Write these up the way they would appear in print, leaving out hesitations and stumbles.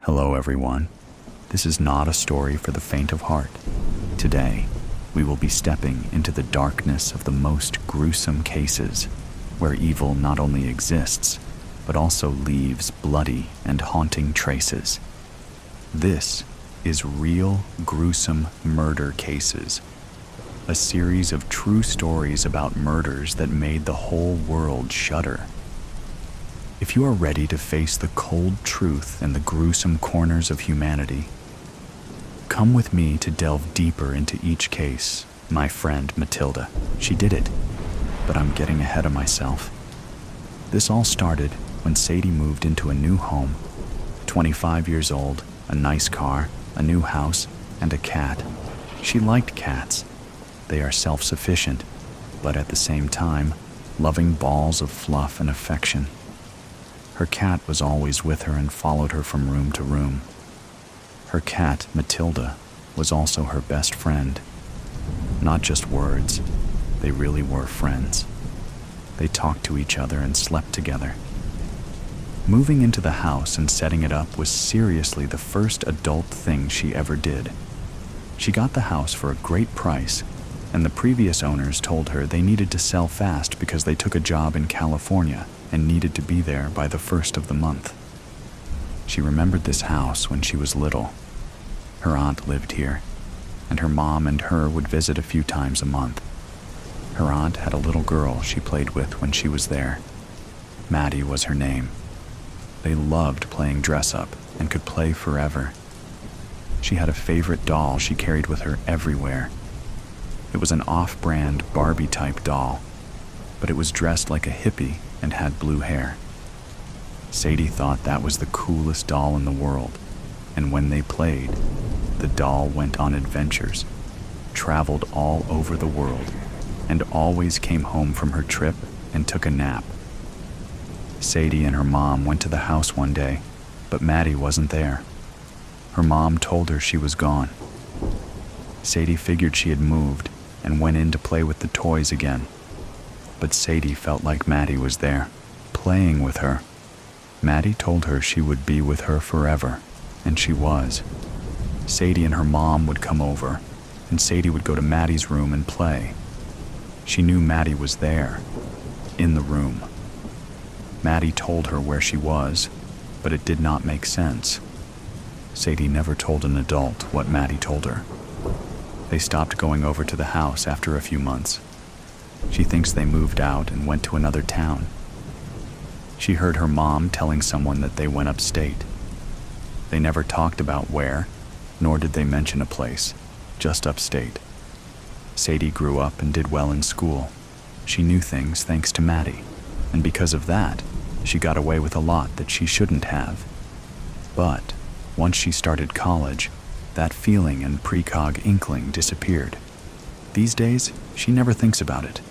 Hello everyone. This is not a story for the faint of heart. Today, we will be stepping into the darkness of the most gruesome cases, where evil not only exists, but also leaves bloody and haunting traces. This is Real Gruesome Murder Cases, a series of true stories about murders that made the whole world shudder. If you are ready to face the cold truth and the gruesome corners of humanity, come with me to delve deeper into each case. My friend Matilda, she did it, but I'm getting ahead of myself. This all started when Sadie moved into a new home. 25 years old, a nice car, a new house, and a cat. She liked cats. They are self-sufficient, but at the same time, loving balls of fluff and affection. Her cat was always with her and followed her from room to room. Her cat, Matilda, was also her best friend. Not just words, they really were friends. They talked to each other and slept together. Moving into the house and setting it up was seriously the first adult thing she ever did. She got the house for a great price, and the previous owners told her they needed to sell fast because they took a job in California and needed to be there by the first of the month. She remembered this house when she was little. Her aunt lived here, and her mom and her would visit a few times a month. Her aunt had a little girl she played with when she was there. Maddie was her name. They loved playing dress-up and could play forever. She had a favorite doll she carried with her everywhere. It was an off-brand Barbie-type doll, but it was dressed like a hippie and had blue hair. Sadie thought that was the coolest doll in the world, and when they played, the doll went on adventures, traveled all over the world, and always came home from her trip and took a nap. Sadie and her mom went to the house one day, but Maddie wasn't there. Her mom told her she was gone. Sadie figured she had moved and went in to play with the toys again. But Sadie felt like Maddie was there, playing with her. Maddie told her she would be with her forever, and she was. Sadie and her mom would come over, and Sadie would go to Maddie's room and play. She knew Maddie was there, in the room. Maddie told her where she was, but it did not make sense. Sadie never told an adult what Maddie told her. They stopped going over to the house after a few months. She thinks they moved out and went to another town. She heard her mom telling someone that they went upstate. They never talked about where, nor did they mention a place, just upstate. Sadie grew up and did well in school. She knew things thanks to Maddie, and because of that, she got away with a lot that she shouldn't have. But once she started college, that feeling and precog inkling disappeared. These days, she never thinks about it.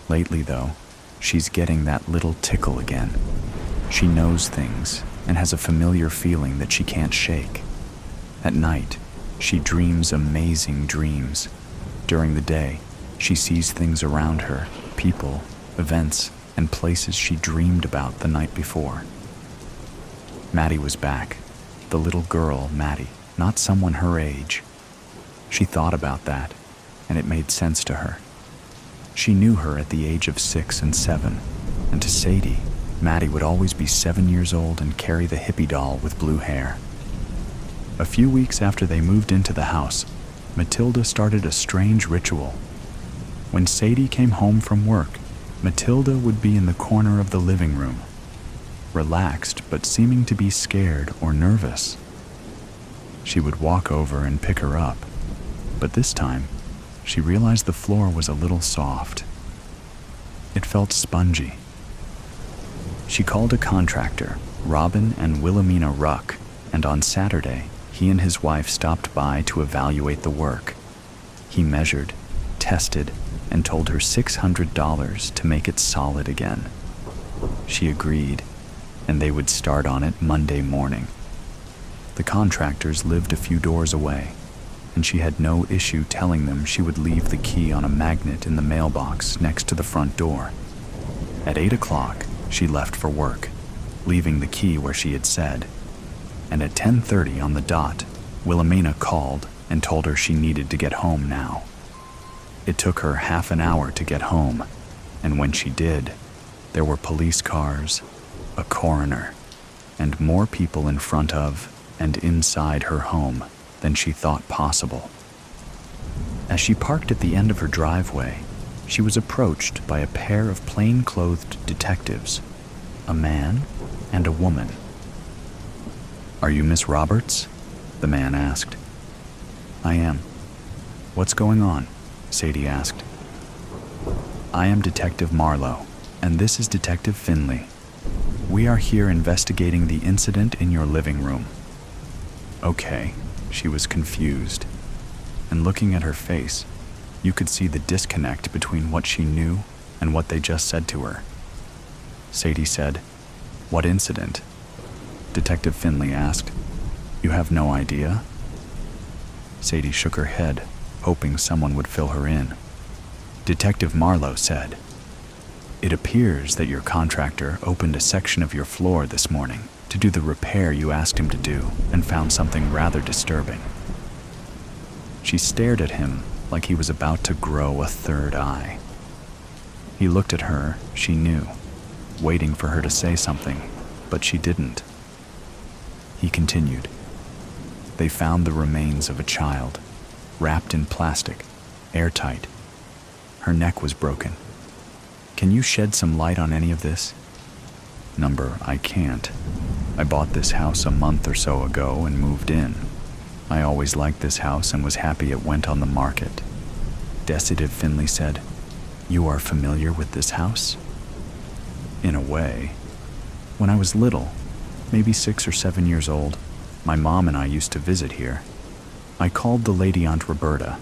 Lately, though, she's getting that little tickle again. She knows things and has a familiar feeling that she can't shake. At night, she dreams amazing dreams. During the day, she sees things around her, people, events, and places she dreamed about the night before. Maddie was back. The little girl, Maddie, not someone her age. She thought about that, and it made sense to her. She knew her at the age of 6 and 7, and to Sadie, Maddie would always be 7 years old and carry the hippie doll with blue hair. A few weeks after they moved into the house, Matilda started a strange ritual. When Sadie came home from work, Matilda would be in the corner of the living room, relaxed but seeming to be scared or nervous. She would walk over and pick her up, but this time, she realized the floor was a little soft. It felt spongy. She called a contractor, Robin and Wilhelmina Ruck, and on Saturday, he and his wife stopped by to evaluate the work. He measured, tested, and told her $600 to make it solid again. She agreed, and they would start on it Monday morning. The contractors lived a few doors away, and she had no issue telling them she would leave the key on a magnet in the mailbox next to the front door. At 8 o'clock, she left for work, leaving the key where she had said. and at 10:30 on the dot, Wilhelmina called and told her she needed to get home now. It took her half an hour to get home, and when she did, there were police cars, a coroner, and more people in front of and inside her home than she thought possible. As she parked at the end of her driveway, she was approached by a pair of plain-clothed detectives, a man and a woman. "Are you Miss Roberts?" the man asked. "I am." "What's going on?" Sadie asked. "I am Detective Marlowe, and this is Detective Finley. We are here investigating the incident in your living room." Okay, she was confused, and looking at her face, you could see the disconnect between what she knew and what they just said to her. Sadie said, "What incident?" Detective Finley asked. "You have no idea?" Sadie shook her head, hoping someone would fill her in. Detective Marlowe said, "It appears that your contractor opened a section of your floor this morning to do the repair you asked him to do and found something rather disturbing." She stared at him like he was about to grow a third eye. He looked at her, she knew, waiting for her to say something, but she didn't. He continued, "They found the remains of a child, wrapped in plastic, airtight. Her neck was broken. Can you shed some light on any of this?" "Number, I can't. I bought this house a month or so ago and moved in. I always liked this house and was happy it went on the market." Detective Finley said, "You are familiar with this house?" "In a way. When I was little, maybe 6 or 7 years old, my mom and I used to visit here. I called the lady Aunt Roberta.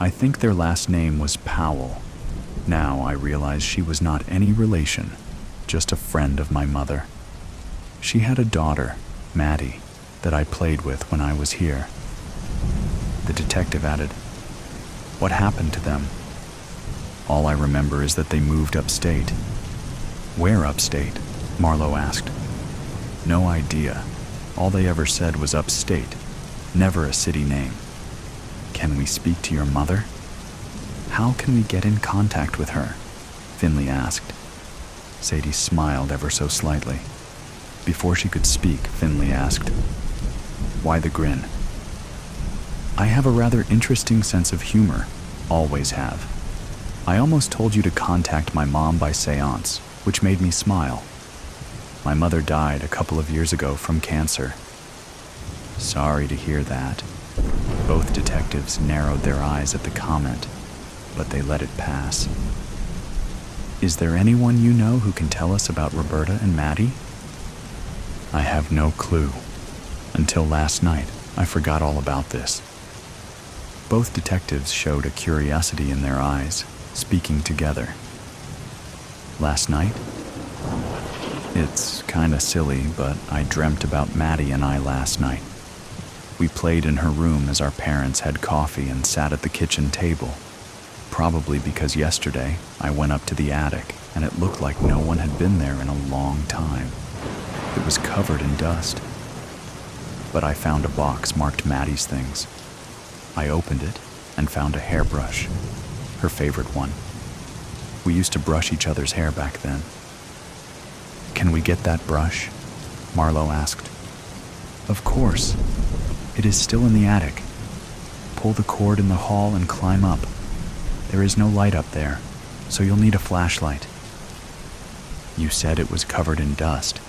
I think their last name was Powell. Now I realize she was not any relation, just a friend of my mother. She had a daughter, Maddie, that I played with when I was here." The detective added, "What happened to them?" "All I remember is that they moved upstate." "Where upstate?" Marlowe asked. "No idea. All they ever said was upstate, never a city name." "Can we speak to your mother?" "How can we get in contact with her?" Finley asked. Sadie smiled ever so slightly. Before she could speak, Finley asked, "Why the grin?" "I have a rather interesting sense of humor, always have. I almost told you to contact my mom by seance, which made me smile. My mother died a couple of years ago from cancer." "Sorry to hear that." Both detectives narrowed their eyes at the comment, but they let it pass. "Is there anyone you know who can tell us about Roberta and Maddie?" "I have no clue. Until last night, I forgot all about this." Both detectives showed a curiosity in their eyes, speaking together. "Last night? It's kinda silly, but I dreamt about Maddie and I last night. We played in her room as our parents had coffee and sat at the kitchen table. Probably because yesterday I went up to the attic and it looked like no one had been there in a long time. It was covered in dust. But I found a box marked Maddie's things. I opened it and found a hairbrush, her favorite one. We used to brush each other's hair back then." "Can we get that brush?" Marlowe asked. "Of course. It is still in the attic. Pull the cord in the hall and climb up. There is no light up there, so you'll need a flashlight." "You said it was covered in dust.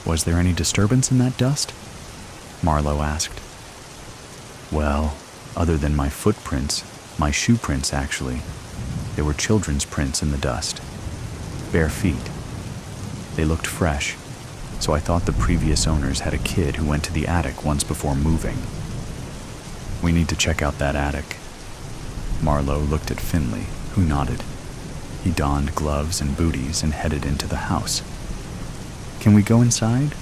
Was there any disturbance in that dust?" Marlowe asked. "Well, other than my footprints, my shoe prints actually, there were children's prints in the dust. Bare feet. They looked fresh, so I thought the previous owners had a kid who went to the attic once before moving. We need to check out that attic." Marlowe looked at Finley, who nodded. He donned gloves and booties and headed into the house. "Can we go inside?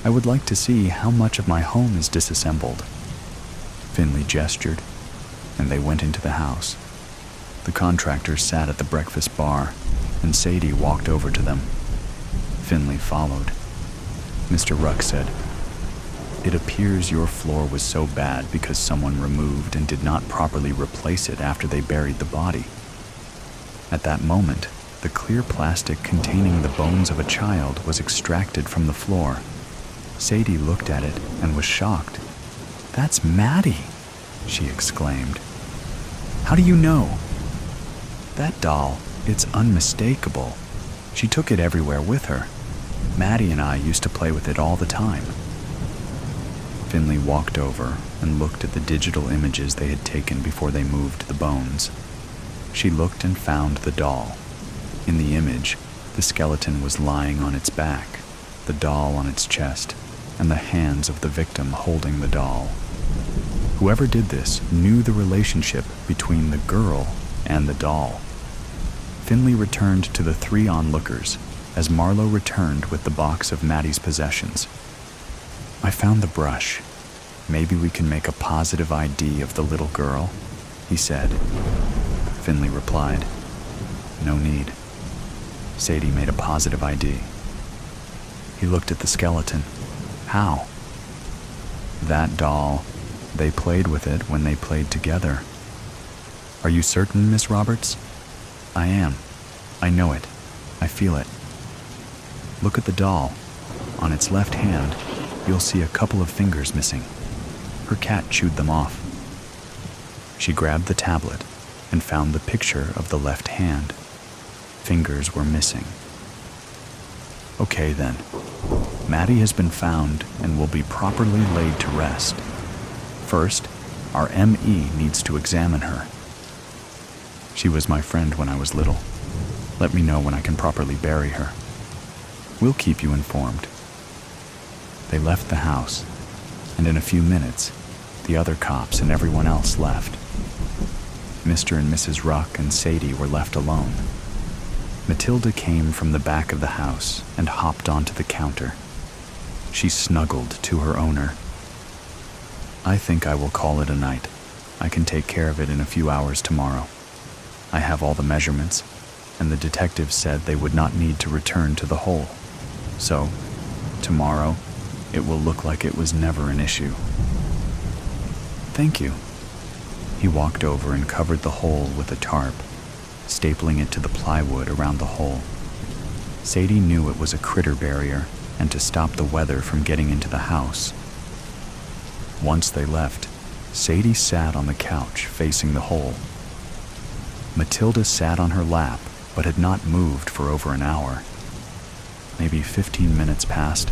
I would like to see how much of my home is disassembled." Finley gestured, and they went into the house. The contractors sat at the breakfast bar, and Sadie walked over to them. Finley followed. Mr. Ruck said, It appears your floor was so bad because someone removed and did not properly replace it after they buried the body. At that moment, the clear plastic containing the bones of a child was extracted from the floor. Sadie looked at it and was shocked. "That's Maddie," she exclaimed. "How do you know?" "That doll, it's unmistakable. She took it everywhere with her. Maddie and I used to play with it all the time." Finley walked over and looked at the digital images they had taken before they moved the bones. She looked and found the doll. In the image, the skeleton was lying on its back, the doll on its chest, and the hands of the victim holding the doll. Whoever did this knew the relationship between the girl and the doll. Finley returned to the three onlookers as Marlowe returned with the box of Maddie's possessions. "I found the brush. Maybe we can make a positive ID of the little girl," he said. Finley replied, "No need." Sadie made a positive ID. He looked at the skeleton. "How?" "That doll. They played with it when they played together." "Are you certain, Miss Roberts?" "I am. I know it. I feel it. Look at the doll. On its left hand, you'll see a couple of fingers missing. Her cat chewed them off." She grabbed the tablet and found the picture of the left hand. Fingers were missing. "Okay then. Maddie has been found and will be properly laid to rest. First, our ME needs to examine her. She was my friend when I was little. Let me know when I can properly bury her. We'll keep you informed." They left the house, and in a few minutes, the other cops and everyone else left. Mr. and Mrs. Ruck and Sadie were left alone. Matilda came from the back of the house and hopped onto the counter. She snuggled to her owner. "I think I will call it a night. I can take care of it in a few hours tomorrow. I have all the measurements, and the detectives said they would not need to return to the hole. So, tomorrow, it will look like it was never an issue." "Thank you." He walked over and covered the hole with a tarp, stapling it to the plywood around the hole. Sadie knew it was a critter barrier and to stop the weather from getting into the house. Once they left, Sadie sat on the couch facing the hole. Matilda sat on her lap but had not moved for over an hour. Maybe 15 minutes passed,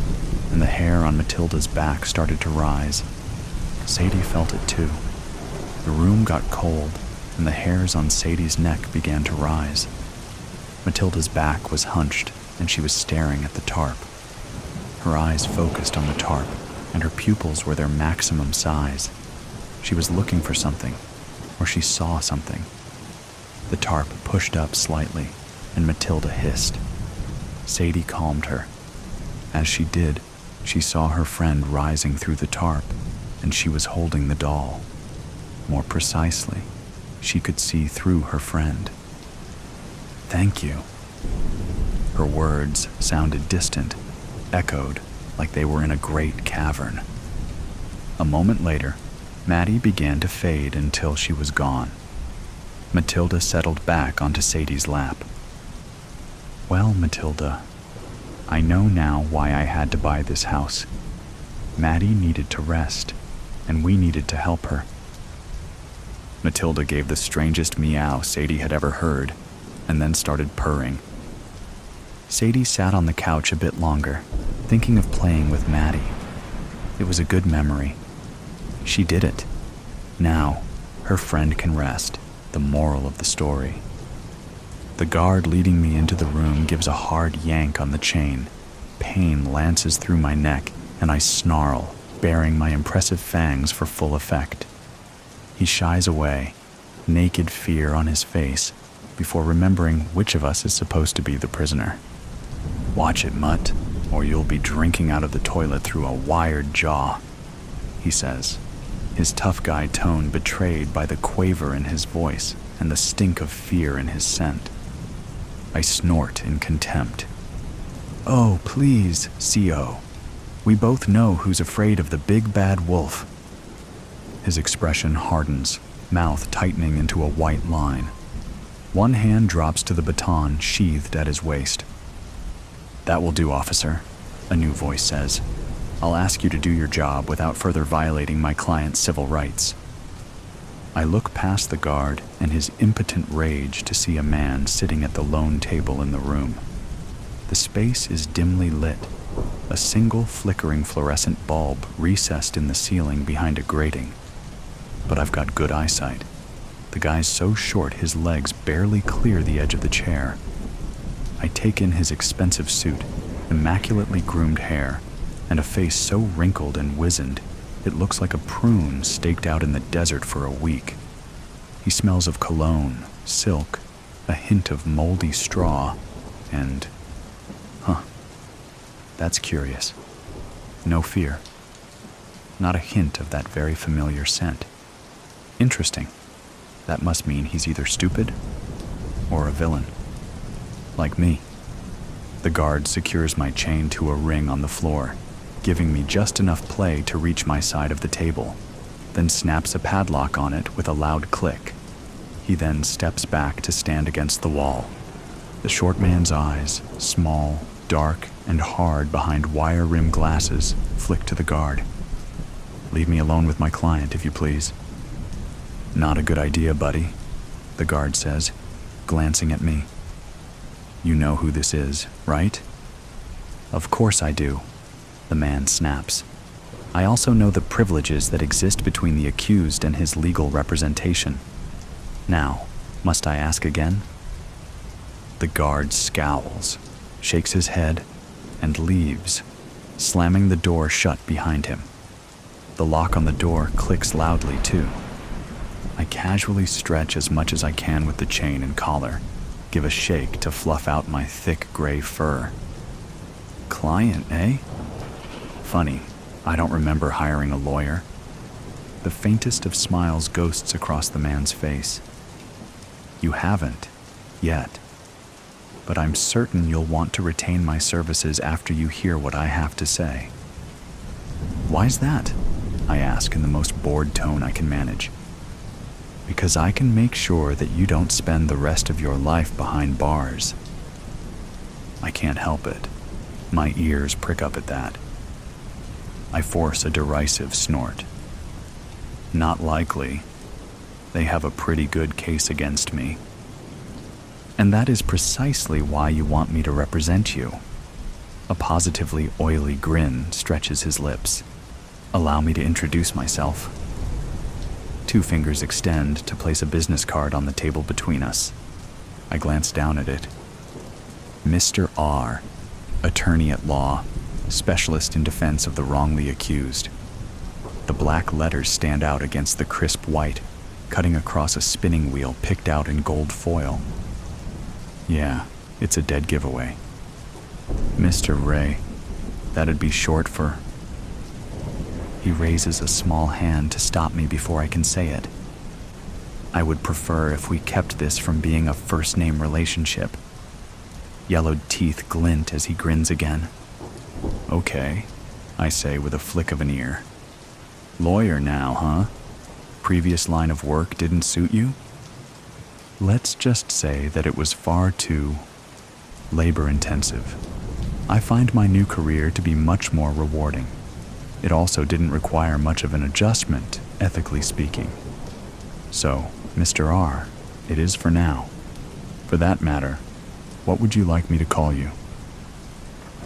and the hair on Matilda's back started to rise. Sadie felt it too. The room got cold, and the hairs on Sadie's neck began to rise. Matilda's back was hunched, and she was staring at the tarp. Her eyes focused on the tarp, and her pupils were their maximum size. She was looking for something, or she saw something. The tarp pushed up slightly, and Matilda hissed. Sadie calmed her. As she did, she saw her friend rising through the tarp, and she was holding the doll. More precisely, she could see through her friend. "Thank you." Her words sounded distant, echoed like they were in a great cavern. A moment later, Maddie began to fade until she was gone. Matilda settled back onto Sadie's lap. "Well, Matilda, I know now why I had to buy this house. Maddie needed to rest, and we needed to help her." Matilda gave the strangest meow Sadie had ever heard, and then started purring. Sadie sat on the couch a bit longer, thinking of playing with Maddie. It was a good memory. She did it. Now, her friend can rest, the moral of the story. The guard leading me into the room gives a hard yank on the chain. Pain lances through my neck, and I snarl, baring my impressive fangs for full effect. He shies away, naked fear on his face, before remembering which of us is supposed to be the prisoner. "Watch it, Mutt, or you'll be drinking out of the toilet through a wired jaw," he says, his tough guy tone betrayed by the quaver in his voice and the stink of fear in his scent. I snort in contempt. "Oh, please, CO. We both know who's afraid of the big bad wolf." His expression hardens, mouth tightening into a white line. One hand drops to the baton sheathed at his waist. "That will do, officer," a new voice says. "I'll ask you to do your job without further violating my client's civil rights." I look past the guard and his impotent rage to see a man sitting at the lone table in the room. The space is dimly lit, a single flickering fluorescent bulb recessed in the ceiling behind a grating. But I've got good eyesight. The guy's so short his legs barely clear the edge of the chair. I take in his expensive suit, immaculately groomed hair, and a face so wrinkled and wizened it looks like a prune staked out in the desert for a week. He smells of cologne, silk, a hint of moldy straw, and... that's curious. No fear. Not a hint of that very familiar scent. Interesting. That must mean he's either stupid or a villain. Like me. The guard secures my chain to a ring on the floor, giving me just enough play to reach my side of the table, then snaps a padlock on it with a loud click. He then steps back to stand against the wall. The short man's eyes, small, dark, and hard behind wire-rimmed glasses, flick to the guard. "Leave me alone with my client, if you please." "Not a good idea, buddy," the guard says, glancing at me. "You know who this is, right?" "Of course I do," the man snaps. "I also know the privileges that exist between the accused and his legal representation. Now, must I ask again?" The guard scowls, shakes his head, and leaves, slamming the door shut behind him. The lock on the door clicks loudly, too. I casually stretch as much as I can with the chain and collar, give a shake to fluff out my thick gray fur. "Client, eh? Funny, I don't remember hiring a lawyer." The faintest of smiles ghosts across the man's face. "You haven't, yet. But I'm certain you'll want to retain my services after you hear what I have to say." "Why's that?" I ask in the most bored tone I can manage. "Because I can make sure that you don't spend the rest of your life behind bars." I can't help it. My ears prick up at that. I force a derisive snort. "Not likely. They have a pretty good case against me." "And that is precisely why you want me to represent you." A positively oily grin stretches his lips. "Allow me to introduce myself." 2 fingers extend to place a business card on the table between us. I glance down at it. Mr. R, attorney at law, specialist in defense of the wrongly accused. The black letters stand out against the crisp white, cutting across a spinning wheel picked out in gold foil. Yeah, it's a dead giveaway. Mr. Ray, that'd be short for... He raises a small hand to stop me before I can say it. I would prefer if we kept this from being a first-name relationship. Yellowed teeth glint as he grins again. "Okay," I say with a flick of an ear. "Lawyer now, huh? Previous line of work didn't suit you?" Let's just say that it was far too labor-intensive. I find my new career to be much more rewarding. It also didn't require much of an adjustment, ethically speaking. So, Mr. R, it is for now. For that matter, what would you like me to call you?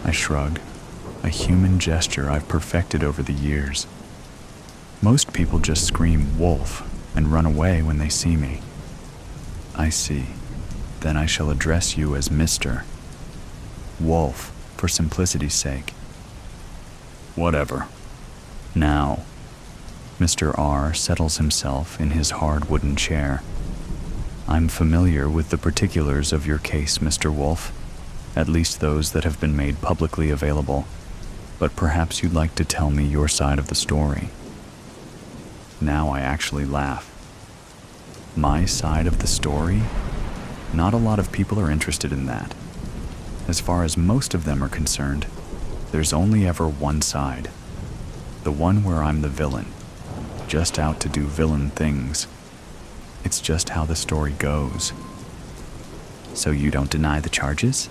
I shrug, a human gesture I've perfected over the years. Most people just scream wolf and run away when they see me. I see. Then I shall address you as Mr. Wolf, for simplicity's sake. Whatever. Now, Mr. R settles himself in his hard wooden chair. I'm familiar with the particulars of your case, Mr. Wolf, at least those that have been made publicly available, but perhaps you'd like to tell me your side of the story. Now I actually laugh. My side of the story? Not a lot of people are interested in that. As far as most of them are concerned, There's only ever one side. The one where I'm the villain, just out to do villain things. It's just how the story goes. So you don't deny the charges?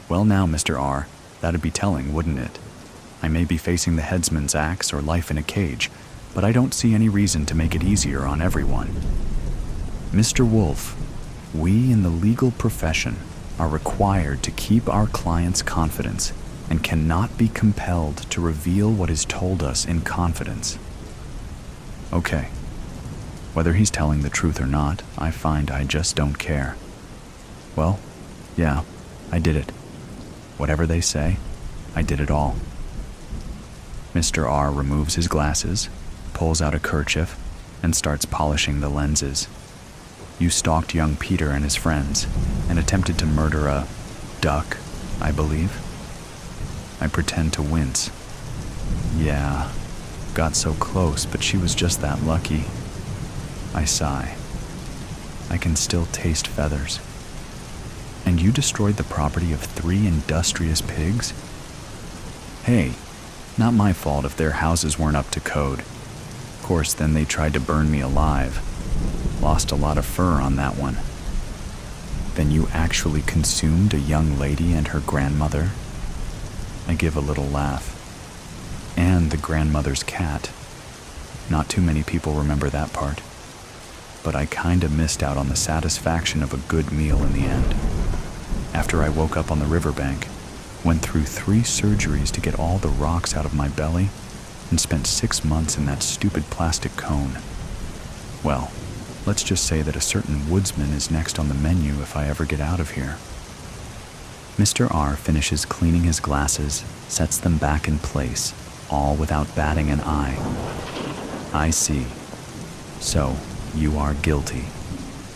Well now, Mr. R, that'd be telling, wouldn't it? I may be facing the headsman's axe or life in a cage, but I don't see any reason to make it easier on everyone. Mr. Wolf, we in the legal profession are required to keep our clients' confidence and cannot be compelled to reveal what is told us in confidence. Okay. Whether he's telling the truth or not, I find I just don't care. Well, yeah, I did it. Whatever they say, I did it all. Mr. R removes his glasses, pulls out a kerchief, and starts polishing the lenses. You stalked young Peter and his friends, and attempted to murder a duck, I believe. I pretend to wince. Yeah, got so close, but she was just that lucky. I sigh. I can still taste feathers. And you destroyed the property of 3 industrious pigs? Hey, not my fault if their houses weren't up to code. Of course, then they tried to burn me alive. Lost a lot of fur on that one. Then you actually consumed a young lady and her grandmother? I give a little laugh. And the grandmother's cat. Not too many people remember that part. But I kinda missed out on the satisfaction of a good meal in the end. After I woke up on the riverbank, went through 3 surgeries to get all the rocks out of my belly, and spent 6 months in that stupid plastic cone. Well, let's just say that a certain woodsman is next on the menu if I ever get out of here. Mr. R finishes cleaning his glasses, sets them back in place, all without batting an eye. I see. So, you are guilty,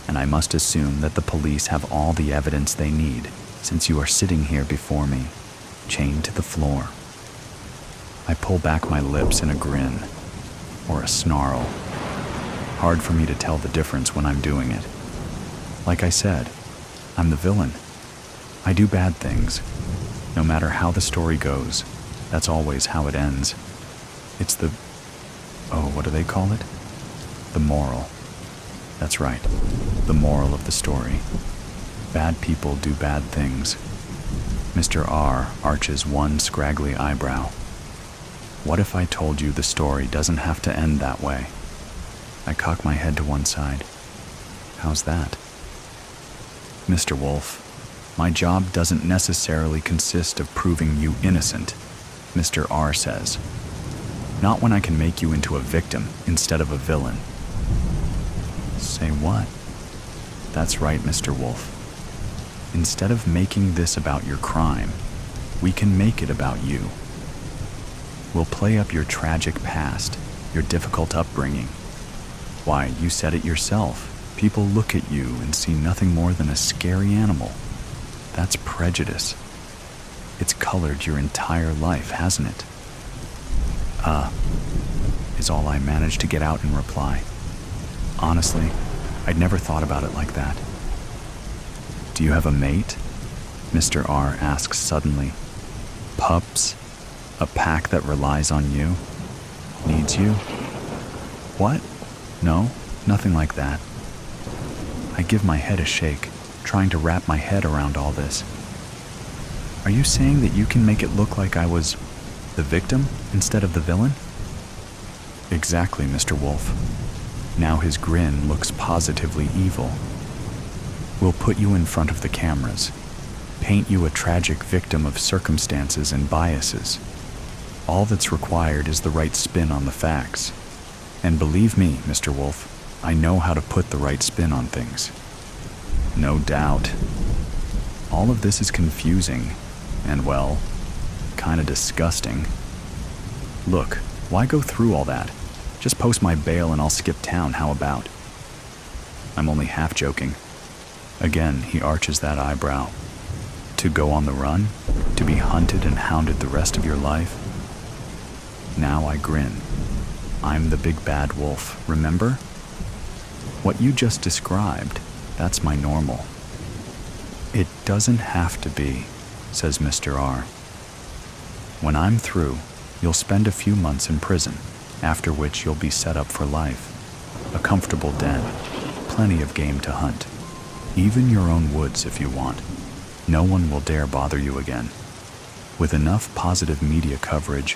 and I must assume that the police have all the evidence they need, since you are sitting here before me, chained to the floor. I pull back my lips in a grin, or a snarl. Hard for me to tell the difference when I'm doing it. Like I said, I'm the villain. I do bad things. No matter how the story goes, that's always how it ends. It's the... what do they call it? The moral. That's right, the moral of the story. Bad people do bad things. Mr. R arches one scraggly eyebrow. What if I told you the story doesn't have to end that way? I cock my head to one side. How's that? Mr. Wolf, my job doesn't necessarily consist of proving you innocent, Mr. R says. Not when I can make you into a victim instead of a villain. Say what? That's right, Mr. Wolf. Instead of making this about your crime, we can make it about you. We'll play up your tragic past, your difficult upbringing. Why, you said it yourself. People look at you and see nothing more than a scary animal. That's prejudice. It's colored your entire life, hasn't it? Is all I managed to get out in reply. Honestly, I'd never thought about it like that. Do you have a mate? Mr. R asks suddenly. Pups? A pack that relies on you? Needs you? What? No, nothing like that. I give my head a shake, trying to wrap my head around all this. Are you saying that you can make it look like I was the victim instead of the villain? Exactly, Mr. Wolf. Now his grin looks positively evil. We'll put you in front of the cameras, paint you a tragic victim of circumstances and biases. All that's required is the right spin on the facts. And believe me, Mr. Wolf, I know how to put the right spin on things. No doubt. All of this is confusing, and well, kinda disgusting. Look, why go through all that? Just post my bail and I'll skip town, how about? I'm only half joking. Again, he arches that eyebrow. To go on the run? To be hunted and hounded the rest of your life? Now I grin. I'm the big bad wolf, remember? What you just described, that's my normal. It doesn't have to be, says Mr. R. When I'm through, you'll spend a few months in prison, after which you'll be set up for life. A comfortable den, plenty of game to hunt, even your own woods if you want. No one will dare bother you again. With enough positive media coverage,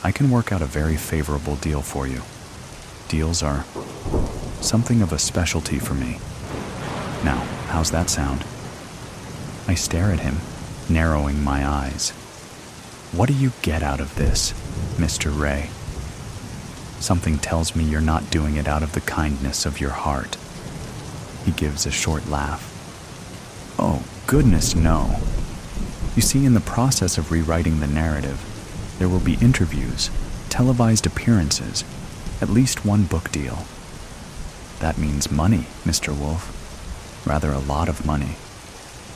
I can work out a very favorable deal for you. Deals are something of a specialty for me. Now, how's that sound? I stare at him, narrowing my eyes. What do you get out of this, Mr. Ray? Something tells me you're not doing it out of the kindness of your heart. He gives a short laugh. Oh, goodness, no. You see, in the process of rewriting the narrative, there will be interviews, televised appearances, at least one book deal. That means money, Mr. Wolf. Rather a lot of money.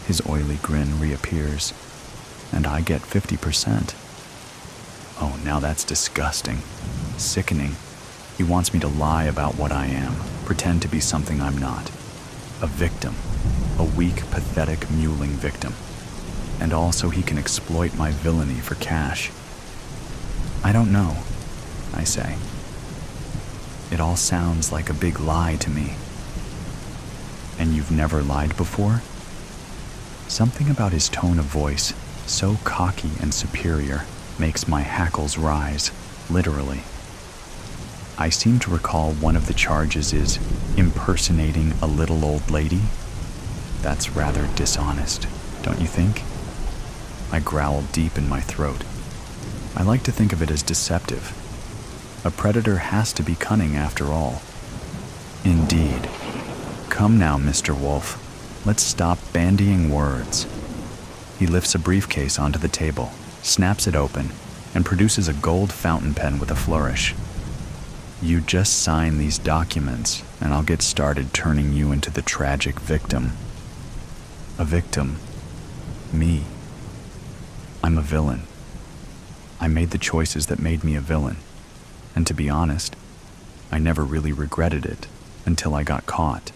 His oily grin reappears, and I get 50%. Oh, now that's disgusting. Sickening. He wants me to lie about what I am, pretend to be something I'm not. A victim. A weak, pathetic, mewling victim. And also he can exploit my villainy for cash. I don't know, I say. It all sounds like a big lie to me. And you've never lied before? Something about his tone of voice, so cocky and superior, makes my hackles rise, literally. I seem to recall one of the charges is impersonating a little old lady. That's rather dishonest, don't you think? I growl deep in my throat. I like to think of it as deceptive. A predator has to be cunning after all. Indeed. Come now, Mr. Wolf. Let's stop bandying words. He lifts a briefcase onto the table, snaps it open, and produces a gold fountain pen with a flourish. You just sign these documents, and I'll get started turning you into the tragic victim. A victim. Me. I'm a villain. I made the choices that made me a villain, and to be honest, I never really regretted it until I got caught.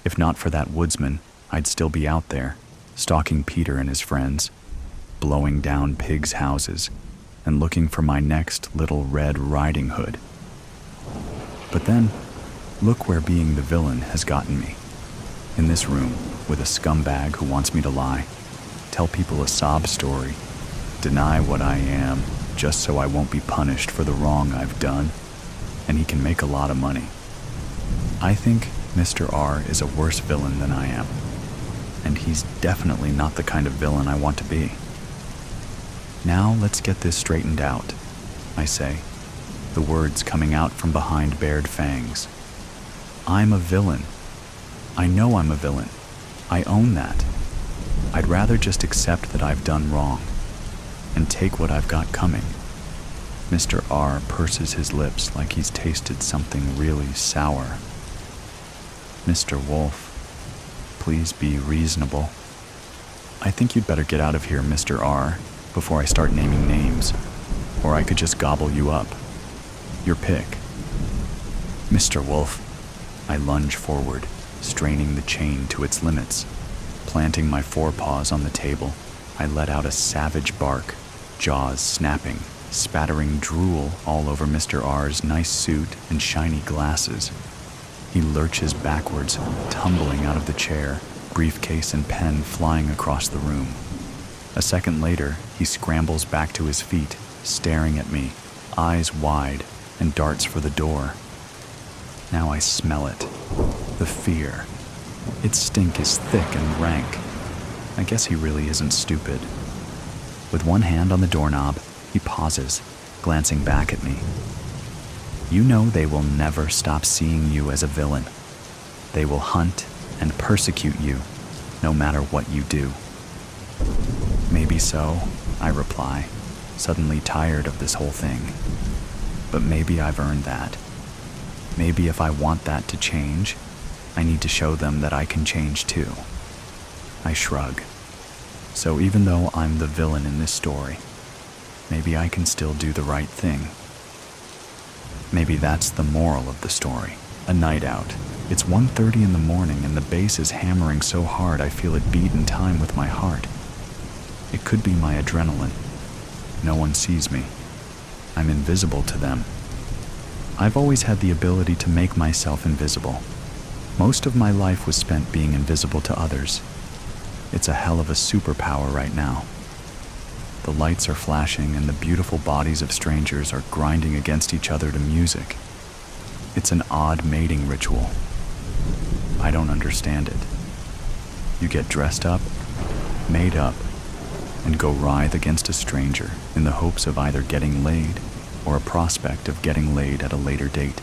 If not for that woodsman, I'd still be out there, stalking Peter and his friends, blowing down pigs' houses, and looking for my next little Red Riding Hood. But then, look where being the villain has gotten me. In this room, with a scumbag who wants me to lie, tell people a sob story, deny what I am, just so I won't be punished for the wrong I've done, and he can make a lot of money. I think Mr. R is a worse villain than I am, and he's definitely not the kind of villain I want to be. Now let's get this straightened out, I say, the words coming out from behind bared fangs. I'm a villain. I know I'm a villain. I own that. I'd rather just accept that I've done wrong and take what I've got coming. Mr. R purses his lips like he's tasted something really sour. Mr. Wolf, please be reasonable. I think you'd better get out of here, Mr. R, before I start naming names, or I could just gobble you up. Your pick. Mr. Wolf. I lunge forward, straining the chain to its limits. Planting my forepaws on the table, I let out a savage bark, jaws snapping, spattering drool all over Mr. R's nice suit and shiny glasses. He lurches backwards, tumbling out of the chair, briefcase and pen flying across the room. A second later, he scrambles back to his feet, staring at me, eyes wide, and darts for the door. Now I smell it. The fear. Its stink is thick and rank. I guess he really isn't stupid. With one hand on the doorknob, he pauses, glancing back at me. You know they will never stop seeing you as a villain. They will hunt and persecute you, no matter what you do. Maybe so, I reply, suddenly tired of this whole thing. But maybe I've earned that. Maybe if I want that to change, I need to show them that I can change too. I shrug. So even though I'm the villain in this story, maybe I can still do the right thing. Maybe that's the moral of the story. A night out. It's 1:30 in the morning and the bass is hammering so hard I feel it beat in time with my heart. It could be my adrenaline. no one sees me. I'm invisible to them. I've always had the ability to make myself invisible. Most of my life was spent being invisible to others. It's a hell of a superpower right now. The lights are flashing and the beautiful bodies of strangers are grinding against each other to music. It's an odd mating ritual. I don't understand it. You get dressed up, made up, and go writhe against a stranger in the hopes of either getting laid or a prospect of getting laid at a later date.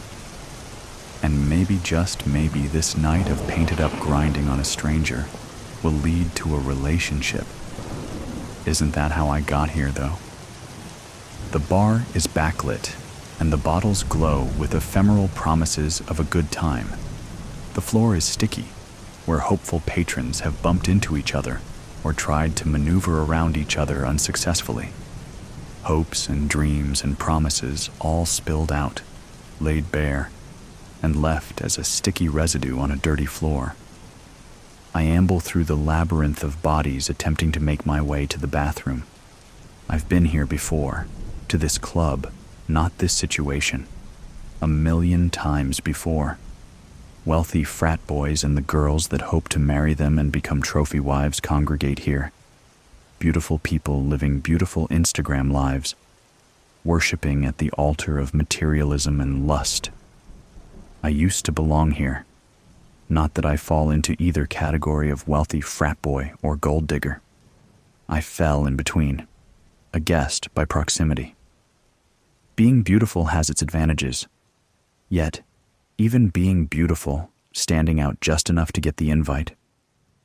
And maybe, just maybe, this night of painted up grinding on a stranger will lead to a relationship. Isn't that how I got here, though? The bar is backlit, and the bottles glow with ephemeral promises of a good time. The floor is sticky, where hopeful patrons have bumped into each other or tried to maneuver around each other unsuccessfully. Hopes and dreams and promises all spilled out, laid bare, and left as a sticky residue on a dirty floor. I amble through the labyrinth of bodies attempting to make my way to the bathroom. I've been here before, to this club, not this situation, 1,000,000 times before. Wealthy frat boys and the girls that hope to marry them and become trophy wives congregate here. Beautiful people living beautiful Instagram lives, worshiping at the altar of materialism and lust. I used to belong here. Not that I fall into either category of wealthy frat boy or gold digger. I fell in between, a guest by proximity. Being beautiful has its advantages. Yet, even being beautiful, standing out just enough to get the invite,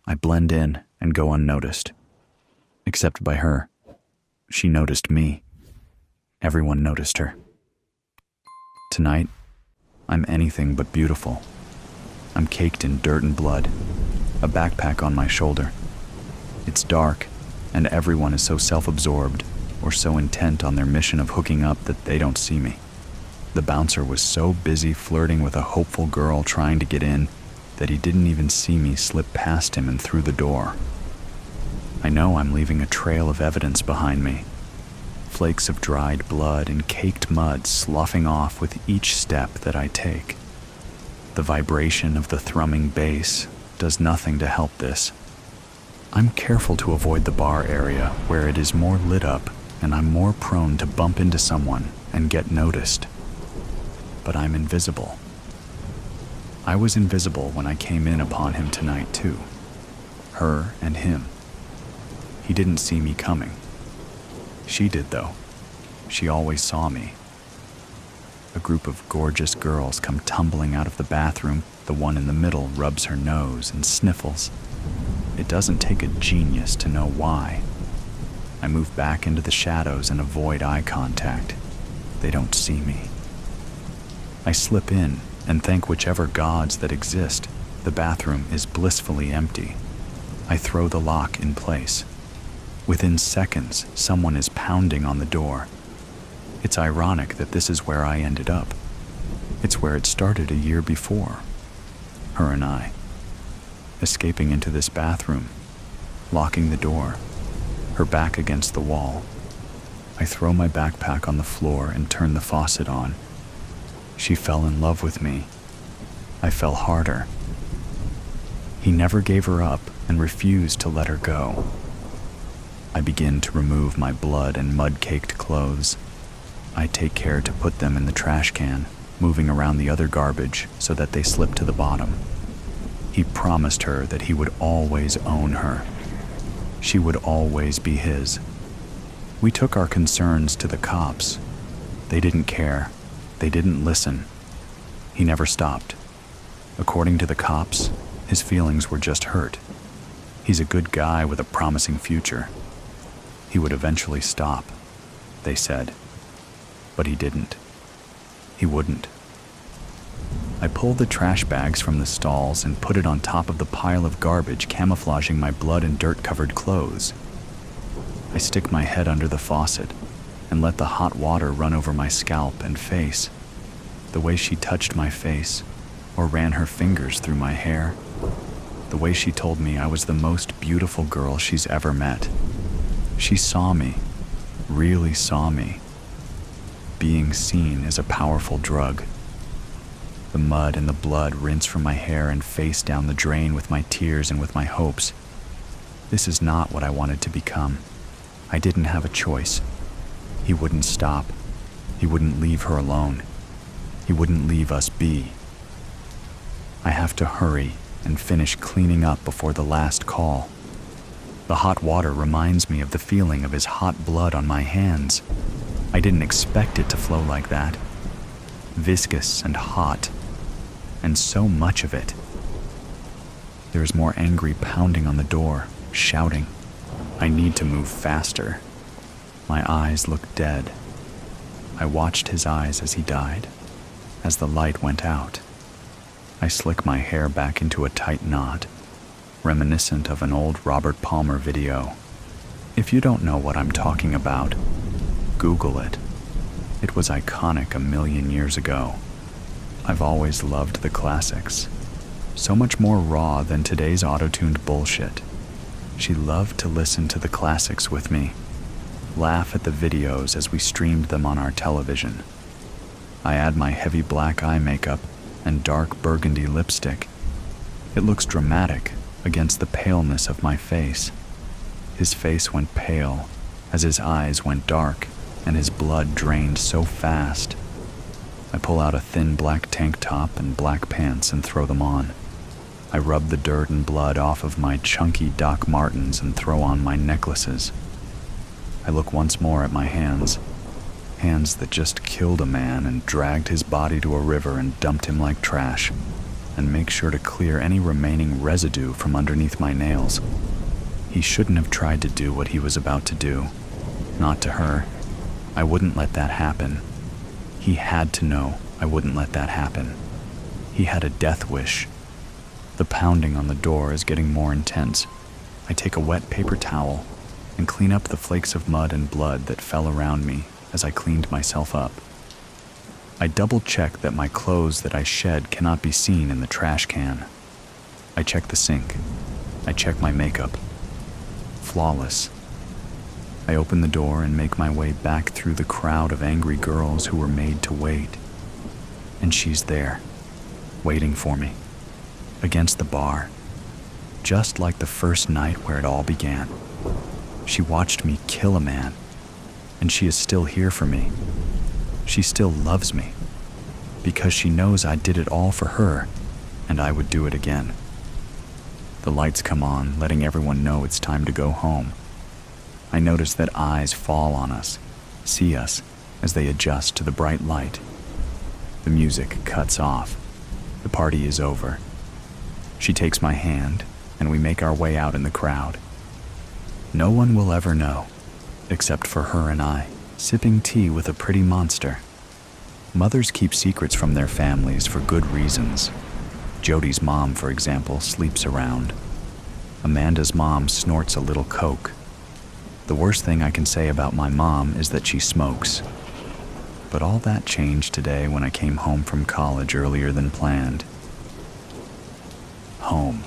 I blend in and go unnoticed. Except by her. She noticed me. Everyone noticed her. Tonight, I'm anything but beautiful. I'm caked in dirt and blood, a backpack on my shoulder. It's dark, and everyone is so self-absorbed or so intent on their mission of hooking up that they don't see me. The bouncer was so busy flirting with a hopeful girl trying to get in that he didn't even see me slip past him and through the door. I know I'm leaving a trail of evidence behind me. Flakes of dried blood and caked mud sloughing off with each step that I take. The vibration of the thrumming bass does nothing to help this. I'm careful to avoid the bar area where it is more lit up and I'm more prone to bump into someone and get noticed. But I'm invisible. I was invisible when I came in upon him tonight too. Her and him. He didn't see me coming. She did though. She always saw me. A group of gorgeous girls come tumbling out of the bathroom. The one in the middle rubs her nose and sniffles. It doesn't take a genius to know why. I move back into the shadows and avoid eye contact. They don't see me. I slip in and thank whichever gods that exist. The bathroom is blissfully empty. I throw the lock in place. Within seconds, someone is pounding on the door. It's ironic that this is where I ended up. It's where it started a year before. Her and I. Escaping into this bathroom, locking the door, her back against the wall. I throw my backpack on the floor and turn the faucet on. She fell in love with me. I fell harder. He never gave her up and refused to let her go. I begin to remove my blood and mud-caked clothes. I take care to put them in the trash can, moving around the other garbage so that they slip to the bottom. He promised her that he would always own her. She would always be his. We took our concerns to the cops. They didn't care. They didn't listen. He never stopped. According to the cops, his feelings were just hurt. He's a good guy with a promising future. He would eventually stop, they said. But he didn't. He wouldn't. I pull the trash bags from the stalls and put it on top of the pile of garbage camouflaging my blood and dirt-covered clothes. I stick my head under the faucet and let the hot water run over my scalp and face. The way she touched my face or ran her fingers through my hair. The way she told me I was the most beautiful girl she's ever met. She saw me. really saw me. Being seen is a powerful drug. The mud and the blood rinse from my hair and face down the drain with my tears and with my hopes. This is not what I wanted to become. I didn't have a choice. He wouldn't stop. He wouldn't leave her alone. He wouldn't leave us be. I have to hurry and finish cleaning up before the last call. The hot water reminds me of the feeling of his hot blood on my hands. I didn't expect it to flow like that. Viscous and hot, and so much of it. There is more angry pounding on the door, shouting. I need to move faster. My eyes look dead. I watched his eyes as he died, as the light went out. I slick my hair back into a tight knot, reminiscent of an old Robert Palmer video. If you don't know what I'm talking about, Google it. It was iconic a million years ago. I've always loved the classics. So much more raw than today's auto-tuned bullshit. She loved to listen to the classics with me, laugh at the videos as we streamed them on our television. I add my heavy black eye makeup and dark burgundy lipstick. It looks dramatic against the paleness of my face. His face went pale as his eyes went dark and his blood drained so fast. I pull out a thin black tank top and black pants and throw them on. I rub the dirt and blood off of my chunky Doc Martens and throw on my necklaces. I look once more at my hands, hands that just killed a man and dragged his body to a river and dumped him like trash, and make sure to clear any remaining residue from underneath my nails. He shouldn't have tried to do what he was about to do. Not to her. I wouldn't let that happen. He had to know I wouldn't let that happen. He had a death wish. The pounding on the door is getting more intense. I take a wet paper towel and clean up the flakes of mud and blood that fell around me as I cleaned myself up. I double-check that my clothes that I shed cannot be seen in the trash can. I check the sink. I check my makeup. Flawless. I open the door and make my way back through the crowd of angry girls who were made to wait. And she's there, waiting for me, against the bar, just like the first night where it all began. She watched me kill a man, and she is still here for me. She still loves me, because she knows I did it all for her, and I would do it again. The lights come on, letting everyone know it's time to go home. I notice that eyes fall on us, see us, as they adjust to the bright light. The music cuts off. The party is over. She takes my hand, and we make our way out in the crowd. No one will ever know, except for her and I, sipping tea with a pretty monster. Mothers keep secrets from their families for good reasons. Jody's mom, for example, sleeps around. Amanda's mom snorts a little coke. The worst thing I can say about my mom is that she smokes. But all that changed today when I came home from college earlier than planned. Home.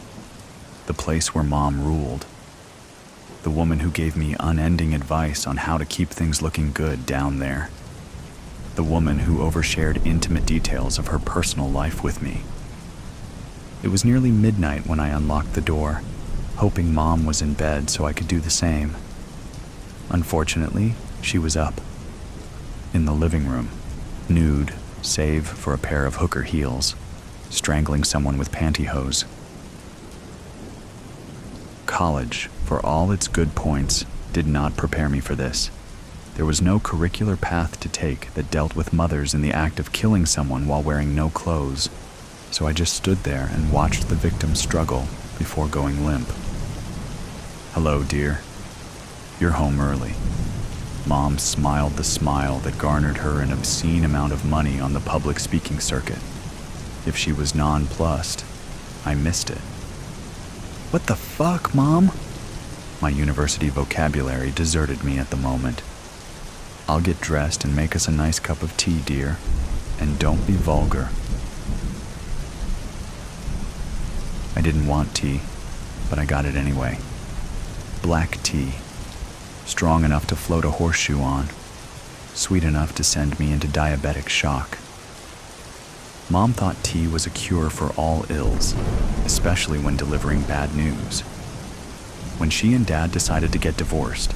The place where Mom ruled. The woman who gave me unending advice on how to keep things looking good down there. The woman who overshared intimate details of her personal life with me. It was nearly midnight when I unlocked the door, hoping Mom was in bed so I could do the same. Unfortunately, she was up. In the living room, nude, save for a pair of hooker heels, strangling someone with pantyhose. College, for all its good points, did not prepare me for this. There was no curricular path to take that dealt with mothers in the act of killing someone while wearing no clothes, so I just stood there and watched the victim struggle before going limp. Hello, dear. You're home early. Mom smiled the smile that garnered her an obscene amount of money on the public speaking circuit. If she was nonplussed, I missed it. What the fuck, Mom? My university vocabulary deserted me at the moment. I'll get dressed and make us a nice cup of tea, dear, and don't be vulgar. I didn't want tea, but I got it anyway. Black tea. strong enough to float a horseshoe on, sweet enough to send me into diabetic shock. Mom thought tea was a cure for all ills, especially when delivering bad news. When she and Dad decided to get divorced,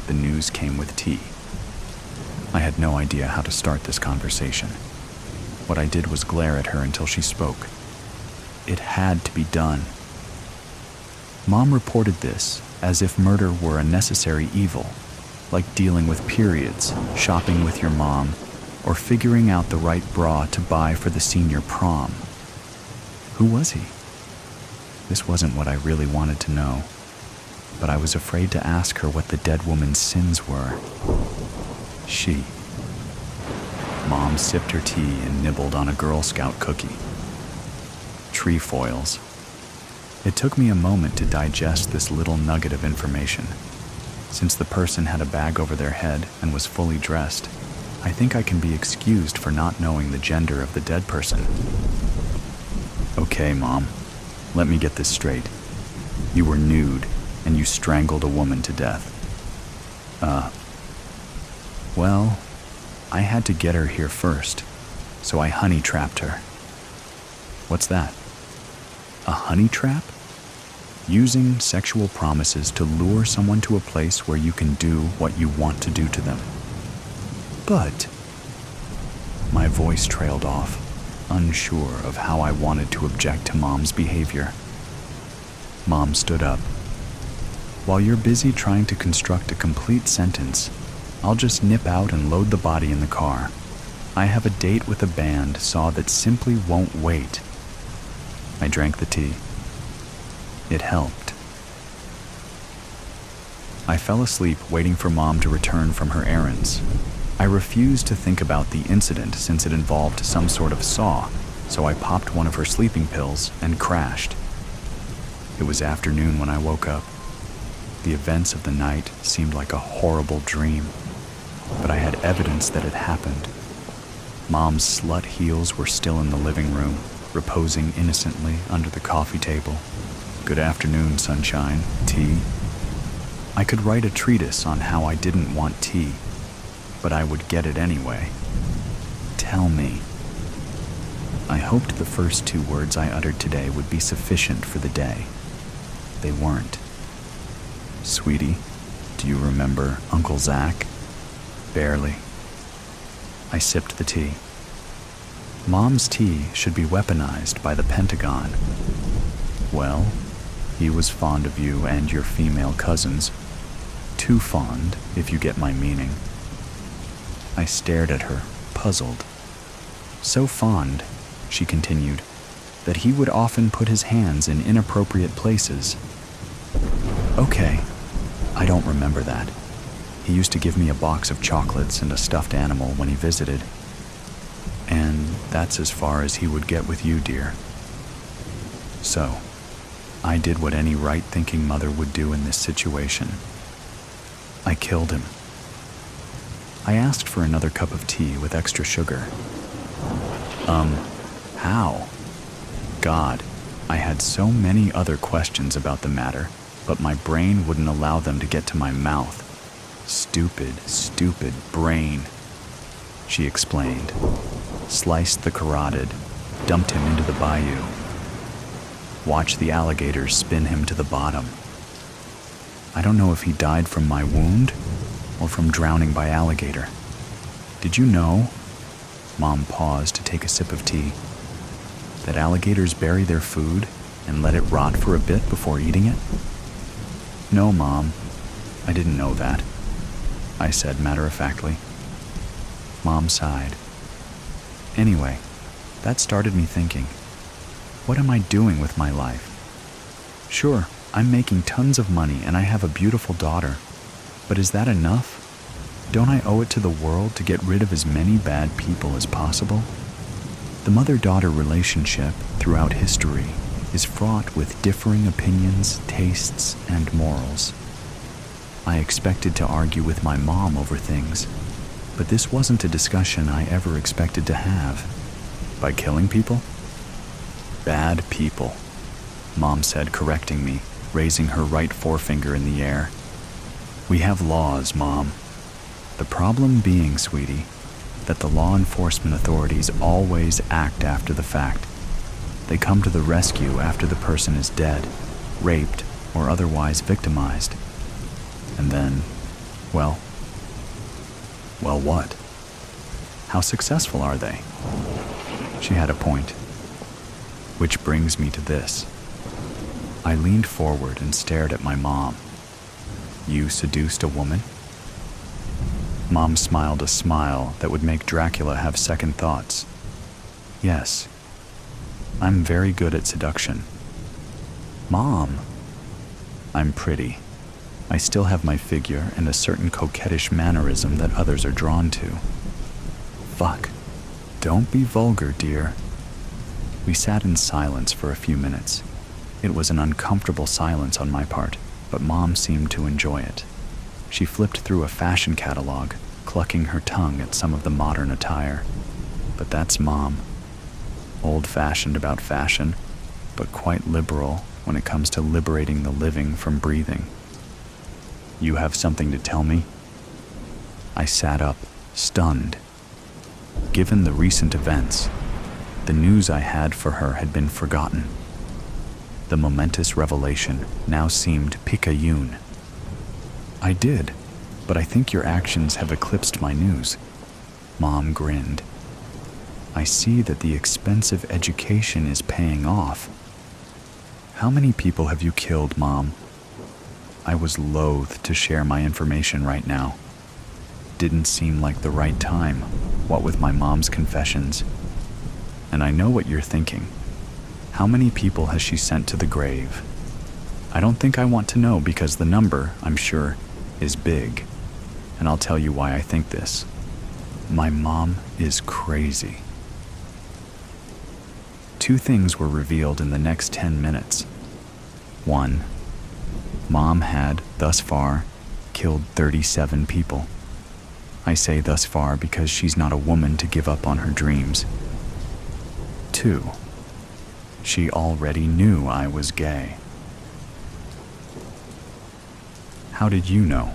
the news came with tea. I had no idea how to start this conversation. What I did was glare at her until she spoke. It had to be done. Mom reported this as if murder were a necessary evil, like dealing with periods, shopping with your mom, or figuring out the right bra to buy for the senior prom. Who was he? This wasn't what I really wanted to know, but I was afraid to ask her what the dead woman's sins were. She. Mom sipped her tea and nibbled on a Girl Scout cookie. Trefoils. It took me a moment to digest this little nugget of information. Since the person had a bag over their head and was fully dressed, I think I can be excused for not knowing the gender of the dead person. Okay, Mom, let me get this straight. You were nude and you strangled a woman to death. Well, I had to get her here first, so I honey trapped her. What's that? A honey trap? Using sexual promises to lure someone to a place where you can do what you want to do to them. But my voice trailed off, unsure of how I wanted to object to Mom's behavior. Mom stood up. While you're busy trying to construct a complete sentence, I'll just nip out and load the body in the car. I have a date with a band that simply won't wait. I drank the tea. It helped. I fell asleep waiting for Mom to return from her errands. I refused to think about the incident since it involved some sort of saw, so I popped one of her sleeping pills and crashed. It was afternoon when I woke up. The events of the night seemed like a horrible dream, but I had evidence that it happened. Mom's slut heels were still in the living room, reposing innocently under the coffee table. Good afternoon, sunshine. Tea? I could write a treatise on how I didn't want tea, but I would get it anyway. Tell me. I hoped the first 2 words I uttered today would be sufficient for the day. They weren't. Sweetie, do you remember Uncle Zach? Barely. I sipped the tea. Mom's tea should be weaponized by the Pentagon. Well, he was fond of you and your female cousins. Too fond, if you get my meaning. I stared at her, puzzled. So fond, she continued, that he would often put his hands in inappropriate places. Okay, I don't remember that. He used to give me a box of chocolates and a stuffed animal when he visited. And that's as far as he would get with you, dear. So, I did what any right-thinking mother would do in this situation. I killed him. I asked for another cup of tea with extra sugar. How? God, I had so many other questions about the matter, but my brain wouldn't allow them to get to my mouth. Stupid, stupid brain. She explained. Sliced the carotid, dumped him into the bayou. Watched the alligators spin him to the bottom. I don't know if he died from my wound or from drowning by alligator. Did you know? Mom paused to take a sip of tea. That alligators bury their food and let it rot for a bit before eating it? No, Mom, I didn't know that, I said matter-of-factly. Mom sighed. Anyway, that started me thinking, what am I doing with my life? Sure, I'm making tons of money and I have a beautiful daughter, but is that enough? Don't I owe it to the world to get rid of as many bad people as possible? The mother-daughter relationship throughout history is fraught with differing opinions, tastes, and morals. I expected to argue with my mom over things, but this wasn't a discussion I ever expected to have. By killing people? Bad people, Mom said, correcting me, raising her right forefinger in the air. We have laws, Mom. The problem being, sweetie, that the law enforcement authorities always act after the fact. They come to the rescue after the person is dead, raped, or otherwise victimized. And then, well, what? How successful are they? She had a point. Which brings me to this. I leaned forward and stared at my mom. You seduced a woman? Mom smiled a smile that would make Dracula have second thoughts. Yes. I'm very good at seduction. Mom. I'm pretty. I still have my figure and a certain coquettish mannerism that others are drawn to. Fuck. Don't be vulgar, dear. We sat in silence for a few minutes. It was an uncomfortable silence on my part, but Mom seemed to enjoy it. She flipped through a fashion catalog, clucking her tongue at some of the modern attire. But that's Mom. Old-fashioned about fashion, but quite liberal when it comes to liberating the living from breathing. You have something to tell me? I sat up, stunned. Given the recent events, the news I had for her had been forgotten. The momentous revelation now seemed picayune. I did, but I think your actions have eclipsed my news. Mom grinned. I see that the expensive education is paying off. How many people have you killed, Mom? I was loath to share my information right now. Didn't seem like the right time, what with my mom's confessions. And I know what you're thinking. How many people has she sent to the grave? I don't think I want to know because the number, I'm sure, is big. And I'll tell you why I think this. My mom is crazy. 2 things were revealed in the next 10 minutes. 1. Mom had, thus far, killed 37 people. I say thus far because she's not a woman to give up on her dreams. 2. She already knew I was gay. How did you know?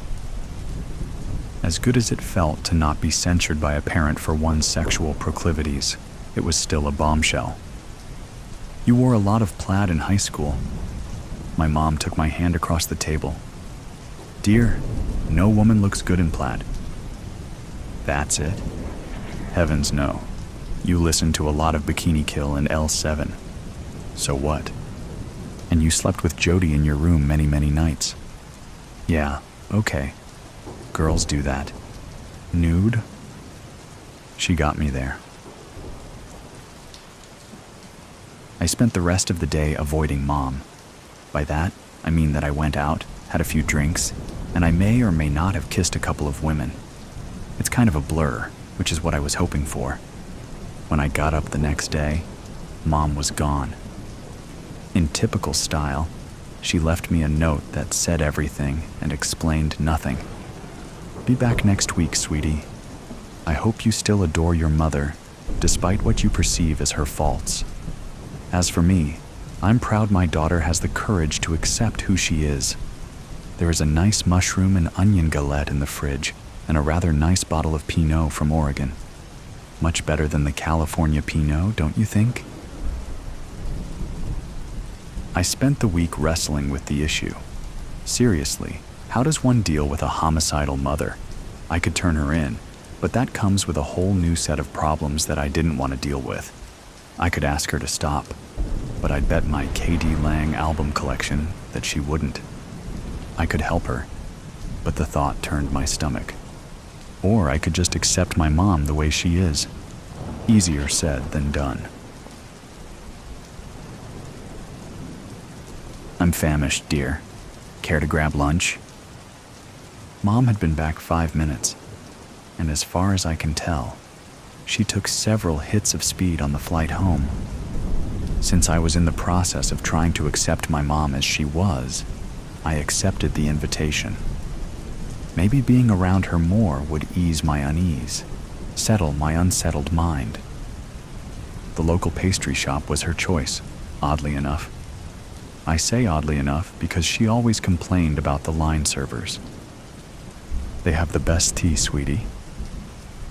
As good as it felt to not be censured by a parent for one's sexual proclivities, it was still a bombshell. You wore a lot of plaid in high school. My mom took my hand across the table. Dear, no woman looks good in plaid. That's it? Heavens no. You listened to a lot of Bikini Kill and L7. So what? And you slept with Jody in your room many, many nights. Yeah, okay. Girls do that. Nude? She got me there. I spent the rest of the day avoiding Mom. By that, I mean that I went out, had a few drinks, and I may or may not have kissed a couple of women. It's kind of a blur, which is what I was hoping for. When I got up the next day, Mom was gone. In typical style, she left me a note that said everything and explained nothing. Be back next week, sweetie. I hope you still adore your mother, despite what you perceive as her faults. As for me, I'm proud my daughter has the courage to accept who she is. There is a nice mushroom and onion galette in the fridge, and a rather nice bottle of Pinot from Oregon. Much better than the California Pinot, don't you think? I spent the week wrestling with the issue. Seriously, how does one deal with a homicidal mother? I could turn her in, but that comes with a whole new set of problems that I didn't want to deal with. I could ask her to stop, but I'd bet my K.D. Lang album collection that she wouldn't. I could help her, but the thought turned my stomach. Or I could just accept my mom the way she is. Easier said than done. I'm famished, dear. Care to grab lunch? Mom had been back 5 minutes, and as far as I can tell, she took several hits of speed on the flight home. Since I was in the process of trying to accept my mom as she was, I accepted the invitation. Maybe being around her more would ease my unease, settle my unsettled mind. The local pastry shop was her choice, oddly enough. I say oddly enough because she always complained about the line servers. They have the best tea, sweetie.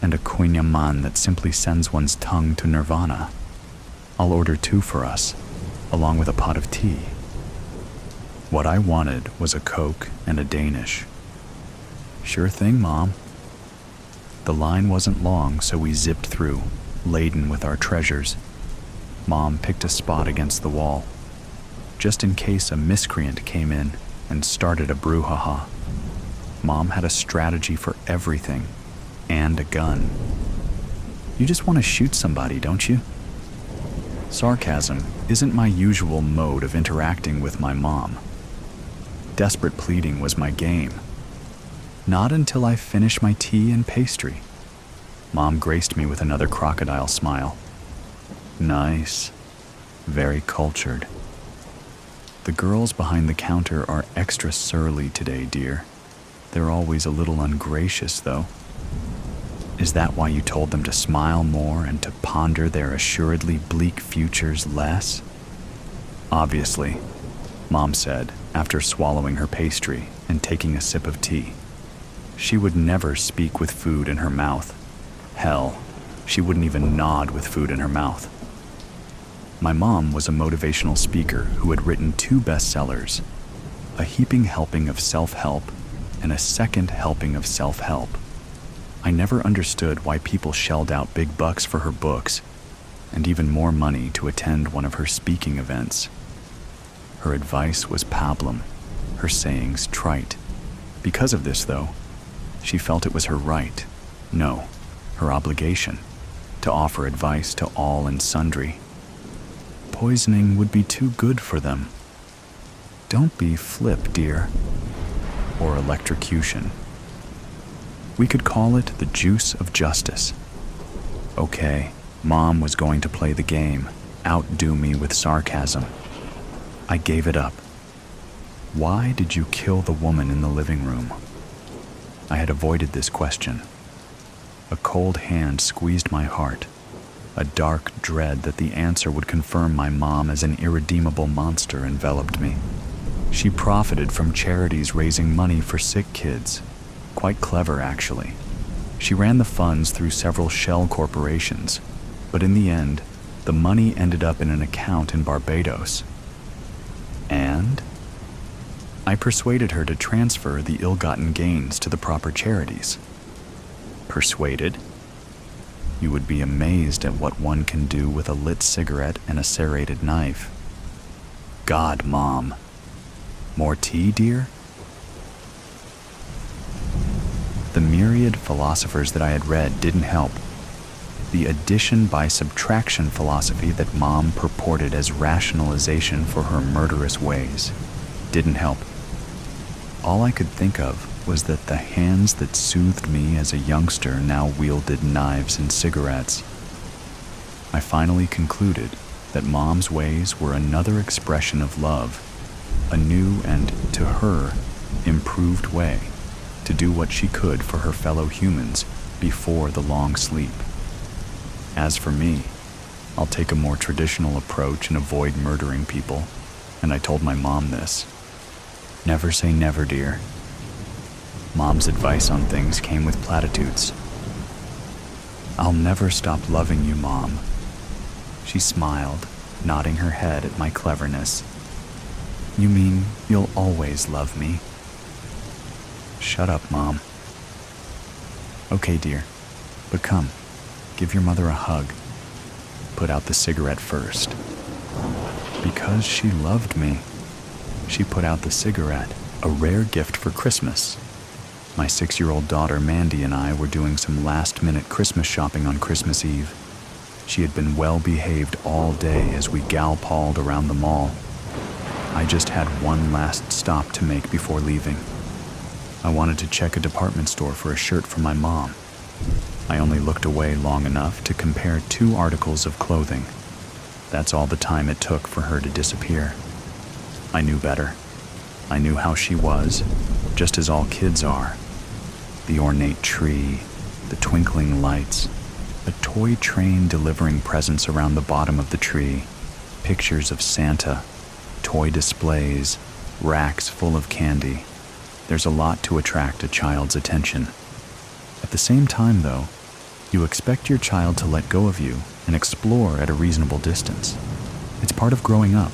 And a quina man that simply sends one's tongue to nirvana. I'll order 2 for us, along with a pot of tea. What I wanted was a Coke and a Danish. Sure thing, Mom. The line wasn't long, so we zipped through, laden with our treasures. Mom picked a spot against the wall, just in case a miscreant came in and started a brouhaha. Mom had a strategy for everything, and a gun. You just want to shoot somebody, don't you? Sarcasm isn't my usual mode of interacting with my mom. Desperate pleading was my game. Not until I finished my tea and pastry. Mom graced me with another crocodile smile. Nice. Very cultured. The girls behind the counter are extra surly today, dear. They're always a little ungracious, though. Is that why you told them to smile more and to ponder their assuredly bleak futures less? Obviously, Mom said, after swallowing her pastry and taking a sip of tea. She would never speak with food in her mouth. Hell, she wouldn't even nod with food in her mouth. My mom was a motivational speaker who had written 2 bestsellers, A Heaping Helping of Self-Help and A Second Helping of Self-Help. I never understood why people shelled out big bucks for her books and even more money to attend one of her speaking events. Her advice was pablum, her sayings trite. Because of this, though, she felt it was her right, no, her obligation, to offer advice to all and sundry. Poisoning would be too good for them. Don't be flip, dear. Or electrocution. We could call it the juice of justice. Okay, Mom was going to play the game, outdo me with sarcasm. I gave it up. Why did you kill the woman in the living room? I had avoided this question. A cold hand squeezed my heart, a dark dread that the answer would confirm my mom as an irredeemable monster enveloped me. She profited from charities raising money for sick kids. Quite clever, actually. She ran the funds through several shell corporations, but in the end, the money ended up in an account in Barbados. And I persuaded her to transfer the ill-gotten gains to the proper charities. Persuaded? You would be amazed at what one can do with a lit cigarette and a serrated knife. God, Mom. More tea, dear? The myriad philosophers that I had read didn't help. The addition by subtraction philosophy that Mom purported as rationalization for her murderous ways didn't help. All I could think of was that the hands that soothed me as a youngster now wielded knives and cigarettes. I finally concluded that Mom's ways were another expression of love, a new and, to her, improved way to do what she could for her fellow humans before the long sleep. As for me, I'll take a more traditional approach and avoid murdering people, and I told my mom this. Never say never, dear. Mom's advice on things came with platitudes. I'll never stop loving you, Mom. She smiled, nodding her head at my cleverness. You mean you'll always love me? Shut up, Mom. Okay, dear, but come, give your mother a hug. Put out the cigarette first. Because she loved me. She put out the cigarette, a rare gift for Christmas. My 6-year-old daughter Mandy and I were doing some last-minute Christmas shopping on Christmas Eve. She had been well-behaved all day as we gal-palled around the mall. I just had one last stop to make before leaving. I wanted to check a department store for a shirt for my mom. I only looked away long enough to compare 2 articles of clothing. That's all the time it took for her to disappear. I knew better. I knew how she was, just as all kids are. The ornate tree, the twinkling lights, a toy train delivering presents around the bottom of the tree, pictures of Santa, toy displays, racks full of candy. There's a lot to attract a child's attention. At the same time, though, you expect your child to let go of you and explore at a reasonable distance. It's part of growing up.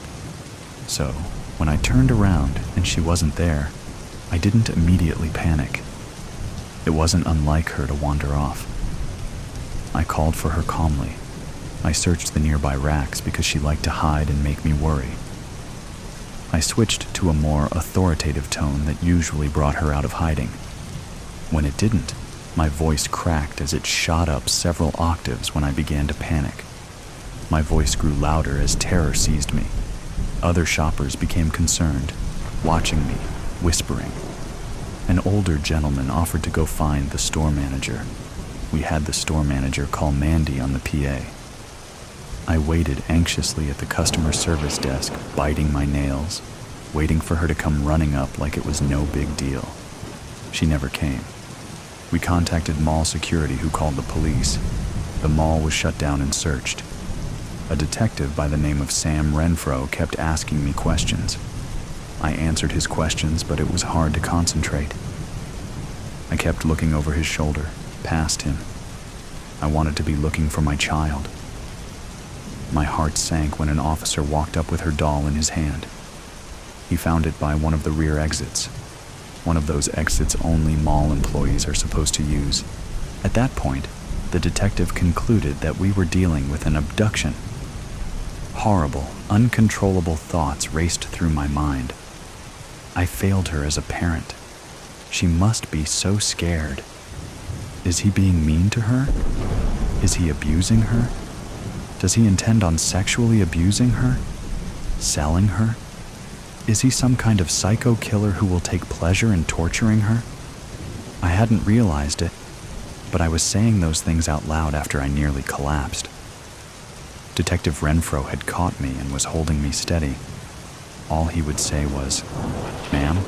So, when I turned around and she wasn't there, I didn't immediately panic. It wasn't unlike her to wander off. I called for her calmly. I searched the nearby racks because she liked to hide and make me worry. I switched to a more authoritative tone that usually brought her out of hiding. When it didn't, my voice cracked as it shot up several octaves when I began to panic. My voice grew louder as terror seized me. Other shoppers became concerned, watching me, whispering. An older gentleman offered to go find the store manager. We had the store manager call Mandy on the PA. I waited anxiously at the customer service desk, biting my nails, waiting for her to come running up like it was no big deal. She never came. We contacted mall security, who called the police. The mall was shut down and searched. A detective by the name of Sam Renfro kept asking me questions. I answered his questions, but it was hard to concentrate. I kept looking over his shoulder, past him. I wanted to be looking for my child. My heart sank when an officer walked up with her doll in his hand. He found it by one of the rear exits, one of those exits only mall employees are supposed to use. At that point, the detective concluded that we were dealing with an abduction. Horrible, uncontrollable thoughts raced through my mind. I failed her as a parent. She must be so scared. Is he being mean to her? Is he abusing her? Does he intend on sexually abusing her? Selling her? Is he some kind of psycho killer who will take pleasure in torturing her? I hadn't realized it, but I was saying those things out loud after I nearly collapsed. Detective Renfro had caught me and was holding me steady. All he would say was, "Ma'am,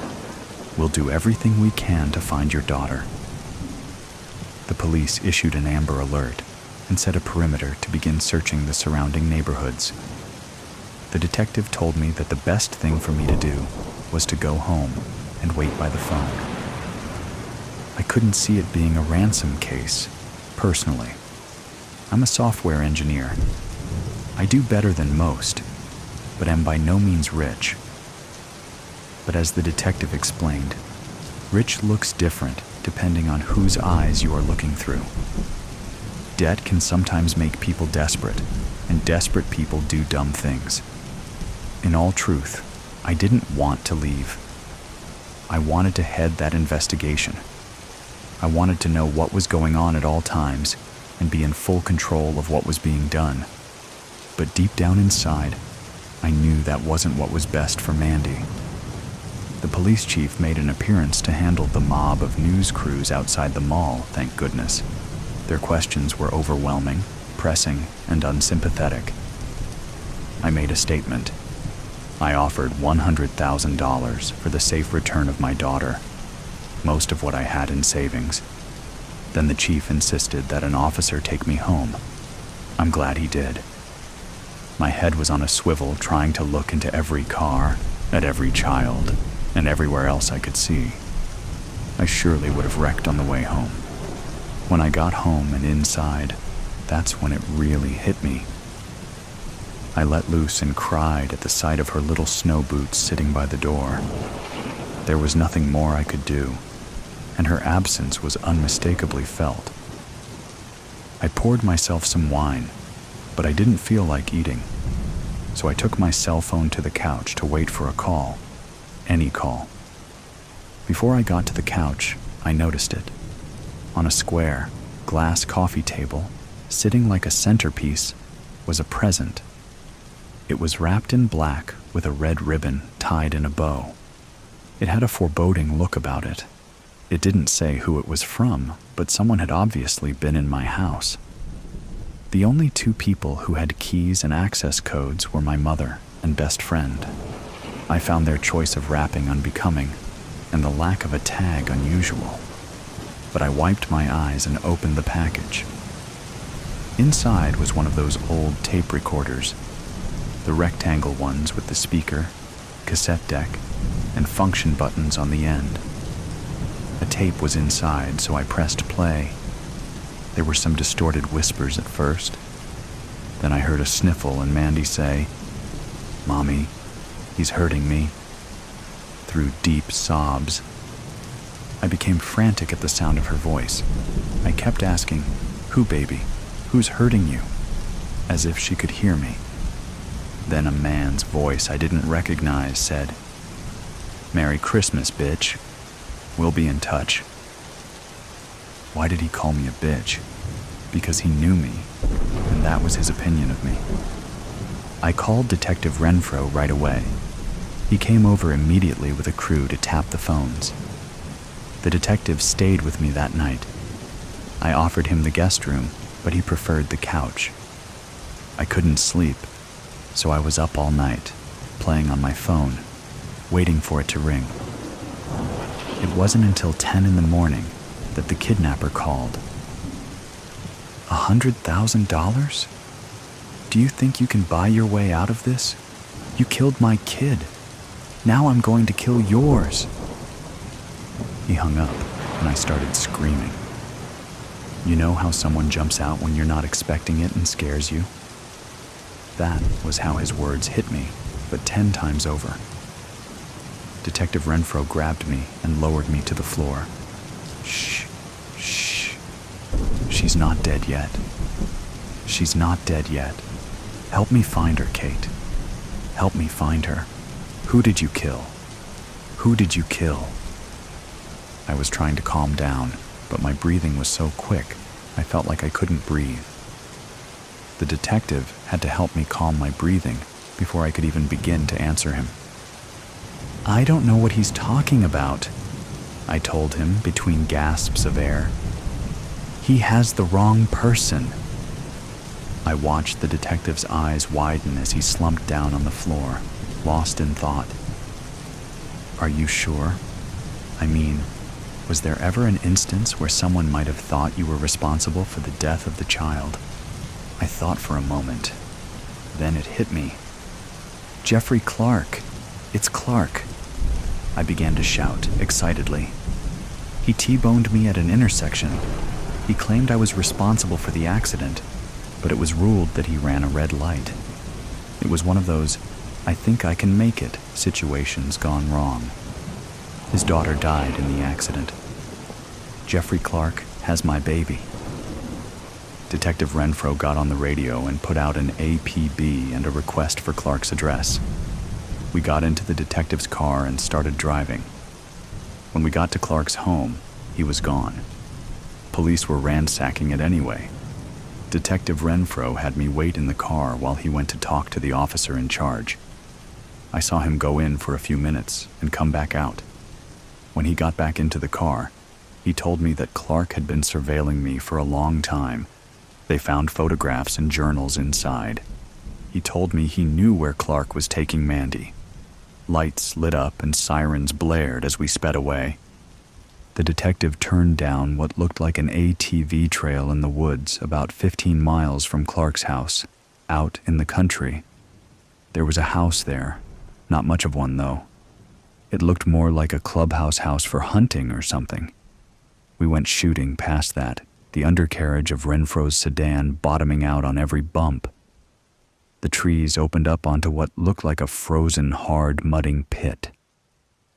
we'll do everything we can to find your daughter." The police issued an Amber Alert and set a perimeter to begin searching the surrounding neighborhoods. The detective told me that the best thing for me to do was to go home and wait by the phone. I couldn't see it being a ransom case, personally. I'm a software engineer. I do better than most, but am by no means rich. But as the detective explained, rich looks different depending on whose eyes you are looking through. Debt can sometimes make people desperate, and desperate people do dumb things. In all truth, I didn't want to leave. I wanted to head that investigation. I wanted to know what was going on at all times and be in full control of what was being done. But deep down inside, I knew that wasn't what was best for Mandy. The police chief made an appearance to handle the mob of news crews outside the mall, thank goodness. Their questions were overwhelming, pressing, and unsympathetic. I made a statement. I offered $100,000 for the safe return of my daughter, most of what I had in savings. Then the chief insisted that an officer take me home. I'm glad he did. My head was on a swivel, trying to look into every car, at every child, and everywhere else I could see. I surely would have wrecked on the way home. When I got home and inside, that's when it really hit me. I let loose and cried at the sight of her little snow boots sitting by the door. There was nothing more I could do, and her absence was unmistakably felt. I poured myself some wine, but I didn't feel like eating, so I took my cell phone to the couch to wait for a call, any call. Before I got to the couch, I noticed it. On a square, glass coffee table, sitting like a centerpiece, was a present. It was wrapped in black with a red ribbon tied in a bow. It had a foreboding look about it. It didn't say who it was from, but someone had obviously been in my house. The only two people who had keys and access codes were my mother and best friend. I found their choice of wrapping unbecoming, and the lack of a tag unusual. But I wiped my eyes and opened the package. Inside was one of those old tape recorders, the rectangle ones with the speaker, cassette deck, and function buttons on the end. tape was inside, so I pressed play. There were some distorted whispers at first. Then I heard a sniffle and Mandy say, "Mommy, he's hurting me," through deep sobs. I became frantic at the sound of her voice. I kept asking, "Who, baby? Who's hurting you?" as if she could hear me. Then a man's voice I didn't recognize said, "Merry Christmas, bitch. We'll be in touch." Why did he call me a bitch? Because he knew me, and that was his opinion of me. I called Detective Renfro right away. He came over immediately with a crew to tap the phones. The detective stayed with me that night. I offered him the guest room, but he preferred the couch. I couldn't sleep, so I was up all night, playing on my phone, waiting for it to ring. It wasn't until 10 in the morning that the kidnapper called. $100,000? Do you think you can buy your way out of this? You killed my kid. Now I'm going to kill yours. He hung up, and I started screaming. You know how someone jumps out when you're not expecting it and scares you? That was how his words hit me, but 10 times over. Detective Renfro grabbed me and lowered me to the floor. Shh, shh. She's not dead yet. She's not dead yet. Help me find her, Kate. Help me find her. Who did you kill? Who did you kill? I was trying to calm down, but my breathing was so quick, I felt like I couldn't breathe. The detective had to help me calm my breathing before I could even begin to answer him. I don't know what he's talking about, I told him between gasps of air. He has the wrong person. I watched the detective's eyes widen as he slumped down on the floor, lost in thought. Are you sure? I mean, was there ever an instance where someone might have thought you were responsible for the death of the child? I thought for a moment. Then it hit me. Jeffrey Clark. It's Clark. I began to shout excitedly. He T-boned me at an intersection. He claimed I was responsible for the accident, but it was ruled that he ran a red light. It was one of those, I think I can make it situations gone wrong. His daughter died in the accident. Jeffrey Clark has my baby. Detective Renfro got on the radio and put out an APB and a request for Clark's address. We got into the detective's car and started driving. When we got to Clark's home, he was gone. Police were ransacking it anyway. Detective Renfro had me wait in the car while he went to talk to the officer in charge. I saw him go in for a few minutes and come back out. When he got back into the car, he told me that Clark had been surveilling me for a long time. They found photographs and journals inside. He told me he knew where Clark was taking Mandy. Lights lit up and sirens blared as we sped away. The detective turned down what looked like an ATV trail in the woods about 15 miles from Clark's house, out in the country. There was a house there, not much of one though. It looked more like a clubhouse house for hunting or something. We went shooting past that, the undercarriage of Renfro's sedan bottoming out on every bump. The trees opened up onto what looked like a frozen, hard, mudding pit.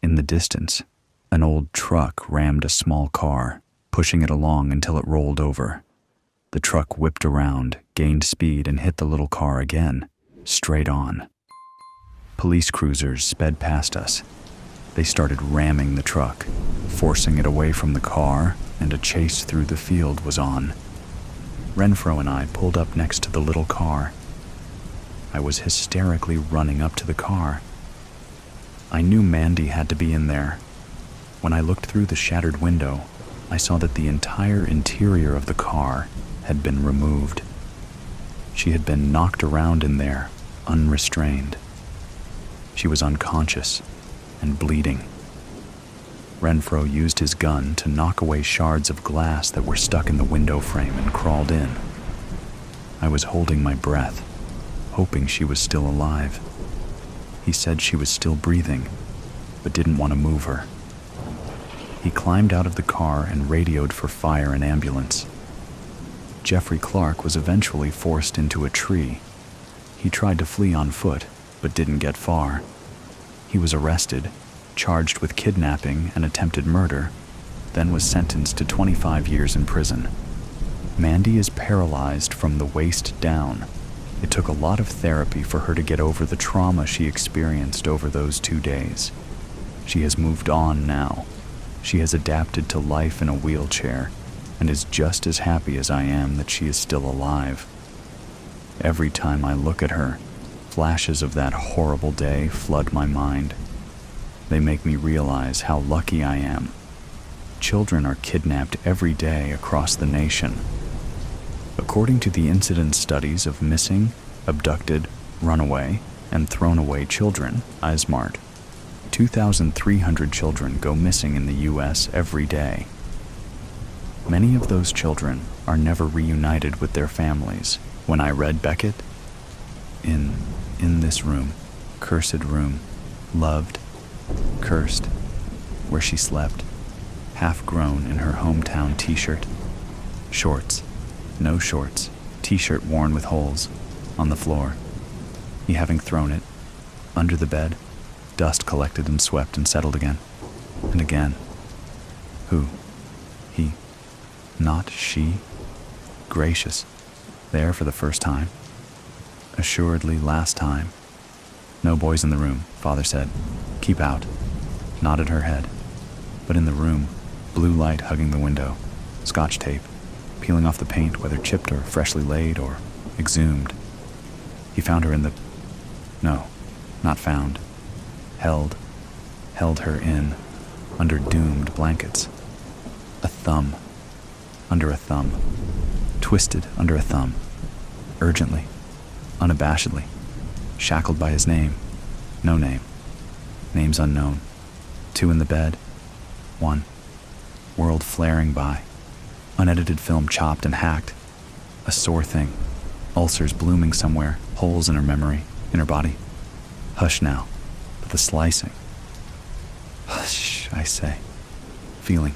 In the distance, an old truck rammed a small car, pushing it along until it rolled over. The truck whipped around, gained speed, and hit the little car again, straight on. Police cruisers sped past us. They started ramming the truck, forcing it away from the car, and a chase through the field was on. Renfro and I pulled up next to the little car. I was hysterically running up to the car. I knew Mandy had to be in there. When I looked through the shattered window, I saw that the entire interior of the car had been removed. She had been knocked around in there, unrestrained. She was unconscious and bleeding. Renfro used his gun to knock away shards of glass that were stuck in the window frame and crawled in. I was holding my breath, hoping she was still alive. He said she was still breathing, but didn't want to move her. He climbed out of the car and radioed for fire and ambulance. Jeffrey Clark was eventually forced into a tree. He tried to flee on foot, but didn't get far. He was arrested, charged with kidnapping and attempted murder, then was sentenced to 25 years in prison. Mandy is paralyzed from the waist down. It took a lot of therapy for her to get over the trauma she experienced over those 2 days. She has moved on now. She has adapted to life in a wheelchair and is just as happy as I am that she is still alive. Every time I look at her, flashes of that horrible day flood my mind. They make me realize how lucky I am. Children are kidnapped every day across the nation. According to the incidence studies of missing, abducted, runaway, and thrown away children, ISMART, 2,300 children go missing in the U.S. every day. Many of those children are never reunited with their families. When I read Beckett, in this room, cursed room, loved, cursed, where she slept, half-grown in her hometown t-shirt, shorts, no shorts, t-shirt worn with holes, on the floor, he having thrown it, under the bed, dust collected and swept and settled again, and again. Who? He? Not she? Gracious. There for the first time. Assuredly last time. No boys in the room, Father said. Keep out. Nodded her head. But in the room, blue light hugging the window, scotch tape, peeling off the paint whether chipped or freshly laid or exhumed. He found her in the... No, not found. Held her in, under doomed blankets. A thumb, under a thumb, twisted under a thumb, urgently, unabashedly, shackled by his name, no name, names unknown, 2 in the bed, 1, world flaring by, unedited film chopped and hacked, a sore thing, ulcers blooming somewhere, holes in her memory, in her body. Hush now, but the slicing. Hush, I say, feeling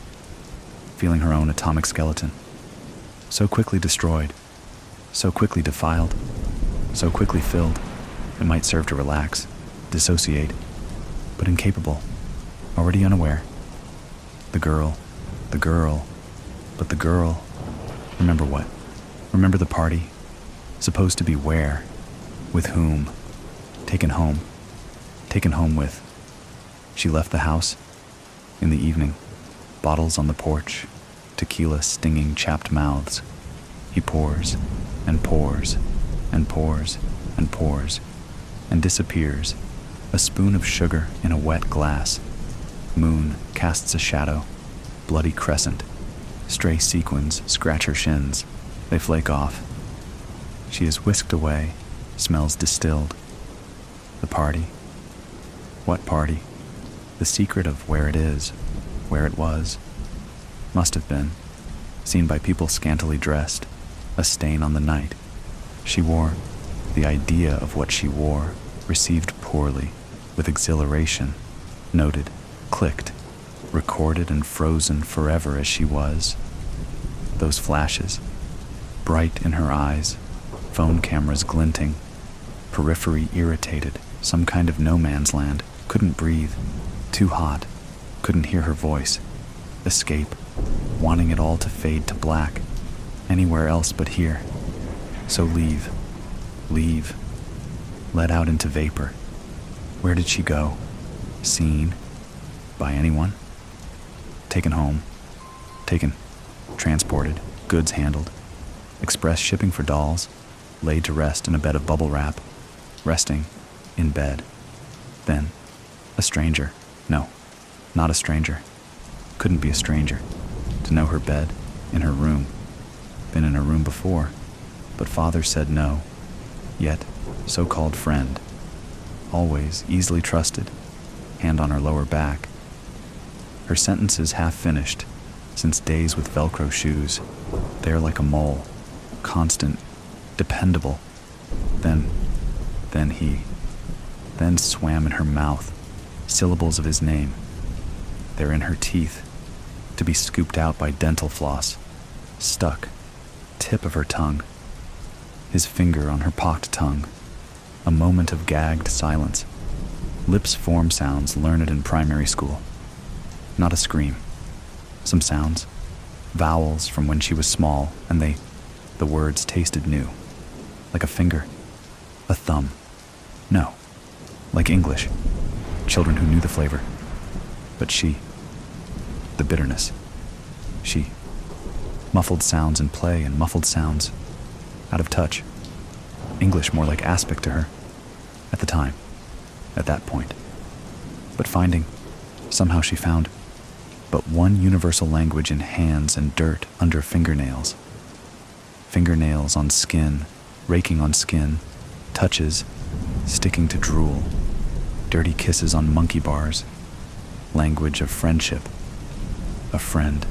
her own atomic skeleton, so quickly destroyed, so quickly defiled, so quickly filled, it might serve to relax, dissociate, but incapable, already unaware. The girl, but the girl, remember what? Remember the party? Supposed to be where? With whom? Taken home with. She left the house in the evening, bottles on the porch, tequila stinging chapped mouths. He pours and pours and pours and pours and disappears, a spoon of sugar in a wet glass. Moon casts a shadow, bloody crescent. Stray sequins scratch her shins. They flake off. She is whisked away, smells distilled. The party. What party? The secret of where it is, where it was. Must have been. Seen by people scantily dressed. A stain on the night. She wore. The idea of what she wore, received poorly, with exhilaration, noted, clicked, recorded and frozen forever as she was. Those flashes, bright in her eyes, phone cameras glinting, periphery irritated, some kind of no man's land, couldn't breathe, too hot, couldn't hear her voice, escape, wanting it all to fade to black, anywhere else but here. So leave, let out into vapor. Where did she go? Seen? By anyone? Taken home. Transported, goods handled. Express shipping for dolls. Laid to rest in a bed of bubble wrap. Resting, in bed. Then, a stranger. No, not a stranger. Couldn't be a stranger. To know her bed, in her room. Been in her room before, but Father said no. Yet, so-called friend. Always easily trusted. Hand on her lower back. Her sentences half finished, since days with Velcro shoes. There like a mole. Constant. Dependable. Then he. Then swam in her mouth. Syllables of his name. They're in her teeth. to be scooped out by dental floss, stuck, tip of her tongue, his finger on her pocked tongue, a moment of gagged silence. Lips form sounds learned in primary school. Not a scream. Some sounds, vowels from when she was small, and the words tasted new. Like a finger, a thumb. No, like English, children who knew the flavor. But she, the bitterness, she, muffled sounds in play and muffled sounds out of touch. English more like aspic to her, at the time, at that point. But somehow she found but one universal language in hands and dirt under fingernails. Fingernails on skin, raking on skin, touches, sticking to drool, dirty kisses on monkey bars, language of friendship, a friend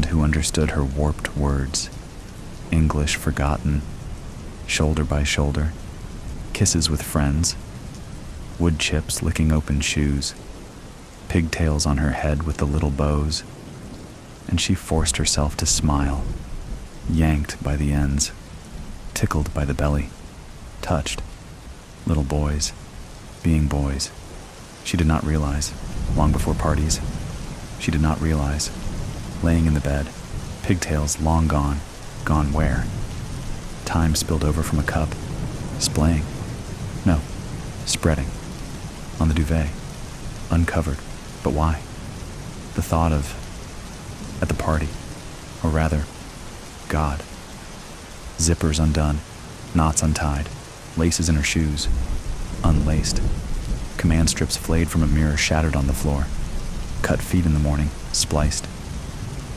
who understood her warped words, English forgotten, shoulder by shoulder, kisses with friends, wood chips licking open shoes, pigtails on her head with the little bows, and she forced herself to smile, yanked by the ends, tickled by the belly, touched. Little boys, being boys. She did not realize, long before parties, she did not realize, laying in the bed, pigtails long gone, gone where? Time spilled over from a cup, splaying. No, spreading. On the duvet, uncovered. But why? The thought of, at the party, or rather, God. Zippers undone, knots untied, laces in her shoes, unlaced. Command strips flayed from a mirror shattered on the floor. Cut feet in the morning, spliced.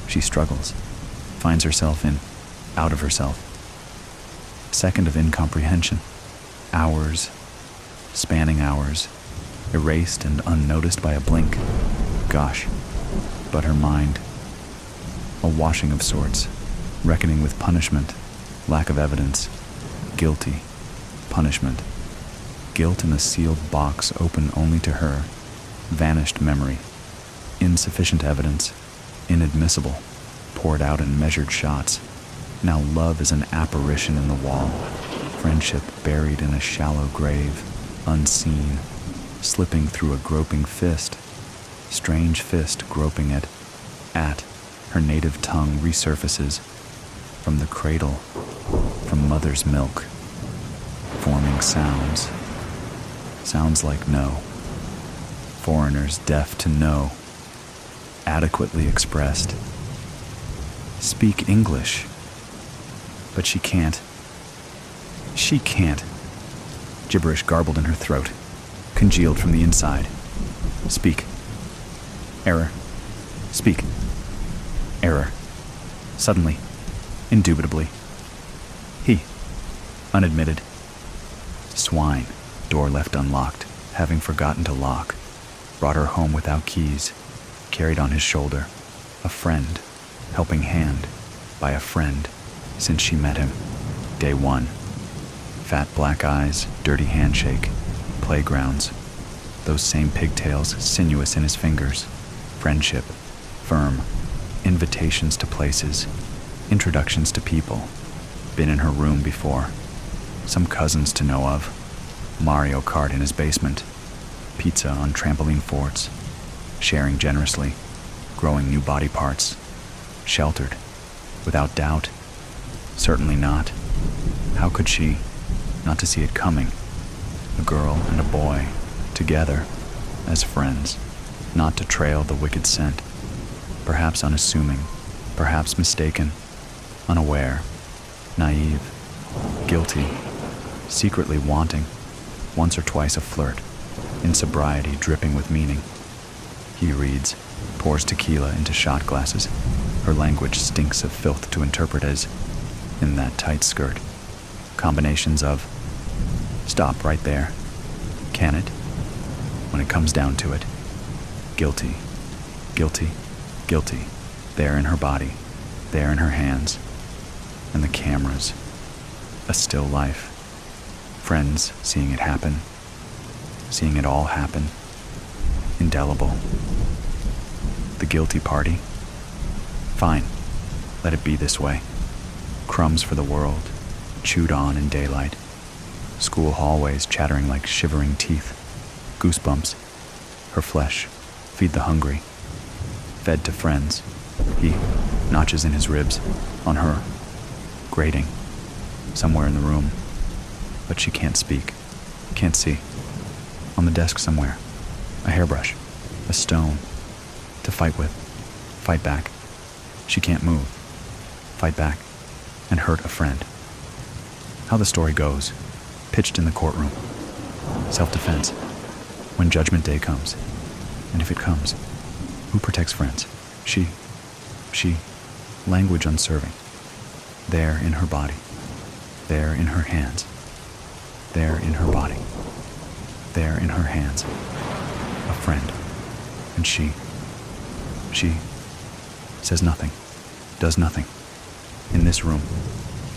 She struggles, finds herself out of herself. Second of incomprehension. Hours, spanning hours, erased and unnoticed by a blink. Gosh, but her mind, a washing of sorts, reckoning with punishment, lack of evidence, guilty, punishment, guilt in a sealed box open only to her, vanished memory, insufficient evidence, inadmissible, poured out in measured shots. Now love is an apparition in the wall, friendship buried in a shallow grave, unseen, slipping through a groping fist, strange fist groping at, her native tongue resurfaces, from the cradle, from mother's milk, forming sounds like no, foreigners deaf to no, adequately expressed. Speak English, but she can't, gibberish garbled in her throat, congealed from the inside. Speak. Error. Speak. Error. Suddenly. Indubitably. He. Unadmitted. Swine. Door left unlocked, having forgotten to lock. Brought her home without keys. Carried on his shoulder. A friend. Helping hand. By a friend. Since she met him. Day one. Fat black eyes. Dirty handshake. Playgrounds. Those same pigtails sinuous in his fingers. Friendship. Firm. Invitations to places. Introductions to people. Been in her room before. Some cousins to know of. Mario Kart in his basement. Pizza on trampoline forts. Sharing generously. Growing new body parts. Sheltered. Without doubt. Certainly not. How could she, not to see it coming? A girl and a boy, together, as friends, not to trail the wicked scent. Perhaps unassuming, perhaps mistaken, unaware, naive, guilty, secretly wanting, once or twice a flirt, in sobriety dripping with meaning. He reads, pours tequila into shot glasses. Her language stinks of filth to interpret as, in that tight skirt. Combinations of, stop right there. Can it? When it comes down to it. Guilty, guilty, guilty. There in her body, there in her hands. And the cameras. A still life. Friends seeing it happen. Seeing it all happen. Indelible. The guilty party? Fine, let it be this way. Crumbs for the world, chewed on in daylight. School hallways chattering like shivering teeth. Goosebumps. Her flesh. Feed the hungry. Fed to friends. He. Notches in his ribs. On her. Grating. Somewhere in the room. But she can't speak. Can't see. On the desk somewhere. A hairbrush. A stone. To fight with. Fight back. She can't move. Fight back. And hurt a friend. How the story goes. Pitched in the courtroom. Self-defense. When Judgment Day comes. And if it comes, who protects friends? She. Language unserving. There in her body. There in her hands. There in her body. There in her hands. A friend. And she says nothing. Does nothing. In this room.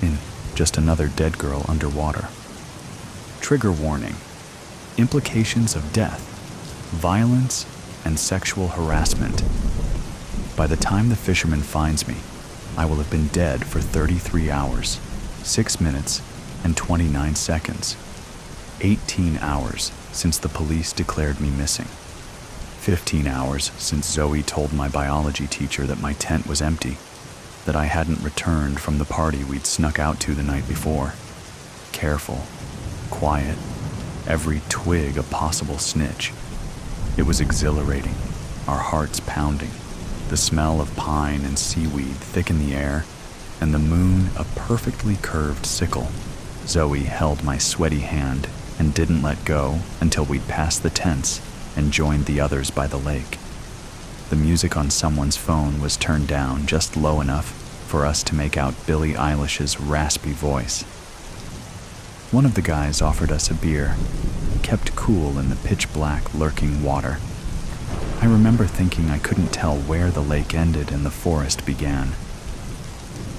In just another dead girl underwater. Trigger warning. Implications of death, violence, and sexual harassment. By the time the fisherman finds me, I will have been dead for 33 hours, 6 minutes, and 29 seconds. 18 hours since the police declared me missing. 15 hours since Zoe told my biology teacher that my tent was empty, that I hadn't returned from the party we'd snuck out to the night before. Careful, quiet, every twig a possible snitch. It was exhilarating, our hearts pounding, the smell of pine and seaweed thick in the air, and the moon a perfectly curved sickle. Zoe held my sweaty hand and didn't let go until we'd passed the tents and joined the others by the lake. The music on someone's phone was turned down just low enough for us to make out Billie Eilish's raspy voice. One of the guys offered us a beer, kept cool in the pitch-black lurking water. I remember thinking I couldn't tell where the lake ended and the forest began.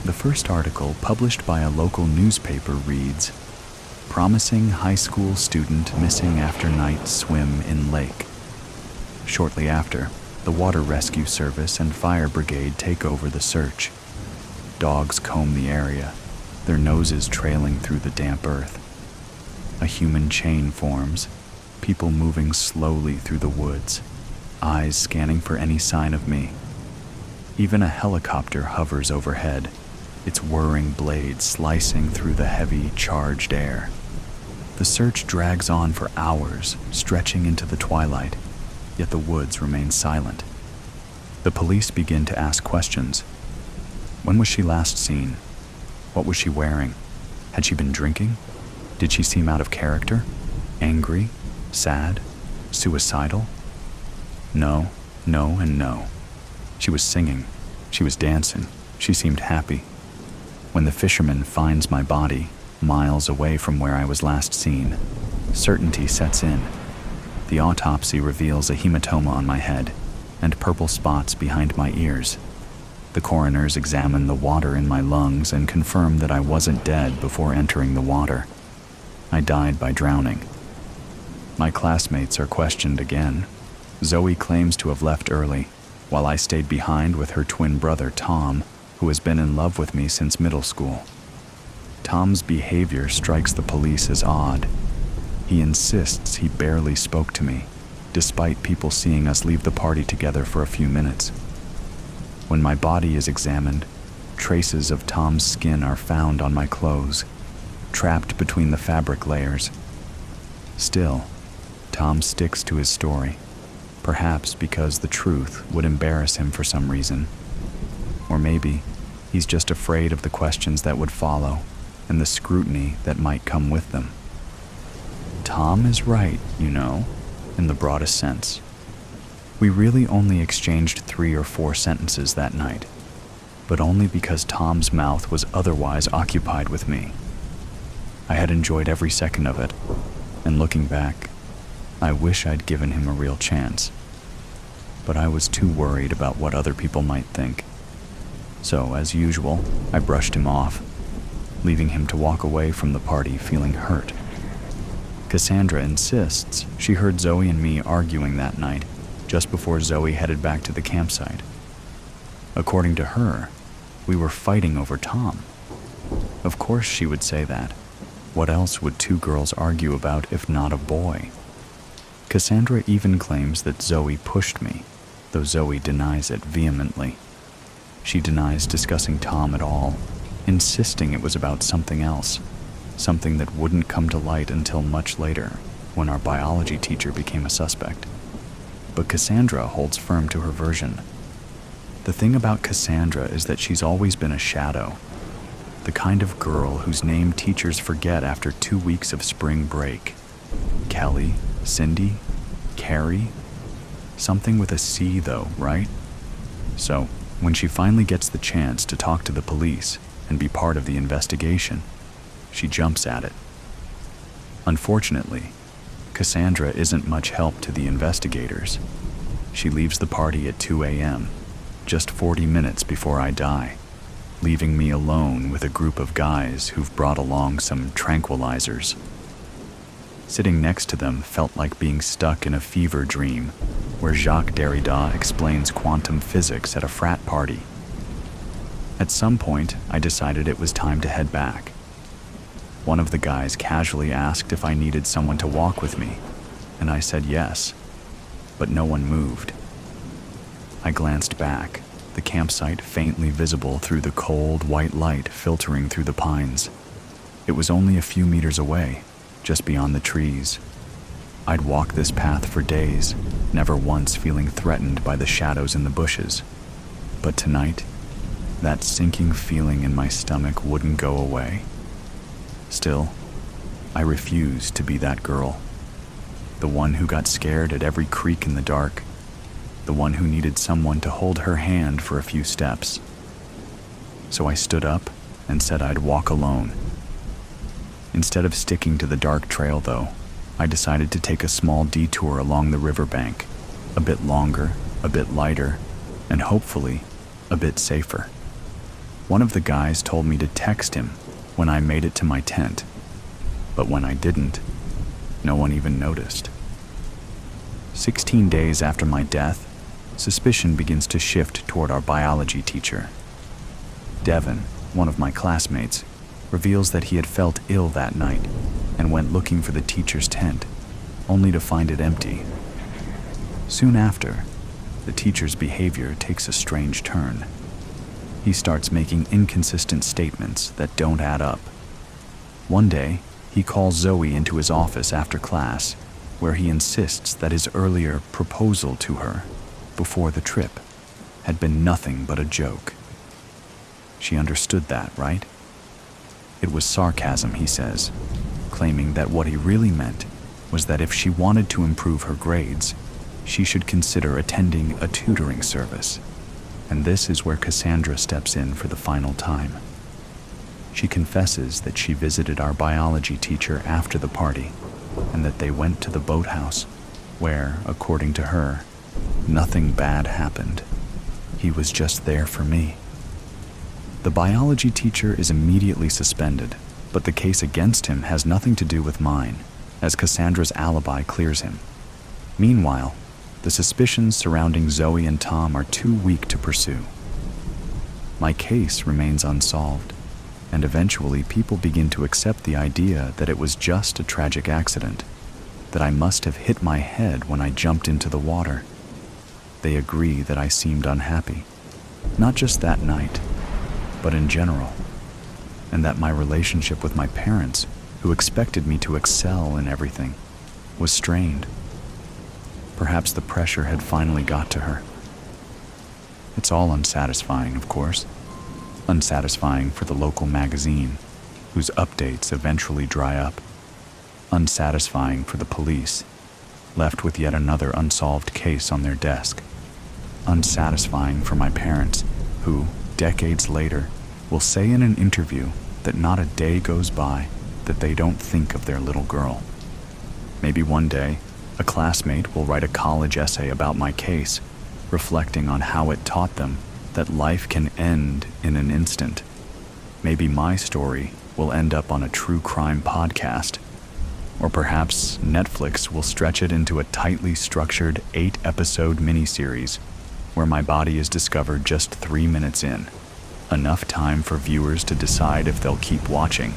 The first article published by a local newspaper reads, "Promising high school student missing after night swim in lake." Shortly after, the Water Rescue Service and Fire Brigade take over the search. Dogs comb the area, their noses trailing through the damp earth. A human chain forms, people moving slowly through the woods, eyes scanning for any sign of me. Even a helicopter hovers overhead, its whirring blades slicing through the heavy, charged air. The search drags on for hours, stretching into the twilight, yet the woods remain silent. The police begin to ask questions. When was she last seen? What was she wearing? Had she been drinking? Did she seem out of character? Angry? Sad? Suicidal? No, and no. She was singing. She was dancing. She seemed happy. When the fisherman finds my body, miles away from where I was last seen, certainty sets in. The autopsy reveals a hematoma on my head and purple spots behind my ears. The coroners examine the water in my lungs and confirm that I wasn't dead before entering the water. I died by drowning. My classmates are questioned again. Zoe claims to have left early, while I stayed behind with her twin brother, Tom, who has been in love with me since middle school. Tom's behavior strikes the police as odd. He insists he barely spoke to me, despite people seeing us leave the party together for a few minutes. When my body is examined, traces of Tom's skin are found on my clothes, trapped between the fabric layers. Still, Tom sticks to his story, perhaps because the truth would embarrass him for some reason. Or maybe he's just afraid of the questions that would follow and the scrutiny that might come with them. Tom is right, you know, in the broadest sense. We really only exchanged 3 or 4 sentences that night, but only because Tom's mouth was otherwise occupied with me. I had enjoyed every second of it, and looking back, I wish I'd given him a real chance. But I was too worried about what other people might think. So, as usual, I brushed him off, leaving him to walk away from the party feeling hurt. Cassandra insists she heard Zoe and me arguing that night, just before Zoe headed back to the campsite. According to her, we were fighting over Tom. Of course she would say that. What else would two girls argue about if not a boy? Cassandra even claims that Zoe pushed me, though Zoe denies it vehemently. She denies discussing Tom at all, insisting it was about something else, something that wouldn't come to light until much later, when our biology teacher became a suspect. But Cassandra holds firm to her version. The thing about Cassandra is that she's always been a shadow, the kind of girl whose name teachers forget after 2 weeks of spring break. Kelly, Cindy, Carrie, something with a C though, right? So, when she finally gets the chance to talk to the police and be part of the investigation, she jumps at it. Unfortunately, Cassandra isn't much help to the investigators. She leaves the party at 2 a.m., just 40 minutes before I die, leaving me alone with a group of guys who've brought along some tranquilizers. Sitting next to them felt like being stuck in a fever dream where Jacques Derrida explains quantum physics at a frat party. At some point, I decided it was time to head back. One of the guys casually asked if I needed someone to walk with me, and I said yes, but no one moved. I glanced back, the campsite faintly visible through the cold, white light filtering through the pines. It was only a few meters away, just beyond the trees. I'd walked this path for days, never once feeling threatened by the shadows in the bushes. But tonight, that sinking feeling in my stomach wouldn't go away. Still, I refused to be that girl. The one who got scared at every creak in the dark. The one who needed someone to hold her hand for a few steps. So I stood up and said I'd walk alone. Instead of sticking to the dark trail, though, I decided to take a small detour along the riverbank, a bit longer, a bit lighter, and hopefully, a bit safer. One of the guys told me to text him when I made it to my tent, but when I didn't, no one even noticed. 16 days after my death, suspicion begins to shift toward our biology teacher. Devin, one of my classmates, reveals that he had felt ill that night and went looking for the teacher's tent, only to find it empty. Soon after, the teacher's behavior takes a strange turn. He starts making inconsistent statements that don't add up. One day, he calls Zoe into his office after class, where he insists that his earlier proposal to her, before the trip, had been nothing but a joke. She understood that, right? It was sarcasm, he says, claiming that what he really meant was that if she wanted to improve her grades, she should consider attending a tutoring service. And this is where Cassandra steps in for the final time. She confesses that she visited our biology teacher after the party, and that they went to the boathouse, where, according to her, nothing bad happened. He was just there for me. The biology teacher is immediately suspended, but the case against him has nothing to do with mine, as Cassandra's alibi clears him. Meanwhile, the suspicions surrounding Zoe and Tom are too weak to pursue. My case remains unsolved, and eventually people begin to accept the idea that it was just a tragic accident, that I must have hit my head when I jumped into the water. They agree that I seemed unhappy, not just that night, but in general, and that my relationship with my parents, who expected me to excel in everything, was strained. Perhaps the pressure had finally got to her. It's all unsatisfying, of course. Unsatisfying for the local magazine, whose updates eventually dry up. Unsatisfying for the police, left with yet another unsolved case on their desk. Unsatisfying for my parents, who, decades later, will say in an interview that not a day goes by that they don't think of their little girl. Maybe one day, a classmate will write a college essay about my case, reflecting on how it taught them that life can end in an instant. Maybe my story will end up on a true crime podcast, Or perhaps Netflix will stretch it into a tightly structured 8-episode miniseries where my body is discovered just 3 minutes in. Enough time for viewers to decide if they'll keep watching.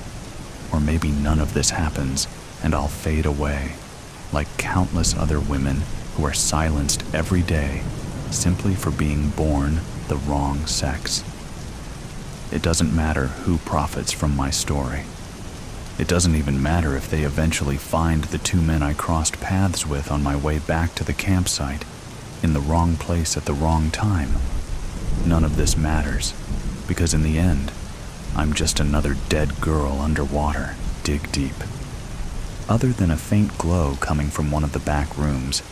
Or maybe none of this happens and I'll fade away, like countless other women who are silenced every day simply for being born the wrong sex. It doesn't matter who profits from my story. It doesn't even matter if they eventually find the 2 men I crossed paths with on my way back to the campsite, in the wrong place at the wrong time. None of this matters, because in the end, I'm just another dead girl underwater, dig deep. Other than a faint glow coming from one of the back rooms,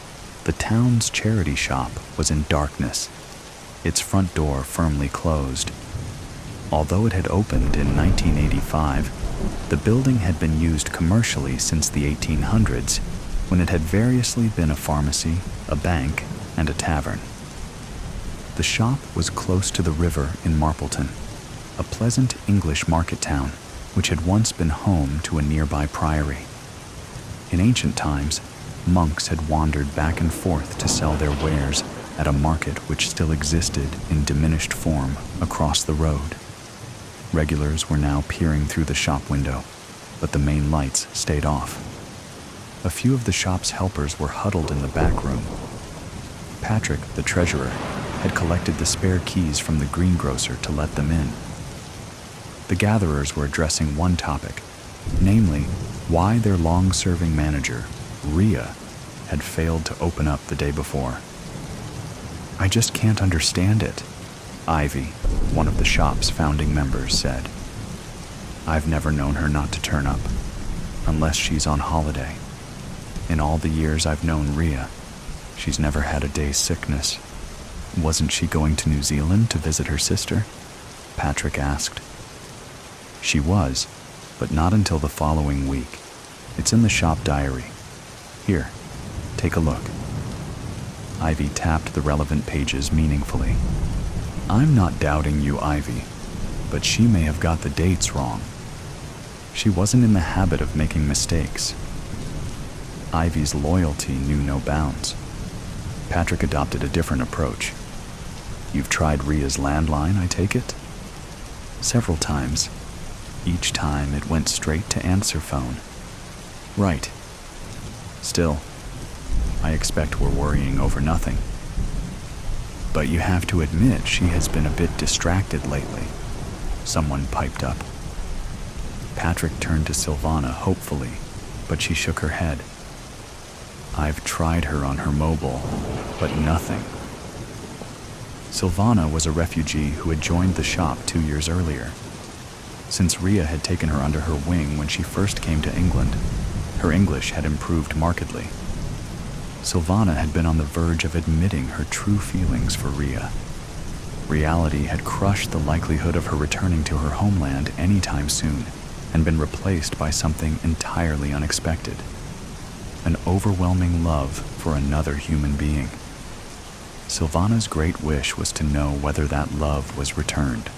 the town's charity shop was in darkness, its front door firmly closed. Although it had opened in 1985, the building had been used commercially since the 1800s, when it had variously been a pharmacy, a bank, and a tavern. The shop was close to the river in Marpleton, a pleasant English market town which had once been home to a nearby priory. In ancient times, monks had wandered back and forth to sell their wares at a market which still existed in diminished form across the road. Regulars were now peering through the shop window, but the main lights stayed off. A few of the shop's helpers were huddled in the back room. Patrick, the treasurer, had collected the spare keys from the greengrocer to let them in. The gatherers were addressing one topic, namely, why their long-serving manager, Rhea, had failed to open up the day before. "I just can't understand it," Ivy, one of the shop's founding members, said. "I've never known her not to turn up, unless she's on holiday. In all the years I've known Rhea, she's never had a day's sickness." "Wasn't she going to New Zealand to visit her sister?" Patrick asked. "She was, but not until the following week. It's in the shop diary. Here, take a look." Ivy tapped the relevant pages meaningfully. "I'm not doubting you, Ivy, but she may have got the dates wrong. She wasn't in the habit of making mistakes." Ivy's loyalty knew no bounds. Patrick adopted a different approach. "You've tried Rhea's landline, I take it?" "Several times. Each time it went straight to answer phone." "Right. Still, I expect we're worrying over nothing. But you have to admit she has been a bit distracted lately," someone piped up. Patrick turned to Silvana hopefully, but she shook her head. "I've tried her on her mobile, but nothing." Silvana was a refugee who had joined the shop 2 years earlier. Since Rhea had taken her under her wing when she first came to England, her English had improved markedly. Silvana had been on the verge of admitting her true feelings for Rhea. Reality had crushed the likelihood of her returning to her homeland anytime soon and been replaced by something entirely unexpected. An overwhelming love for another human being. Silvana's great wish was to know whether that love was returned.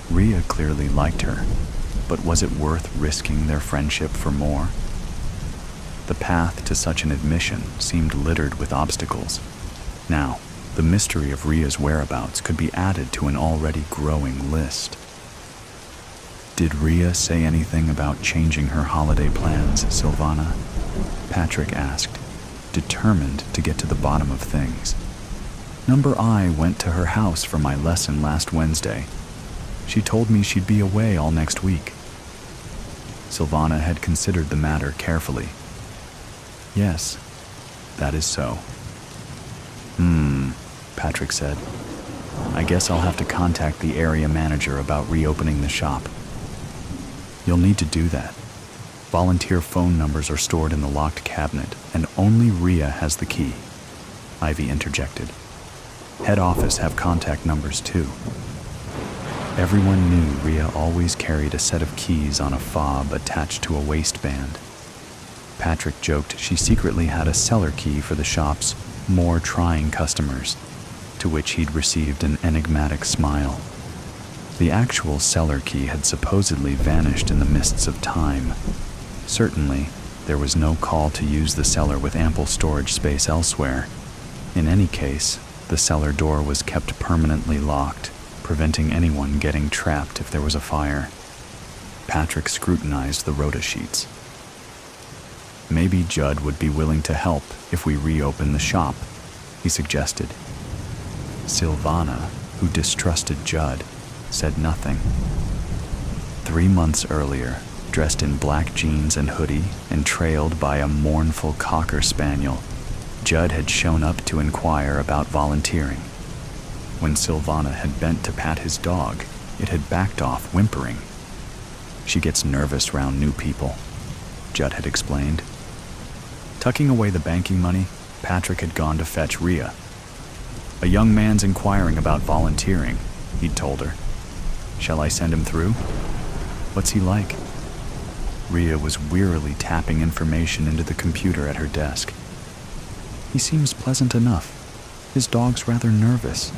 Rhea clearly liked her, but was it worth risking their friendship for more? The path to such an admission seemed littered with obstacles. Now, the mystery of Rhea's whereabouts could be added to an already growing list. "Did Rhea say anything about changing her holiday plans, Silvana?" Patrick asked, determined to get to the bottom of things. "Number I went to her house for my lesson last Wednesday. She told me she'd be away all next week." Silvana had considered the matter carefully. "Yes, that is so." Patrick said. "I guess I'll have to contact the area manager about reopening the shop." "You'll need to do that. Volunteer phone numbers are stored in the locked cabinet, and only Rhea has the key," Ivy interjected. "Head office have contact numbers too." Everyone knew Rhea always carried a set of keys on a fob attached to a waistband. Patrick joked she secretly had a cellar key for the shop's more trying customers, to which he'd received an enigmatic smile. The actual cellar key had supposedly vanished in the mists of time. Certainly, There was no call to use the cellar with ample storage space elsewhere. In any case, the cellar door was kept permanently locked, preventing anyone getting trapped if there was a fire. Patrick scrutinized the rota sheets. Maybe Judd would be willing to help if we reopen the shop, he suggested. Silvana, who distrusted Judd, said nothing. 3 months earlier, dressed in black jeans and hoodie and trailed by a mournful cocker spaniel, Judd had shown up to inquire about volunteering. When Silvana had bent to pat his dog, it had backed off, whimpering. She gets nervous round new people, Judd had explained. Tucking away the banking money, Patrick had gone to fetch Rhea. A young man's inquiring about volunteering, he'd told her. Shall I send him through? What's he like? Rhea was wearily tapping information into the computer at her desk. He seems pleasant enough. His dog's rather nervous.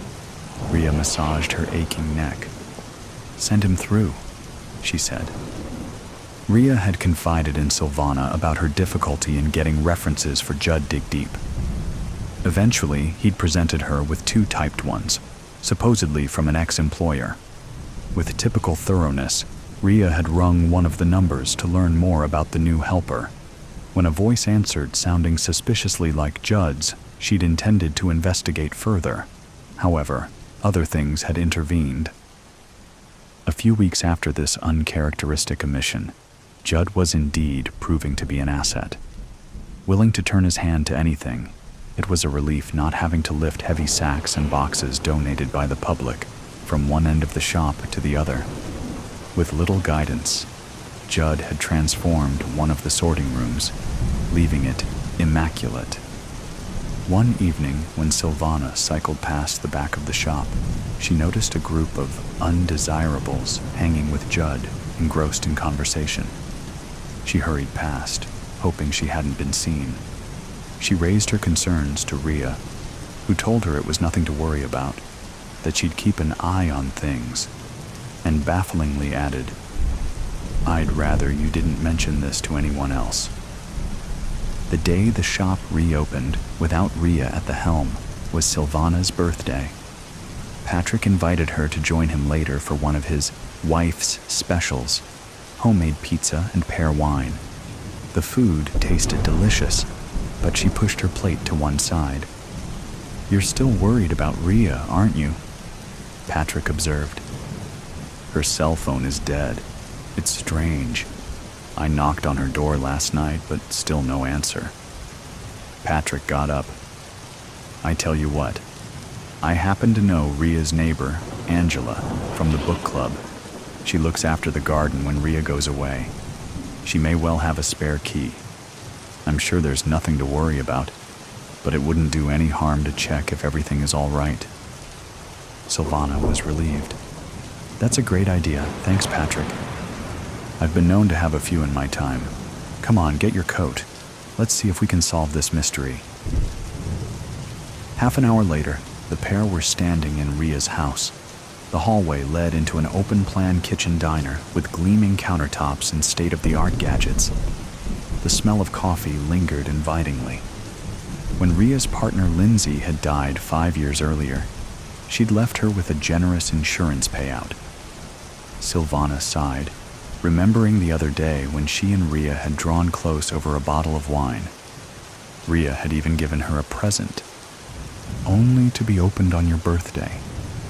Rhea massaged her aching neck. Send him through, she said. Rhea had confided in Silvana about her difficulty in getting references for Judd Dig Deep. Eventually, he'd presented her with 2 typed ones, supposedly from an ex-employer. With typical thoroughness, Rhea had rung one of the numbers to learn more about the new helper. When a voice answered sounding suspiciously like Judd's, she'd intended to investigate further. However, other things had intervened. A few weeks after this uncharacteristic omission, Judd was indeed proving to be an asset. Willing to turn his hand to anything, it was a relief not having to lift heavy sacks and boxes donated by the public from one end of the shop to the other. With little guidance, Judd had transformed one of the sorting rooms, leaving it immaculate. One evening, when Silvana cycled past the back of the shop, she noticed a group of undesirables hanging with Judd, engrossed in conversation. She hurried past, hoping she hadn't been seen. She raised her concerns to Rhea, who told her it was nothing to worry about, that she'd keep an eye on things, and bafflingly added, I'd rather you didn't mention this to anyone else. The day the shop reopened, without Rhea at the helm, was Silvana's birthday. Patrick invited her to join him later for one of his wife's specials, homemade pizza and pear wine. The food tasted delicious, but she pushed her plate to one side. You're still worried about Rhea, aren't you? Patrick observed. Her cell phone is dead. It's strange. I knocked on her door last night, but still no answer. Patrick got up. I tell you what, I happen to know Rhea's neighbor, Angela, from the book club. She looks after the garden when Rhea goes away. She may well have a spare key. I'm sure there's nothing to worry about, but it wouldn't do any harm to check if everything is all right. Silvana was relieved. That's a great idea. Thanks, Patrick. I've been known to have a few in my time. Come on, get your coat. Let's see if we can solve this mystery. Half an hour later, the pair were standing in Rhea's house. The hallway led into an open-plan kitchen diner with gleaming countertops and state-of-the-art gadgets. The smell of coffee lingered invitingly. When Rhea's partner Lindsay had died 5 years earlier, she'd left her with a generous insurance payout. Silvana sighed, remembering the other day when she and Rhea had drawn close over a bottle of wine. Rhea had even given her a present. Only to be opened on your birthday,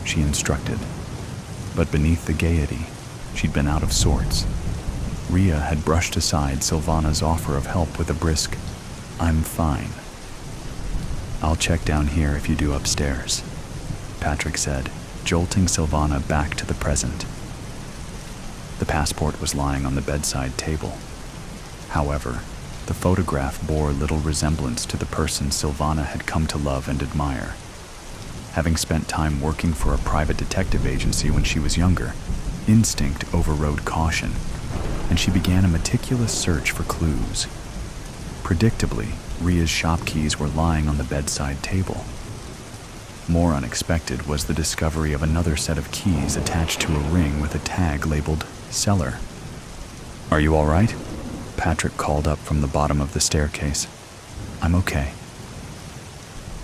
she instructed. But beneath the gaiety, she'd been out of sorts. Rhea had brushed aside Silvana's offer of help with a brisk, I'm fine. I'll check down here if you do upstairs, Patrick said, jolting Silvana back to the present. The passport was lying on the bedside table. However, the photograph bore little resemblance to the person Silvana had come to love and admire. Having spent time working for a private detective agency when she was younger, instinct overrode caution, and she began a meticulous search for clues. Predictably, Rhea's shop keys were lying on the bedside table. More unexpected was the discovery of another set of keys attached to a ring with a tag labeled Cellar. Are you all right? Patrick called up from the bottom of the staircase. "I'm okay."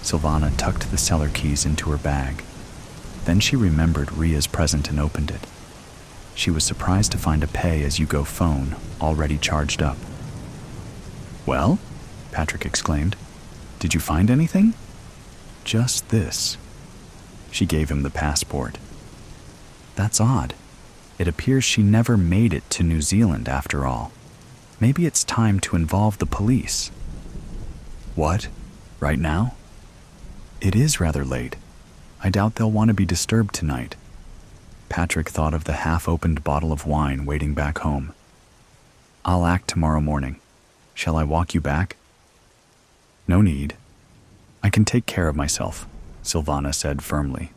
Silvana tucked the cellar keys into her bag. Then she remembered Ria's present and opened it. She was surprised to find a pay-as-you-go phone already charged up. "Well?" Patrick exclaimed. "Did you find anything?" "Just this." She gave him the passport. "That's odd. It appears she never made it to New Zealand after all. Maybe it's time to involve the police." "What? Right now?" "It is rather late. I doubt they'll want to be disturbed tonight." Patrick thought of the half-opened bottle of wine waiting back home. "I'll act tomorrow morning. Shall I walk you back?" "No need. I can take care of myself," Silvana said firmly.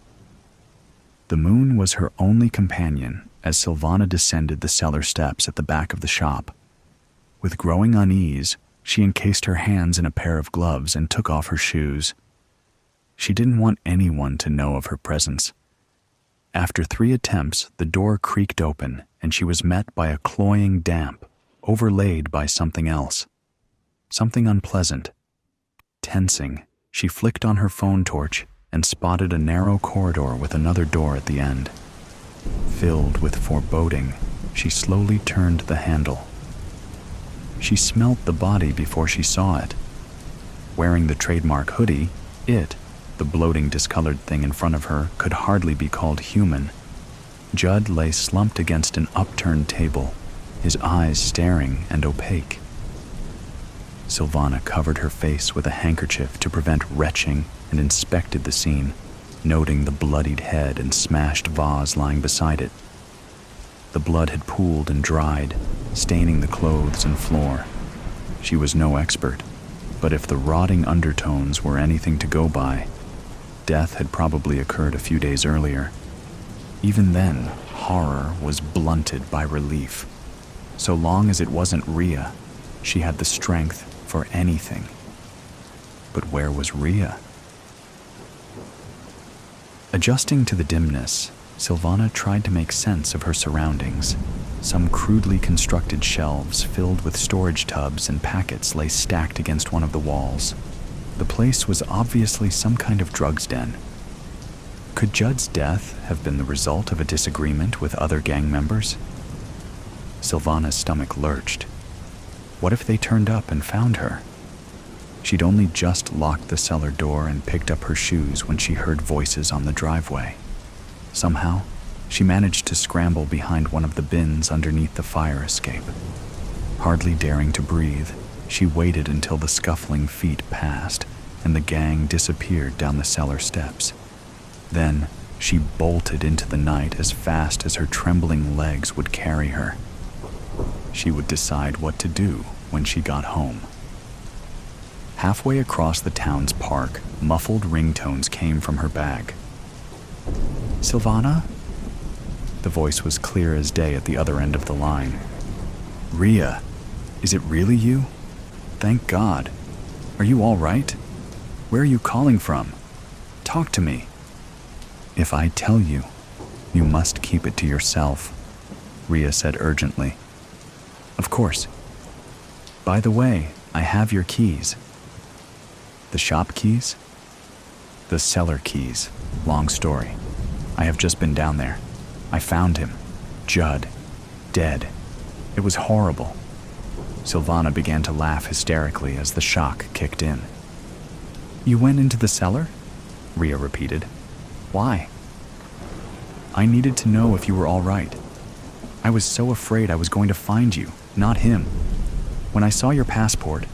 The moon was her only companion as Silvana descended the cellar steps at the back of the shop. With growing unease, she encased her hands in a pair of gloves and took off her shoes. She didn't want anyone to know of her presence. After 3 attempts, the door creaked open and she was met by a cloying damp, overlaid by something else. Something unpleasant. Tensing, she flicked on her phone torch and spotted a narrow corridor with another door at the end. Filled with foreboding, she slowly turned the handle. She smelt the body before she saw it. Wearing the trademark hoodie, the bloating, discolored thing in front of her, could hardly be called human. Judd lay slumped against an upturned table, his eyes staring and opaque. Silvana covered her face with a handkerchief to prevent retching and inspected the scene, noting the bloodied head and smashed vase lying beside it. The blood had pooled and dried, staining the clothes and floor. She was no expert, but if the rotting undertones were anything to go by, death had probably occurred a few days earlier. Even then, horror was blunted by relief. So long as it wasn't Ria, she had the strength for anything. But where was Ria? Adjusting to the dimness, Silvana tried to make sense of her surroundings. Some crudely constructed shelves filled with storage tubs and packets lay stacked against one of the walls. The place was obviously some kind of drugs den. Could Judd's death have been the result of a disagreement with other gang members? Silvana's stomach lurched. What if they turned up and found her? She'd only just locked the cellar door and picked up her shoes when she heard voices on the driveway. Somehow, she managed to scramble behind one of the bins underneath the fire escape. Hardly daring to breathe, she waited until the scuffling feet passed and the gang disappeared down the cellar steps. Then, she bolted into the night as fast as her trembling legs would carry her. She would decide what to do when she got home. Halfway across the town's park, muffled ringtones came from her bag. "Silvana?" The voice was clear as day at the other end of the line. "Ria, is it really you? Thank God. Are you all right? Where are you calling from? Talk to me." "If I tell you, you must keep it to yourself," Ria said urgently. "Of course. By the way, I have your keys." "The shop keys?" "The cellar keys. Long story. I have just been down there. I found him. Judd. Dead. It was horrible." Silvana began to laugh hysterically as the shock kicked in. "You went into the cellar?" Ria repeated. "Why?" "I needed to know if you were all right. I was so afraid I was going to find you, not him. When I saw your passport,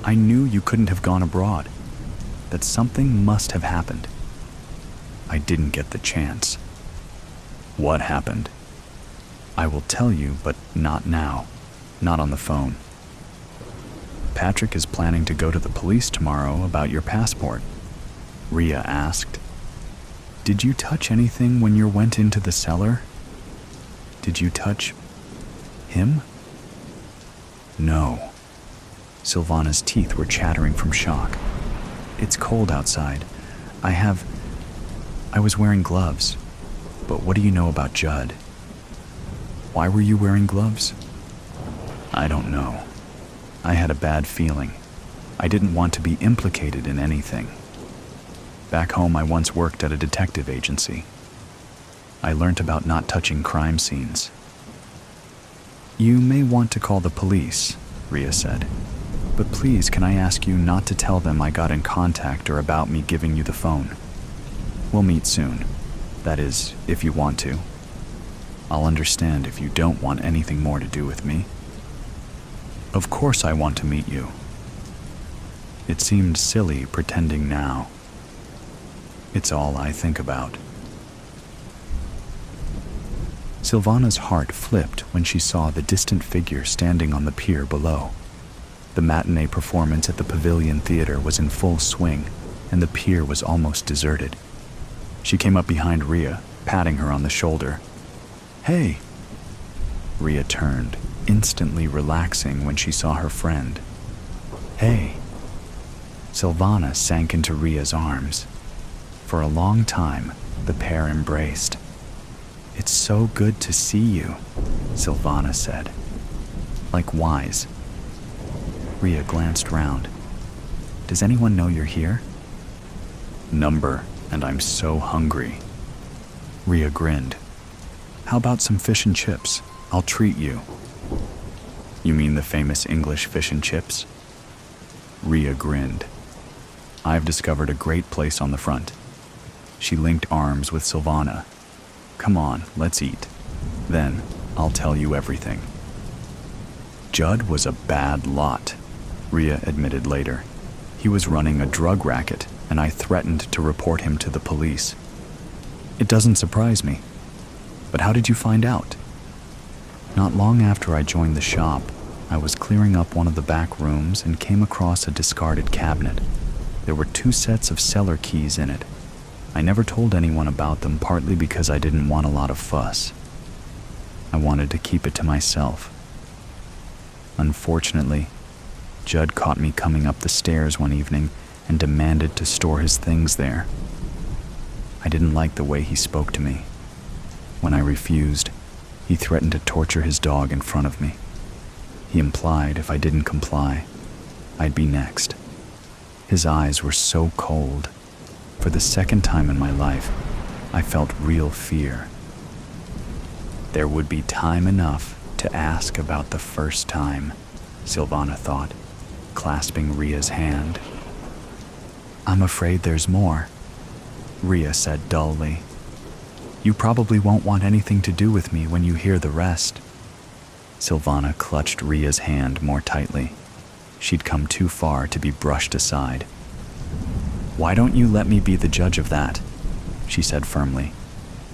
I knew you couldn't have gone abroad, that something must have happened. I didn't get the chance." "What happened?" "I will tell you, but not now. Not on the phone. Patrick is planning to go to the police tomorrow about your passport." Ria asked. "Did you touch anything when you went into the cellar? Did you touch him?" "No." Silvana's teeth were chattering from shock. "It's cold outside. I was wearing gloves. But what do you know about Judd?" "Why were you wearing gloves?" "I don't know. I had a bad feeling. I didn't want to be implicated in anything. Back home, I once worked at a detective agency. I learned about not touching crime scenes. You may want to call the police, Rhea said. But please, can I ask you not to tell them I got in contact or about me giving you the phone? We'll meet soon. That is, if you want to. I'll understand if you don't want anything more to do with me. Of course I want to meet you. It seemed silly pretending now. It's all I think about. Silvana's heart flipped when she saw the distant figure standing on the pier below. The matinee performance at the Pavilion Theater was in full swing, and the pier was almost deserted. She came up behind Rhea, patting her on the shoulder. "Hey!" Rhea turned, instantly relaxing when she saw her friend. "Hey!" Silvana sank into Rhea's arms. For a long time, the pair embraced. "It's so good to see you," Silvana said. "Likewise." Rhea glanced round. "Does anyone know you're here?" "Number, and I'm so hungry." Rhea grinned. "How about some fish and chips? I'll treat you." "You mean the famous English fish and chips?" Rhea grinned. "I've discovered a great place on the front." She linked arms with Silvana. "Come on, let's eat. Then, I'll tell you everything." Judd was a bad lot, Rhea admitted later. "He was running a drug racket, and I threatened to report him to the police." "It doesn't surprise me. But how did you find out?" "Not long after I joined the shop, I was clearing up one of the back rooms and came across a discarded cabinet. There were 2 sets of cellar keys in it. I never told anyone about them, partly because I didn't want a lot of fuss. I wanted to keep it to myself. Unfortunately, Judd caught me coming up the stairs one evening and demanded to store his things there. I didn't like the way he spoke to me. When I refused, he threatened to torture his dog in front of me. He implied if I didn't comply, I'd be next. His eyes were so cold. For the second time in my life, I felt real fear. There would be time enough to ask about the first time, Silvana thought, clasping Rhea's hand. "I'm afraid there's more," Rhea said dully. "You probably won't want anything to do with me when you hear the rest." Silvana clutched Rhea's hand more tightly. She'd come too far to be brushed aside. "Why don't you let me be the judge of that?" she said firmly.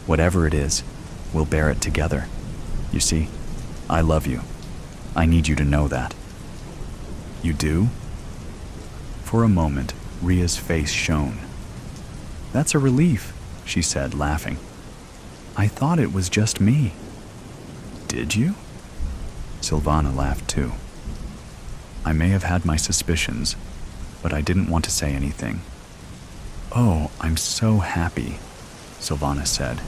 "Whatever it is, we'll bear it together. You see, I love you. I need you to know that." "You do?" For a moment, Rhea's face shone. "That's a relief," she said, laughing. "I thought it was just me." "Did you?" Silvana laughed too. "I may have had my suspicions, but I didn't want to say anything." "Oh, I'm so happy," Silvana said.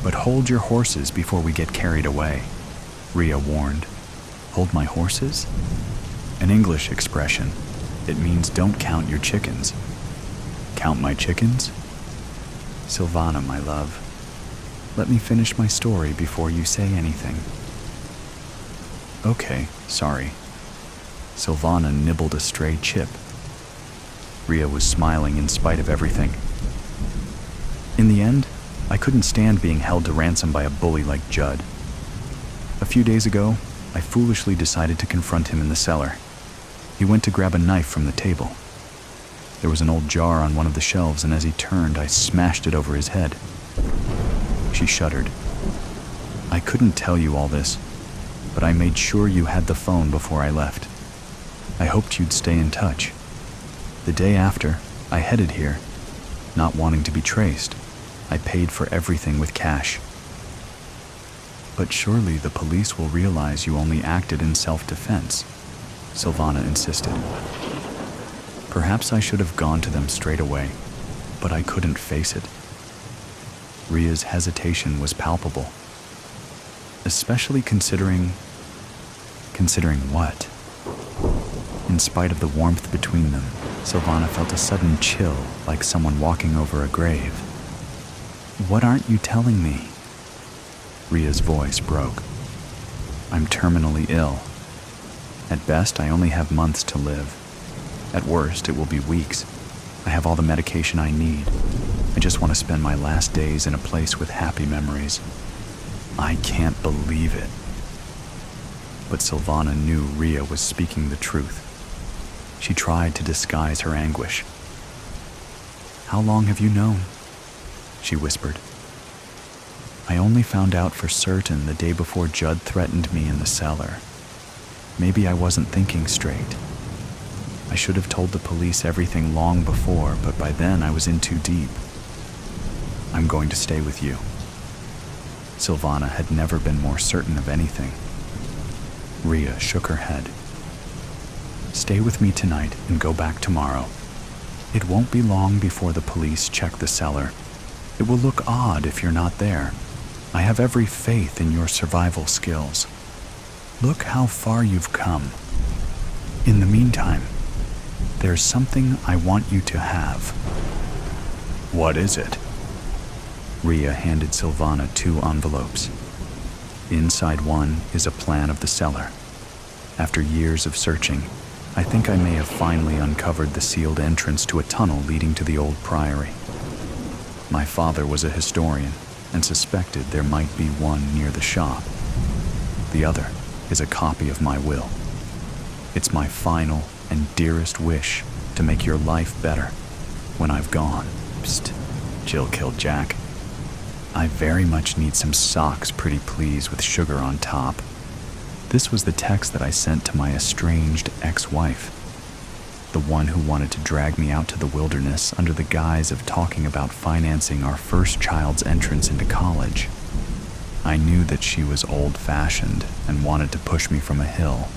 "But hold your horses before we get carried away," Rhea warned. "Hold my horses?" An English expression. It means don't count your chickens. "Count my chickens?" "Silvana, my love, let me finish my story before you say anything." "Okay, sorry." Silvana nibbled a stray chip. Rhea was smiling in spite of everything. "In the end, I couldn't stand being held to ransom by a bully like Judd. A few days ago, I foolishly decided to confront him in the cellar. He went to grab a knife from the table. There was an old jar on one of the shelves, and as he turned, I smashed it over his head." She shuddered. "I couldn't tell you all this, but I made sure you had the phone before I left. I hoped you'd stay in touch. The day after, I headed here. Not wanting to be traced, I paid for everything with cash." "But surely the police will realize you only acted in self-defense," Silvana insisted. "Perhaps I should have gone to them straight away, but I couldn't face it." Rhea's hesitation was palpable. "Especially considering..." "Considering what?" In spite of the warmth between them, Sylvana felt a sudden chill, like someone walking over a grave. "What aren't you telling me?" Ria's voice broke. "I'm terminally ill. At best, I only have months to live. At worst, it will be weeks. I have all the medication I need. I just want to spend my last days in a place with happy memories." "I can't believe it." But Sylvana knew Ria was speaking the truth. She tried to disguise her anguish. "How long have you known?" she whispered. "I only found out for certain the day before Judd threatened me in the cellar. Maybe I wasn't thinking straight. I should have told the police everything long before, but by then I was in too deep. I'm going to stay with you." Sylvana had never been more certain of anything. Ria shook her head. "Stay with me tonight and go back tomorrow. It won't be long before the police check the cellar. It will look odd if you're not there. I have every faith in your survival skills. Look how far you've come. In the meantime, there's something I want you to have." "What is it?" Ria handed Sylvana 2 envelopes. Inside one is a plan of the cellar. After years of searching, I think I may have finally uncovered the sealed entrance to a tunnel leading to the old priory. My father was a historian and suspected there might be one near the shop. The other is a copy of my will. It's my final and dearest wish to make your life better when I've gone. Psst, Jill killed Jack. I very much need some socks, pretty please, with sugar on top. This was the text that I sent to my estranged ex-wife, the one who wanted to drag me out to the wilderness under the guise of talking about financing our first child's entrance into college. I knew that she was old-fashioned and wanted to push me from a hill,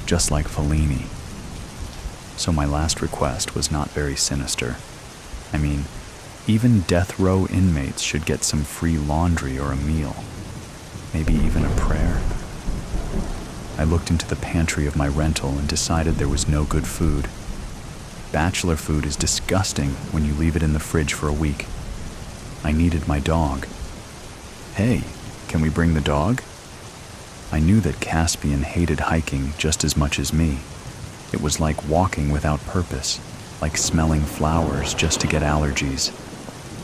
just like Fellini. So my last request was not very sinister. I mean, even death row inmates should get some free laundry or a meal, maybe even a prayer. I looked into the pantry of my rental and decided there was no good food. Bachelor food is disgusting when you leave it in the fridge for a week. I needed my dog. "Hey, can we bring the dog?" I knew that Caspian hated hiking just as much as me. It was like walking without purpose, like smelling flowers just to get allergies.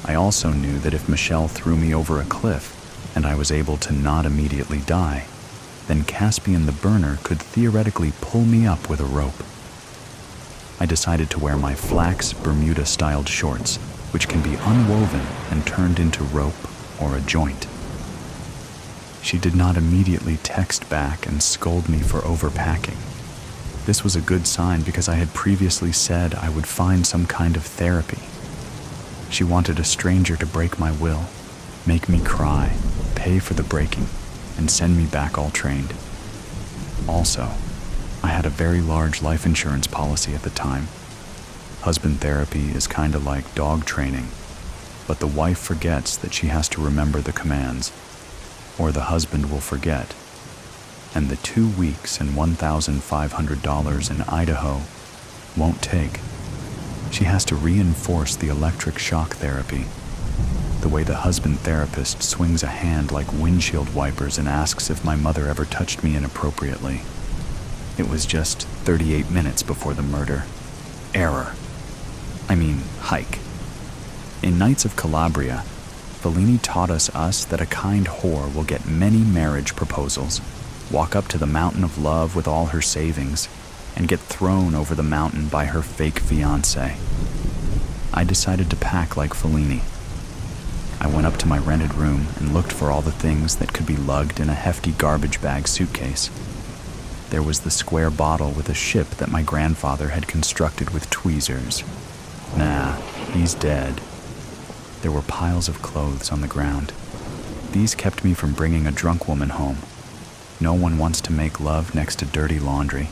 I also knew that if Michelle threw me over a cliff and I was able to not immediately die, then Caspian the burner could theoretically pull me up with a rope. I decided to wear my flax Bermuda-styled shorts, which can be unwoven and turned into rope or a joint. She did not immediately text back and scold me for overpacking. This was a good sign because I had previously said I would find some kind of therapy. She wanted a stranger to break my will, make me cry, pay for the breaking, and send me back all trained. Also, I had a very large life insurance policy at the time. Husband therapy is kinda like dog training, but the wife forgets that she has to remember the commands, or the husband will forget, and the 2 weeks and $1,500 in Idaho won't take. She has to reinforce the electric shock therapy, the way the husband therapist swings a hand like windshield wipers and asks if my mother ever touched me inappropriately. It was just 38 minutes before the murder. Hike. In Knights of Calabria, Fellini taught us that a kind whore will get many marriage proposals, walk up to the mountain of love with all her savings, and get thrown over the mountain by her fake fiancé. I decided to pack like Fellini. I went up to my rented room and looked for all the things that could be lugged in a hefty garbage bag suitcase. There was the square bottle with a ship that my grandfather had constructed with tweezers. Nah, he's dead. There were piles of clothes on the ground. These kept me from bringing a drunk woman home. No one wants to make love next to dirty laundry.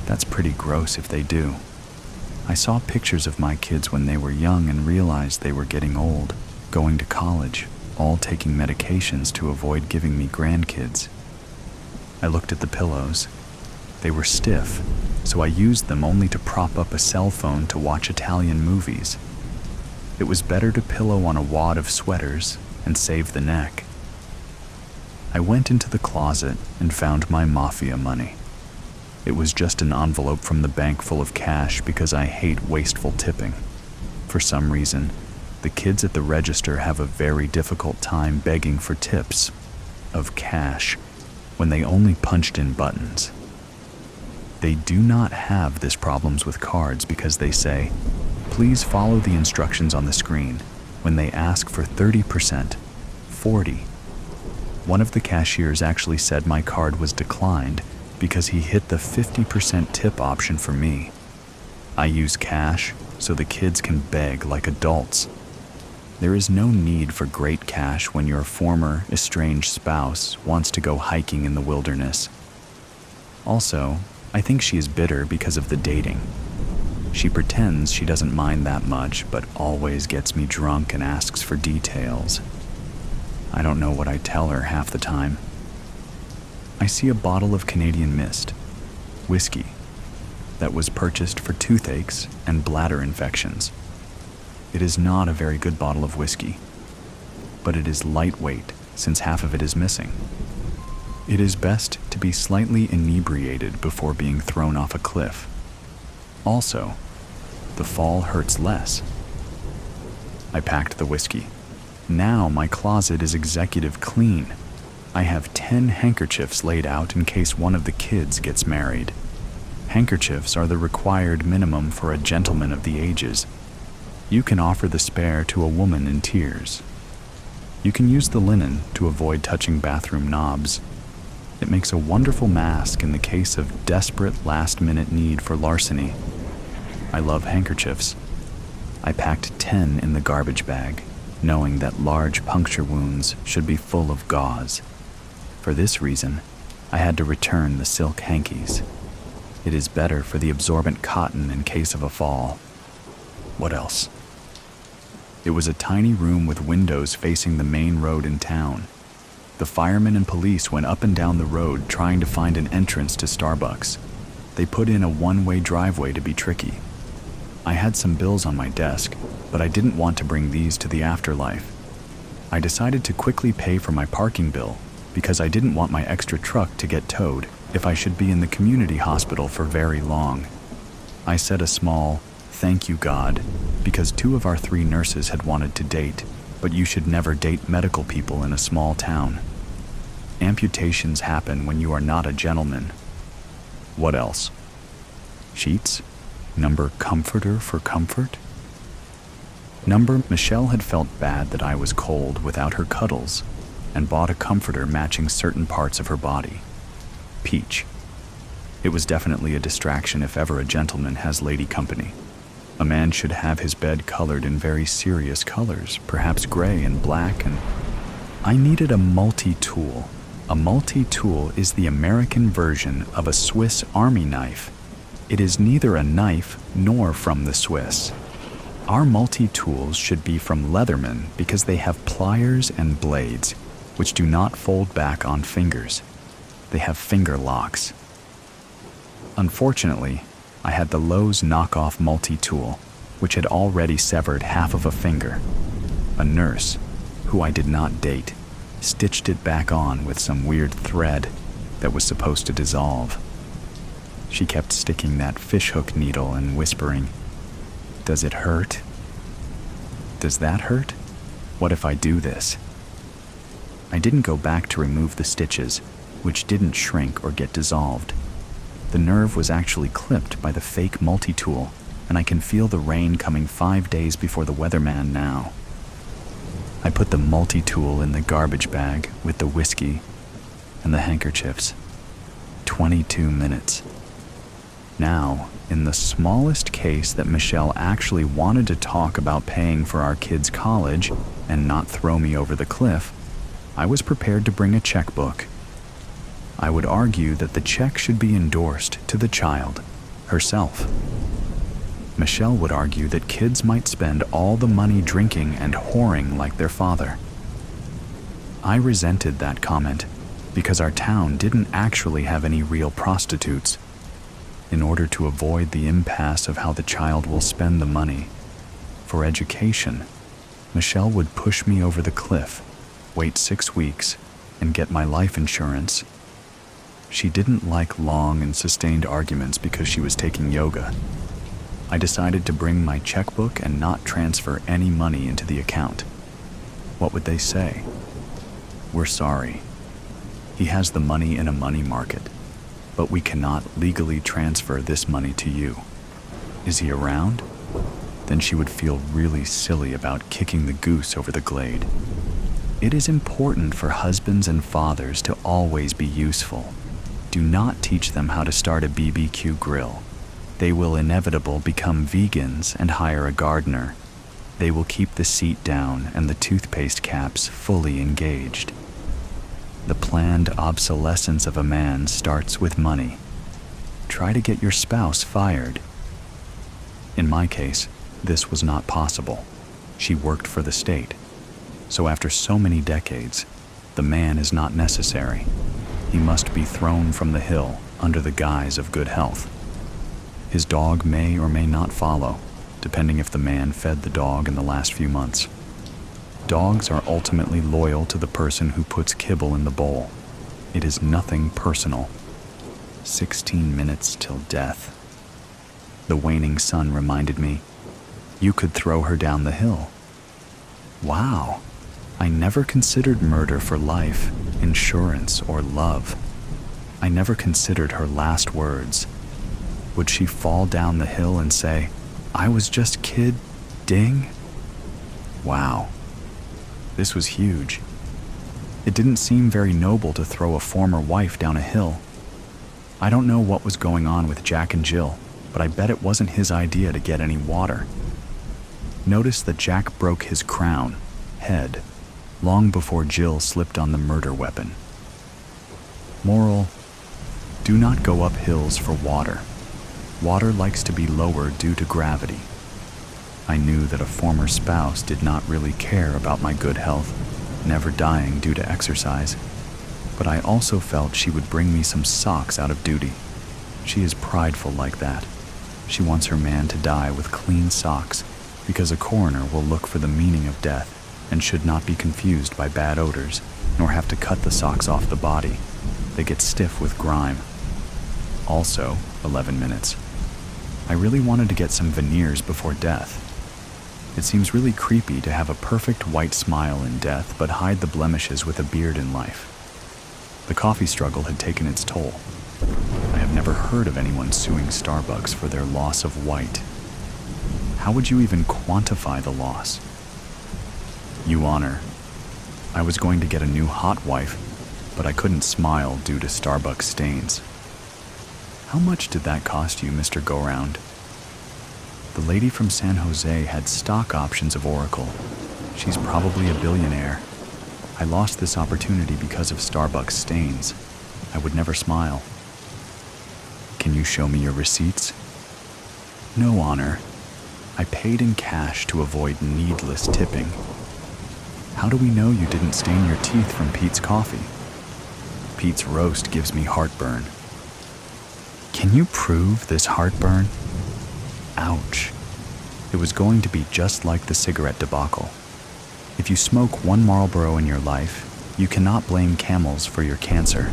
That's pretty gross if they do. I saw pictures of my kids when they were young and realized they were getting old, going to college, all taking medications to avoid giving me grandkids. I looked at the pillows. They were stiff, so I used them only to prop up a cell phone to watch Italian movies. It was better to pillow on a wad of sweaters and save the neck. I went into the closet and found my mafia money. It was just an envelope from the bank full of cash because I hate wasteful tipping. For some reason, the kids at the register have a very difficult time begging for tips of cash when they only punched in buttons. They do not have this problems with cards because they say, "Please follow the instructions on the screen," when they ask for 30%, 40. One of the cashiers actually said my card was declined because he hit the 50% tip option for me. I use cash so the kids can beg like adults. There is no need for great cash when your former estranged spouse wants to go hiking in the wilderness. Also, I think she is bitter because of the dating. She pretends she doesn't mind that much, but always gets me drunk and asks for details. I don't know what I tell her half the time. I see a bottle of Canadian Mist, whiskey, that was purchased for toothaches and bladder infections. It is not a very good bottle of whiskey, but it is lightweight since half of it is missing. It is best to be slightly inebriated before being thrown off a cliff. Also, the fall hurts less. I packed the whiskey. Now my closet is executive clean. I have 10 handkerchiefs laid out in case one of the kids gets married. Handkerchiefs are the required minimum for a gentleman of the ages. You can offer the spare to a woman in tears. You can use the linen to avoid touching bathroom knobs. It makes a wonderful mask in the case of desperate last-minute need for larceny. I love handkerchiefs. I packed 10 in the garbage bag, knowing that large puncture wounds should be full of gauze. For this reason, I had to return the silk hankies. It is better for the absorbent cotton in case of a fall. What else? It was a tiny room with windows facing the main road in town. The firemen and police went up and down the road trying to find an entrance to Starbucks. They put in a one-way driveway to be tricky. I had some bills on my desk, but I didn't want to bring these to the afterlife. I decided to quickly pay for my parking bill because I didn't want my extra truck to get towed if I should be in the community hospital for very long. I said a small, "Thank you, God," because 2 of our 3 nurses had wanted to date, but you should never date medical people in a small town. Amputations happen when you are not a gentleman. What else? Sheets? Number comforter for comfort? Number Michelle had felt bad that I was cold without her cuddles and bought a comforter matching certain parts of her body. Peach. It was definitely a distraction if ever a gentleman has lady company. A man should have his bed colored in very serious colors, perhaps gray and black, and I needed a multi-tool. A multi-tool is the American version of a Swiss Army knife. It is neither a knife nor from the Swiss. Our multi-tools should be from Leatherman because they have pliers and blades, which do not fold back on fingers. They have finger locks. Unfortunately, I had the Lowe's knockoff multi-tool, which had already severed half of a finger. A nurse, who I did not date, stitched it back on with some weird thread that was supposed to dissolve. She kept sticking that fishhook needle and whispering, "Does it hurt? Does that hurt? What if I do this?" I didn't go back to remove the stitches, which didn't shrink or get dissolved. The nerve was actually clipped by the fake multi-tool, and I can feel the rain coming 5 days before the weatherman now. I put the multi-tool in the garbage bag with the whiskey and the handkerchiefs. 22 minutes. Now, in the smallest case that Michelle actually wanted to talk about paying for our kids' college and not throw me over the cliff, I was prepared to bring a checkbook. I would argue that the check should be endorsed to the child herself. Michelle would argue that kids might spend all the money drinking and whoring like their father. I resented that comment because our town didn't actually have any real prostitutes. in order to avoid the impasse of how the child will spend the money. For education, Michelle would push me over the cliff, wait 6 weeks, and get my life insurance. She didn't like long and sustained arguments because she was taking yoga. I decided to bring my checkbook and not transfer any money into the account. What would they say? We're sorry. He has the money in a money market, but we cannot legally transfer this money to you. Is he around? Then she would feel really silly about kicking the goose over the glade. It is important for husbands and fathers to always be useful. Do not teach them how to start a BBQ grill. They will inevitably become vegans and hire a gardener. They will keep the seat down and the toothpaste caps fully engaged. The planned obsolescence of a man starts with money. Try to get your spouse fired. In my case, this was not possible. She worked for the state. So after so many decades, the man is not necessary. He must be thrown from the hill under the guise of good health. His dog may or may not follow, depending if the man fed the dog in the last few months. Dogs are ultimately loyal to the person who puts kibble in the bowl. It is nothing personal. 16 minutes till death. The waning sun reminded me, you could throw her down the hill. Wow, I never considered murder for life, insurance, or love. I never considered her last words. Would she fall down the hill and say, I was just kid, ding? Wow, this was huge. It didn't seem very noble to throw a former wife down a hill. I don't know what was going on with Jack and Jill, but I bet it wasn't his idea to get any water. Notice that Jack broke his crown, head, long before Jill slipped on the murder weapon. Moral: do not go up hills for water. Water likes to be lower due to gravity. I knew that a former spouse did not really care about my good health, never dying due to exercise, but I also felt she would bring me some socks out of duty. She is prideful like that. She wants her man to die with clean socks, because a coroner will look for the meaning of death and should not be confused by bad odors, nor have to cut the socks off the body. They get stiff with grime. Also, 11 minutes. I really wanted to get some veneers before death. It seems really creepy to have a perfect white smile in death but hide the blemishes with a beard in life. The coffee struggle had taken its toll. I have never heard of anyone suing Starbucks for their loss of white. How would you even quantify the loss? You Honor, I was going to get a new hot wife, but I couldn't smile due to Starbucks stains. How much did that cost you, Mr. Go-Round? The lady from San Jose had stock options of Oracle. She's probably a billionaire. I lost this opportunity because of Starbucks stains. I would never smile. Can you show me your receipts? No, Honor. I paid in cash to avoid needless tipping. How do we know you didn't stain your teeth from Pete's coffee? Pete's roast gives me heartburn. Can you prove this heartburn? Ouch. It was going to be just like the cigarette debacle. If you smoke one Marlboro in your life, you cannot blame Camels for your cancer.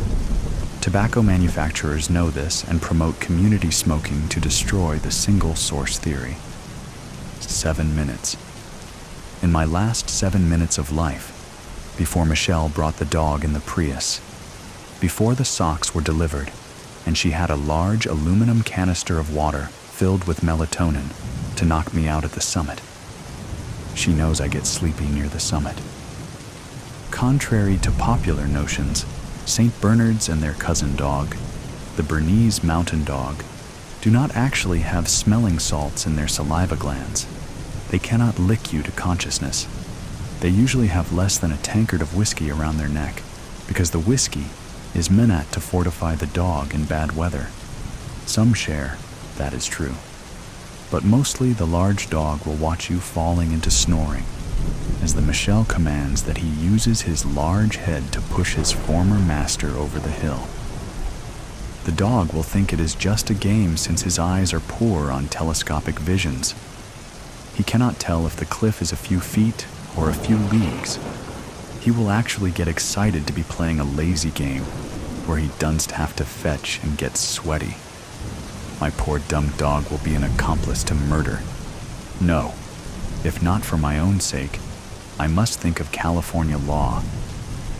Tobacco manufacturers know this and promote community smoking to destroy the single source theory. 7 minutes. In my last 7 minutes of life, before Michelle brought the dog in the Prius, before the socks were delivered, and she had a large aluminum canister of water filled with melatonin to knock me out at the summit. She knows I get sleepy near the summit. Contrary to popular notions, St. Bernards and their cousin dog, the Bernese mountain dog, do not actually have smelling salts in their saliva glands. They cannot lick you to consciousness. They usually have less than a tankard of whiskey around their neck, because the whiskey is meant to fortify the dog in bad weather. Some share, that is true. But mostly the large dog will watch you falling into snoring, as the Michelle commands that he uses his large head to push his former master over the hill. The The dog will think it is just a game since his eyes are poor on telescopic visions. He cannot tell if the cliff is a few feet or a few leagues. He will actually get excited to be playing a lazy game where he doesn't have to fetch and get sweaty. My poor dumb dog will be an accomplice to murder. No, if not for my own sake, I must think of California law,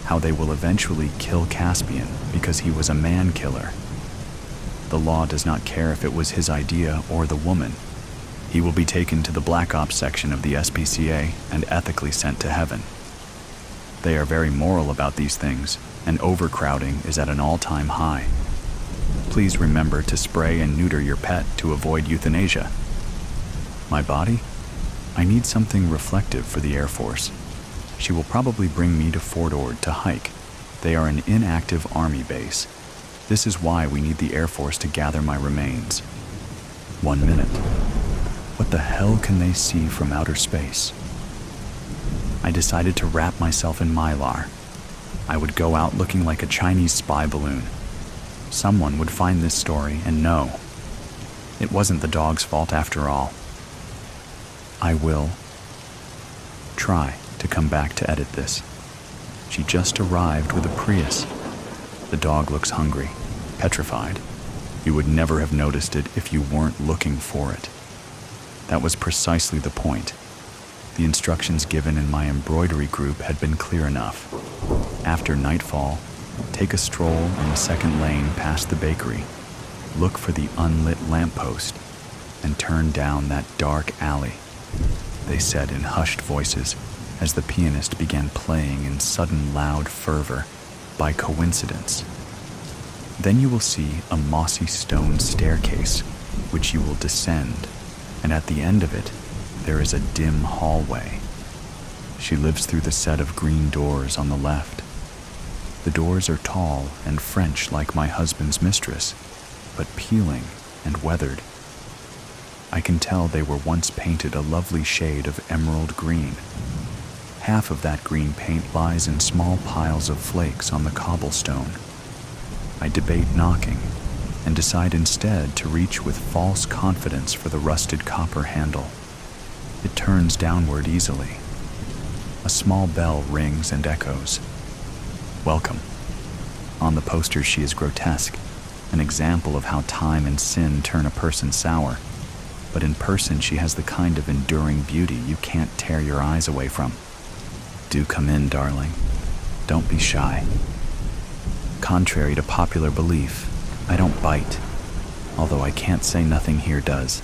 how they will eventually kill Caspian because he was a man-killer. The law does not care if it was his idea or the woman. He will be taken to the Black Ops section of the SPCA and ethically sent to heaven. They are very moral about these things, and overcrowding is at an all-time high. Please remember to spray and neuter your pet to avoid euthanasia. My body? I need something reflective for the Air Force. She will probably bring me to Fort Ord to hike. They are an inactive Army base. This is why we need the Air Force to gather my remains. 1 minute. What the hell can they see from outer space? I decided to wrap myself in Mylar. I would go out looking like a Chinese spy balloon. Someone would find this story and know. It wasn't the dog's fault after all. I will try to come back to edit this. She just arrived with a Prius. The dog looks hungry, petrified. You would never have noticed it if you weren't looking for it. That was precisely the point. The instructions given in my embroidery group had been clear enough. After nightfall, take a stroll in the second lane past the bakery, look for the unlit lamppost, and turn down that dark alley, they said in hushed voices as the pianist began playing in sudden loud fervor, by coincidence. Then you will see a mossy stone staircase, which you will descend, and at the end of it, there is a dim hallway. She lives through the set of green doors on the left. The doors are tall and French like my husband's mistress, but peeling and weathered. I can tell they were once painted a lovely shade of emerald green. Half of that green paint lies in small piles of flakes on the cobblestone. I debate knocking and decide instead to reach with false confidence for the rusted copper handle. It turns downward easily. A small bell rings and echoes. Welcome. On the poster she is grotesque, an example of how time and sin turn a person sour. But in person she has the kind of enduring beauty you can't tear your eyes away from. Do come in, darling. Don't be shy. Contrary to popular belief, I don't bite, although I can't say nothing here does.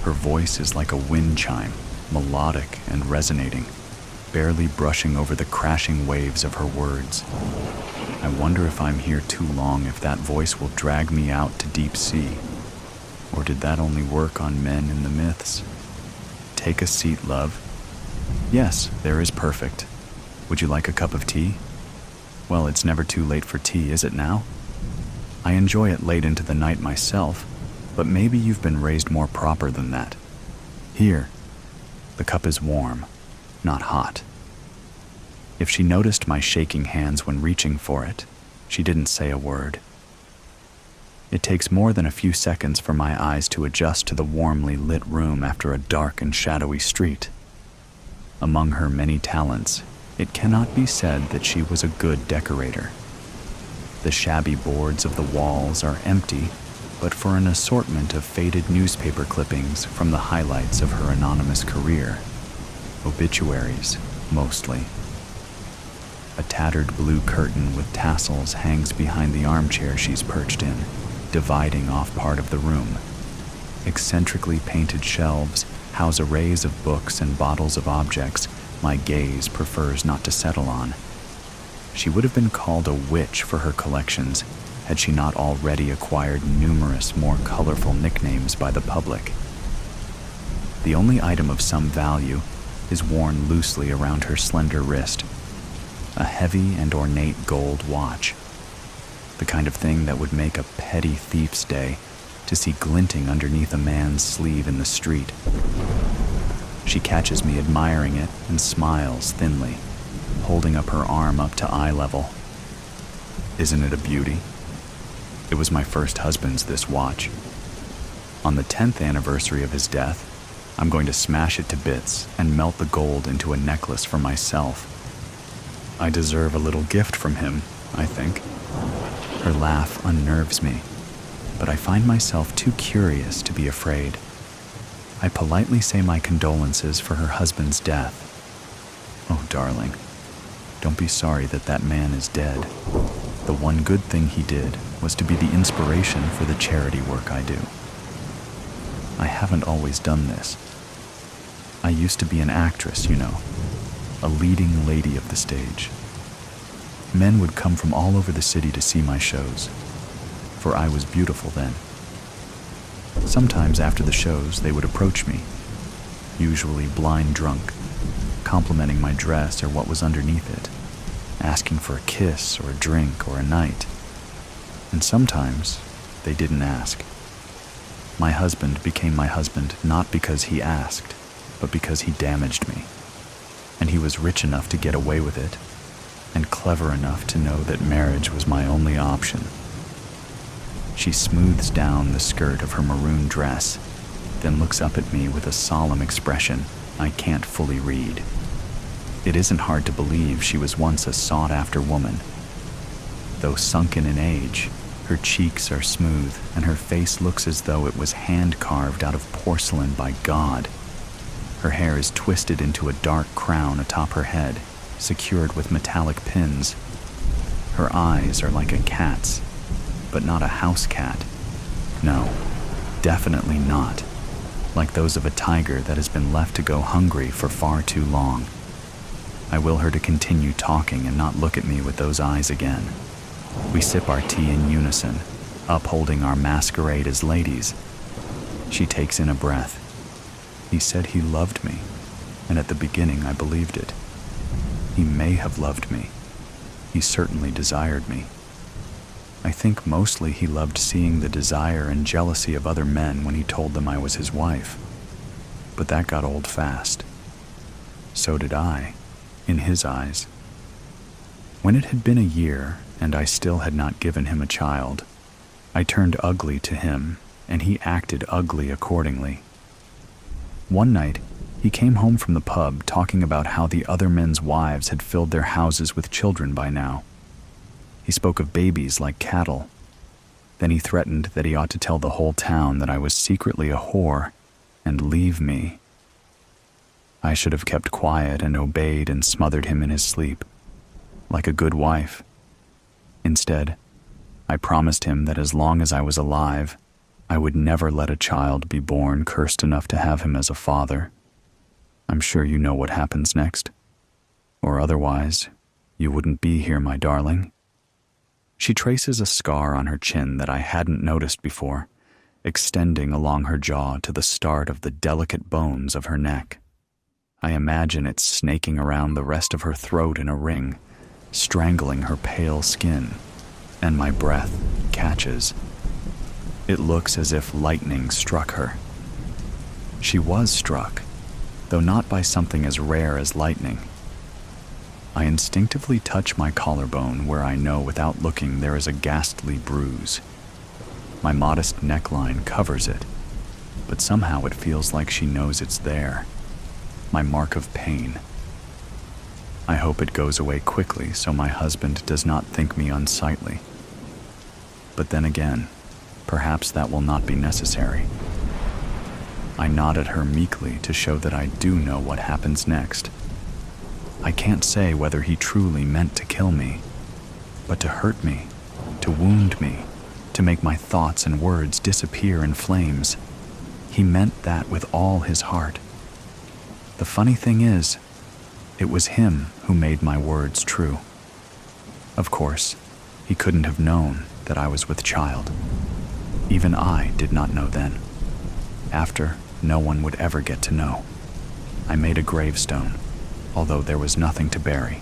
Her voice is like a wind chime, melodic and resonating, barely brushing over the crashing waves of her words. I wonder if I'm here too long if that voice will drag me out to deep sea. Or did that only work on men in the myths? Take a seat, love. Yes, there is perfect. Would you like a cup of tea? Well, it's never too late for tea, is it now? I enjoy it late into the night myself, but maybe you've been raised more proper than that. Here, the cup is warm, not hot. If she noticed my shaking hands when reaching for it, she didn't say a word. It takes more than a few seconds for my eyes to adjust to the warmly lit room after a dark and shadowy street. Among her many talents, it cannot be said that she was a good decorator. The shabby boards of the walls are empty, but for an assortment of faded newspaper clippings from the highlights of her anonymous career. Obituaries, mostly. A tattered blue curtain with tassels hangs behind the armchair she's perched in, dividing off part of the room. Eccentrically painted shelves house arrays of books and bottles of objects my gaze prefers not to settle on. She would have been called a witch for her collections had she not already acquired numerous more colorful nicknames by the public. The only item of some value is worn loosely around her slender wrist, a heavy and ornate gold watch, the kind of thing that would make a petty thief's day to see glinting underneath a man's sleeve in the street. She catches me admiring it and smiles thinly, holding up her arm up to eye level. Isn't it a beauty? It was my first husband's, this watch. On the 10th anniversary of his death, I'm going to smash it to bits and melt the gold into a necklace for myself. I deserve a little gift from him, I think. Her laugh unnerves me, but I find myself too curious to be afraid. I politely say my condolences for her husband's death. Oh, darling, don't be sorry that that man is dead. The one good thing he did was to be the inspiration for the charity work I do. I haven't always done this. I used to be an actress, you know, a leading lady of the stage. Men would come from all over the city to see my shows, for I was beautiful then. Sometimes after the shows, they would approach me, usually blind drunk, complimenting my dress or what was underneath it, asking for a kiss or a drink or a night. And sometimes they didn't ask. My husband became my husband not because he asked, but because he damaged me. And he was rich enough to get away with it, and clever enough to know that marriage was my only option. She smooths down the skirt of her maroon dress, then looks up at me with a solemn expression I can't fully read. It isn't hard to believe she was once a sought-after woman. Though sunken in age, her cheeks are smooth, and her face looks as though it was hand-carved out of porcelain by God. Her hair is twisted into a dark crown atop her head, secured with metallic pins. Her eyes are like a cat's, but not a house cat. No, definitely not. Like those of a tiger that has been left to go hungry for far too long. I will her to continue talking and not look at me with those eyes again. We sip our tea in unison, upholding our masquerade as ladies. She takes in a breath. He said he loved me, and at the beginning I believed it. He may have loved me. He certainly desired me. I think mostly he loved seeing the desire and jealousy of other men when he told them I was his wife. But that got old fast. So did I, in his eyes. When it had been a year and I still had not given him a child, I turned ugly to him, and he acted ugly accordingly. One night, he came home from the pub talking about how the other men's wives had filled their houses with children by now. He spoke of babies like cattle. Then he threatened that he ought to tell the whole town that I was secretly a whore and leave me. I should have kept quiet and obeyed and smothered him in his sleep, like a good wife. Instead, I promised him that as long as I was alive, I would never let a child be born cursed enough to have him as a father. I'm sure you know what happens next. Or otherwise, you wouldn't be here, my darling. She traces a scar on her chin that I hadn't noticed before, extending along her jaw to the start of the delicate bones of her neck. I imagine it snaking around the rest of her throat in a ring, strangling her pale skin, and my breath catches. It looks as if lightning struck her. She was struck, though not by something as rare as lightning. I instinctively touch my collarbone where I know without looking there is a ghastly bruise. My modest neckline covers it, but somehow it feels like she knows it's there. My mark of pain. I hope it goes away quickly so my husband does not think me unsightly. But then again, perhaps that will not be necessary. I nod at her meekly to show that I do know what happens next. I can't say whether he truly meant to kill me, but to hurt me, to wound me, to make my thoughts and words disappear in flames. He meant that with all his heart. The funny thing is, it was him who made my words true. Of course, he couldn't have known that I was with child. Even I did not know then. After, no one would ever get to know. I made a gravestone, although there was nothing to bury.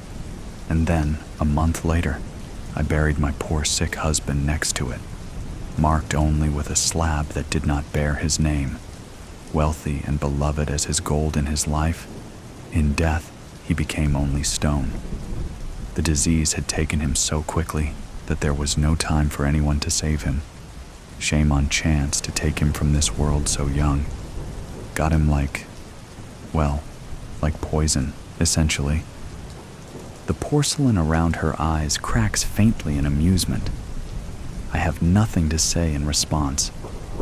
And then, a month later, I buried my poor sick husband next to it, marked only with a slab that did not bear his name. Wealthy and beloved as his gold in his life, in death he became only stone. The disease had taken him so quickly that there was no time for anyone to save him. Shame on chance to take him from this world so young. Got him like poison, essentially. The porcelain around her eyes cracks faintly in amusement. I have nothing to say in response,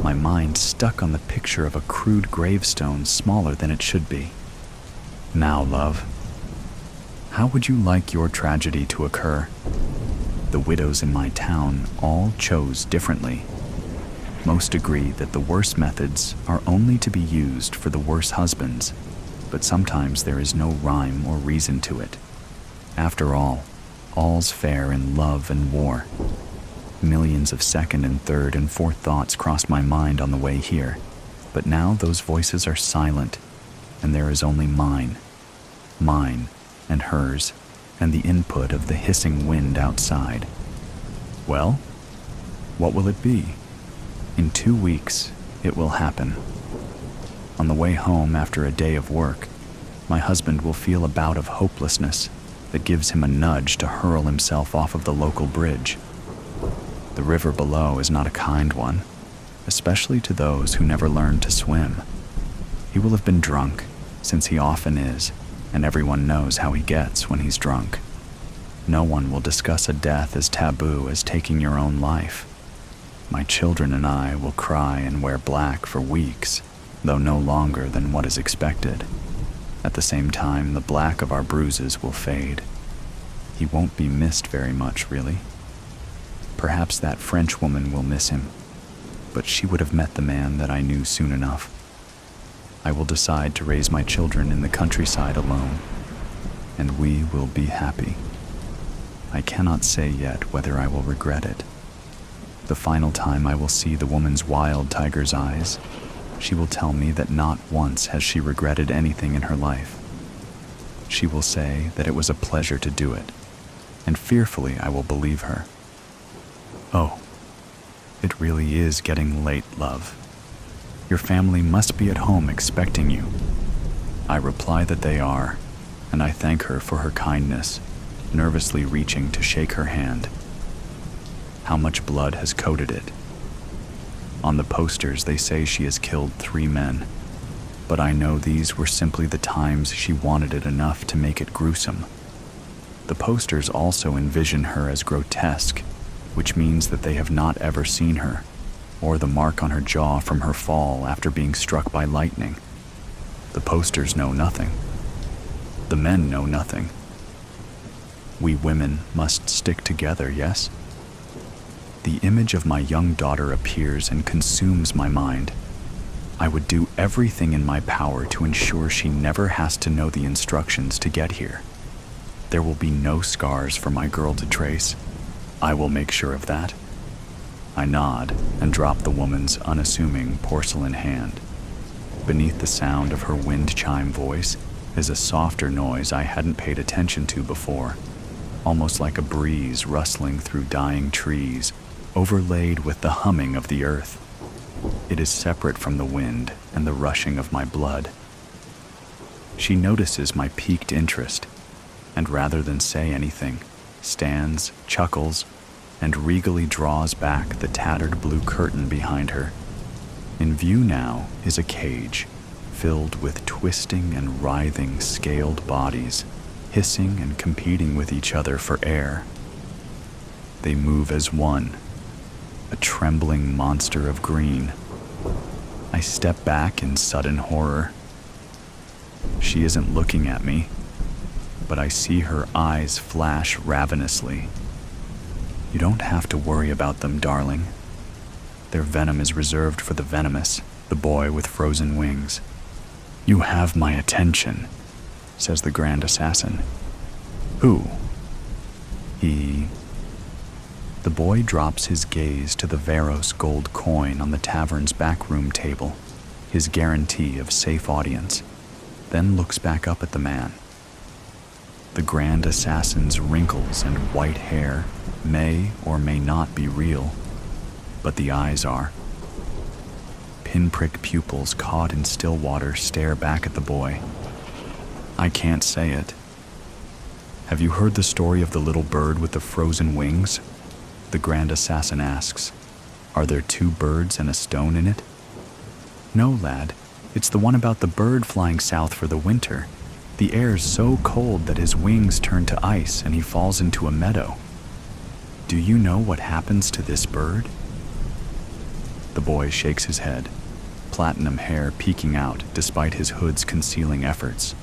my mind stuck on the picture of a crude gravestone smaller than it should be. Now, love, how would you like your tragedy to occur? The widows in my town all chose differently. Most agree that the worst methods are only to be used for the worse husbands, but sometimes there is no rhyme or reason to it. After all, all's fair in love and war. Millions of second and third and fourth thoughts crossed my mind on the way here, but now those voices are silent, and there is only mine and hers, and the input of the hissing wind outside. Well, what will it be? In 2 weeks, it will happen. On the way home after a day of work, my husband will feel a bout of hopelessness that gives him a nudge to hurl himself off of the local bridge. The river below is not a kind one, especially to those who never learned to swim. He will have been drunk, since he often is, and everyone knows how he gets when he's drunk. No one will discuss a death as taboo as taking your own life. My children and I will cry and wear black for weeks, though no longer than what is expected. At the same time, the black of our bruises will fade. He won't be missed very much, really. Perhaps that French woman will miss him, but she would have met the man that I knew soon enough. I will decide to raise my children in the countryside alone, and we will be happy. I cannot say yet whether I will regret it. The final time I will see the woman's wild tiger's eyes, she will tell me that not once has she regretted anything in her life. She will say that it was a pleasure to do it, and fearfully I will believe her. Oh, it really is getting late, love. Your family must be at home expecting you. I reply that they are, and I thank her for her kindness, nervously reaching to shake her hand. How much blood has coated it? On the posters, they say she has killed 3 men, but I know these were simply the times she wanted it enough to make it gruesome. The posters also envision her as grotesque, which means that they have not ever seen her, or the mark on her jaw from her fall after being struck by lightning. The posters know nothing. The men know nothing. We women must stick together, yes? The image of my young daughter appears and consumes my mind. I would do everything in my power to ensure she never has to know the instructions to get here. There will be no scars for my girl to trace. I will make sure of that. I nod and drop the woman's unassuming porcelain hand. Beneath the sound of her wind chime voice is a softer noise I hadn't paid attention to before, almost like a breeze rustling through dying trees, overlaid with the humming of the earth. It is separate from the wind and the rushing of my blood. She notices my piqued interest, and rather than say anything, stands, chuckles, and regally draws back the tattered blue curtain behind her. In view now is a cage filled with twisting and writhing scaled bodies, hissing and competing with each other for air. They move as one, a trembling monster of green. I step back in sudden horror. She isn't looking at me, but I see her eyes flash ravenously. You don't have to worry about them, darling. Their venom is reserved for the venomous, the boy with frozen wings. You have my attention, says the grand assassin. Who? He. The boy drops his gaze to the Varos gold coin on the tavern's backroom table, his guarantee of safe audience, then looks back up at the man. The grand assassin's wrinkles and white hair may or may not be real, but the eyes are. Pinprick pupils caught in still water stare back at the boy. I can't say it. Have you heard the story of the little bird with the frozen wings? The Grand Assassin asks, "Are there 2 birds and a stone in it?" "No, lad. It's the one about the bird flying south for the winter. The air's so cold that his wings turn to ice and he falls into a meadow. Do you know what happens to this bird?" The boy shakes his head, platinum hair peeking out despite his hood's concealing efforts.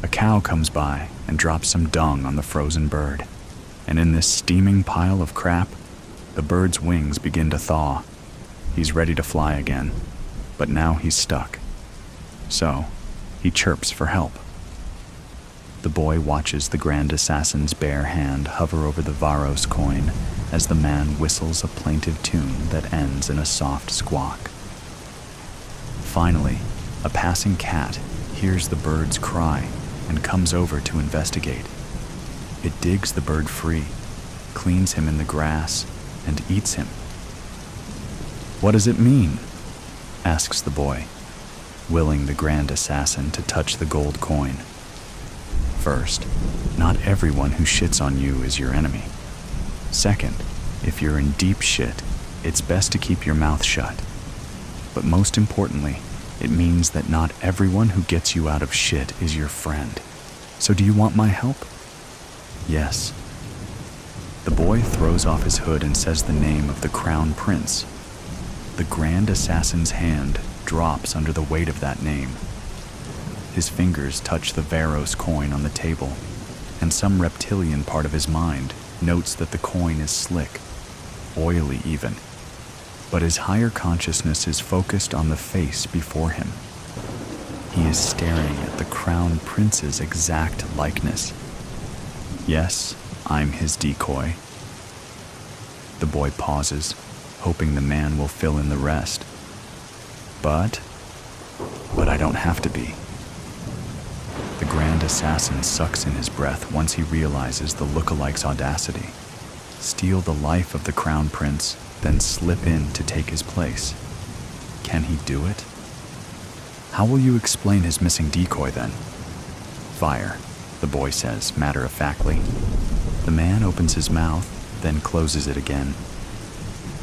A cow comes by and drops some dung on the frozen bird, and in this steaming pile of crap, the bird's wings begin to thaw. He's ready to fly again, but now he's stuck. So, he chirps for help. The boy watches the Grand Assassin's bare hand hover over the Varos coin as the man whistles a plaintive tune that ends in a soft squawk. Finally, a passing cat hears the bird's cry and comes over to investigate. It digs the bird free, cleans him in the grass, and eats him. "What does it mean?" asks the boy, willing the Grand Assassin to touch the gold coin. First, not everyone who shits on you is your enemy. Second, if you're in deep shit, it's best to keep your mouth shut. But most importantly, it means that not everyone who gets you out of shit is your friend. So do you want my help? Yes. The boy throws off his hood and says the name of the Crown Prince. The Grand Assassin's hand drops under the weight of that name. His fingers touch the Varos coin on the table, and some reptilian part of his mind notes that the coin is slick, oily even. But his higher consciousness is focused on the face before him. He is staring at the Crown Prince's exact likeness. Yes, I'm his decoy. The boy pauses, hoping the man will fill in the rest. But I don't have to be. The Grand Assassin sucks in his breath once he realizes the lookalike's audacity. Steal the life of the Crown Prince, then slip in to take his place. Can he do it? How will you explain his missing decoy then? Fire, the boy says matter-of-factly. The man opens his mouth, then closes it again.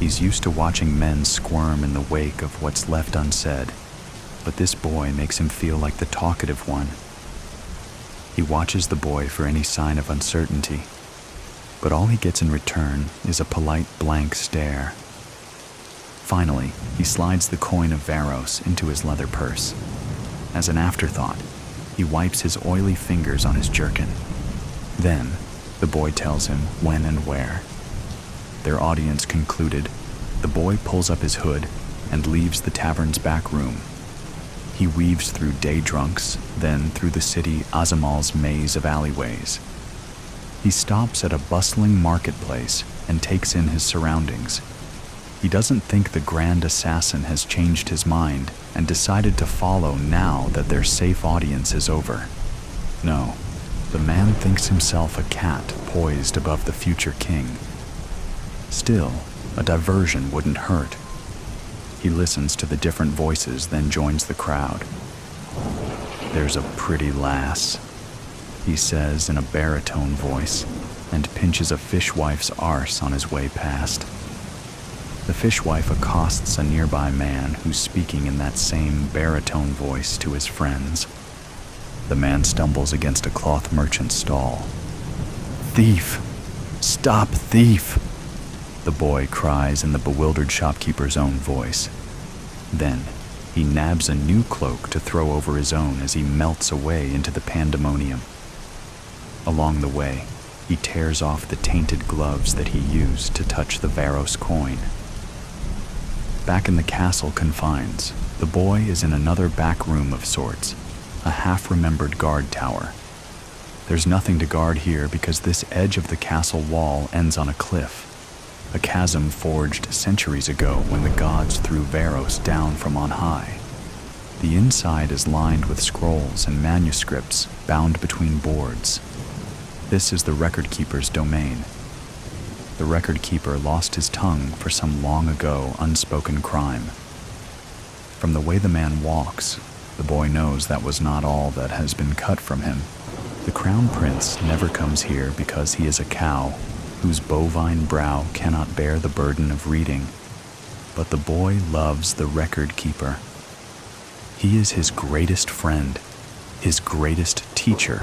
He's used to watching men squirm in the wake of what's left unsaid, but this boy makes him feel like the talkative one. He watches the boy for any sign of uncertainty, but all he gets in return is a polite blank stare. Finally, he slides the coin of Varos into his leather purse. As an afterthought, he wipes his oily fingers on his jerkin. Then, the boy tells him when and where. Their audience concluded, the boy pulls up his hood and leaves the tavern's back room. He weaves through day drunks, then through the city Azamal's maze of alleyways. He stops at a bustling marketplace and takes in his surroundings. He doesn't think the Grand Assassin has changed his mind and decided to follow now that their safe audience is over. No, the man thinks himself a cat poised above the future king. Still, a diversion wouldn't hurt. He listens to the different voices, then joins the crowd. "There's a pretty lass," he says in a baritone voice, and pinches a fishwife's arse on his way past. The fishwife accosts a nearby man who's speaking in that same baritone voice to his friends. The man stumbles against a cloth merchant's stall. "Thief! Stop, thief!" the boy cries in the bewildered shopkeeper's own voice. Then, he nabs a new cloak to throw over his own as he melts away into the pandemonium. Along the way, he tears off the tainted gloves that he used to touch the Varos coin. Back in the castle confines, the boy is in another back room of sorts, a half-remembered guard tower. There's nothing to guard here because this edge of the castle wall ends on a cliff, a chasm forged centuries ago when the gods threw Varos down from on high. The inside is lined with scrolls and manuscripts bound between boards. This is the record keeper's domain. The record keeper lost his tongue for some long ago unspoken crime. From the way the man walks, the boy knows that was not all that has been cut from him. The Crown Prince never comes here because he is a cow. whose bovine brow cannot bear the burden of reading, but the boy loves the record keeper. He is his greatest friend, his greatest teacher,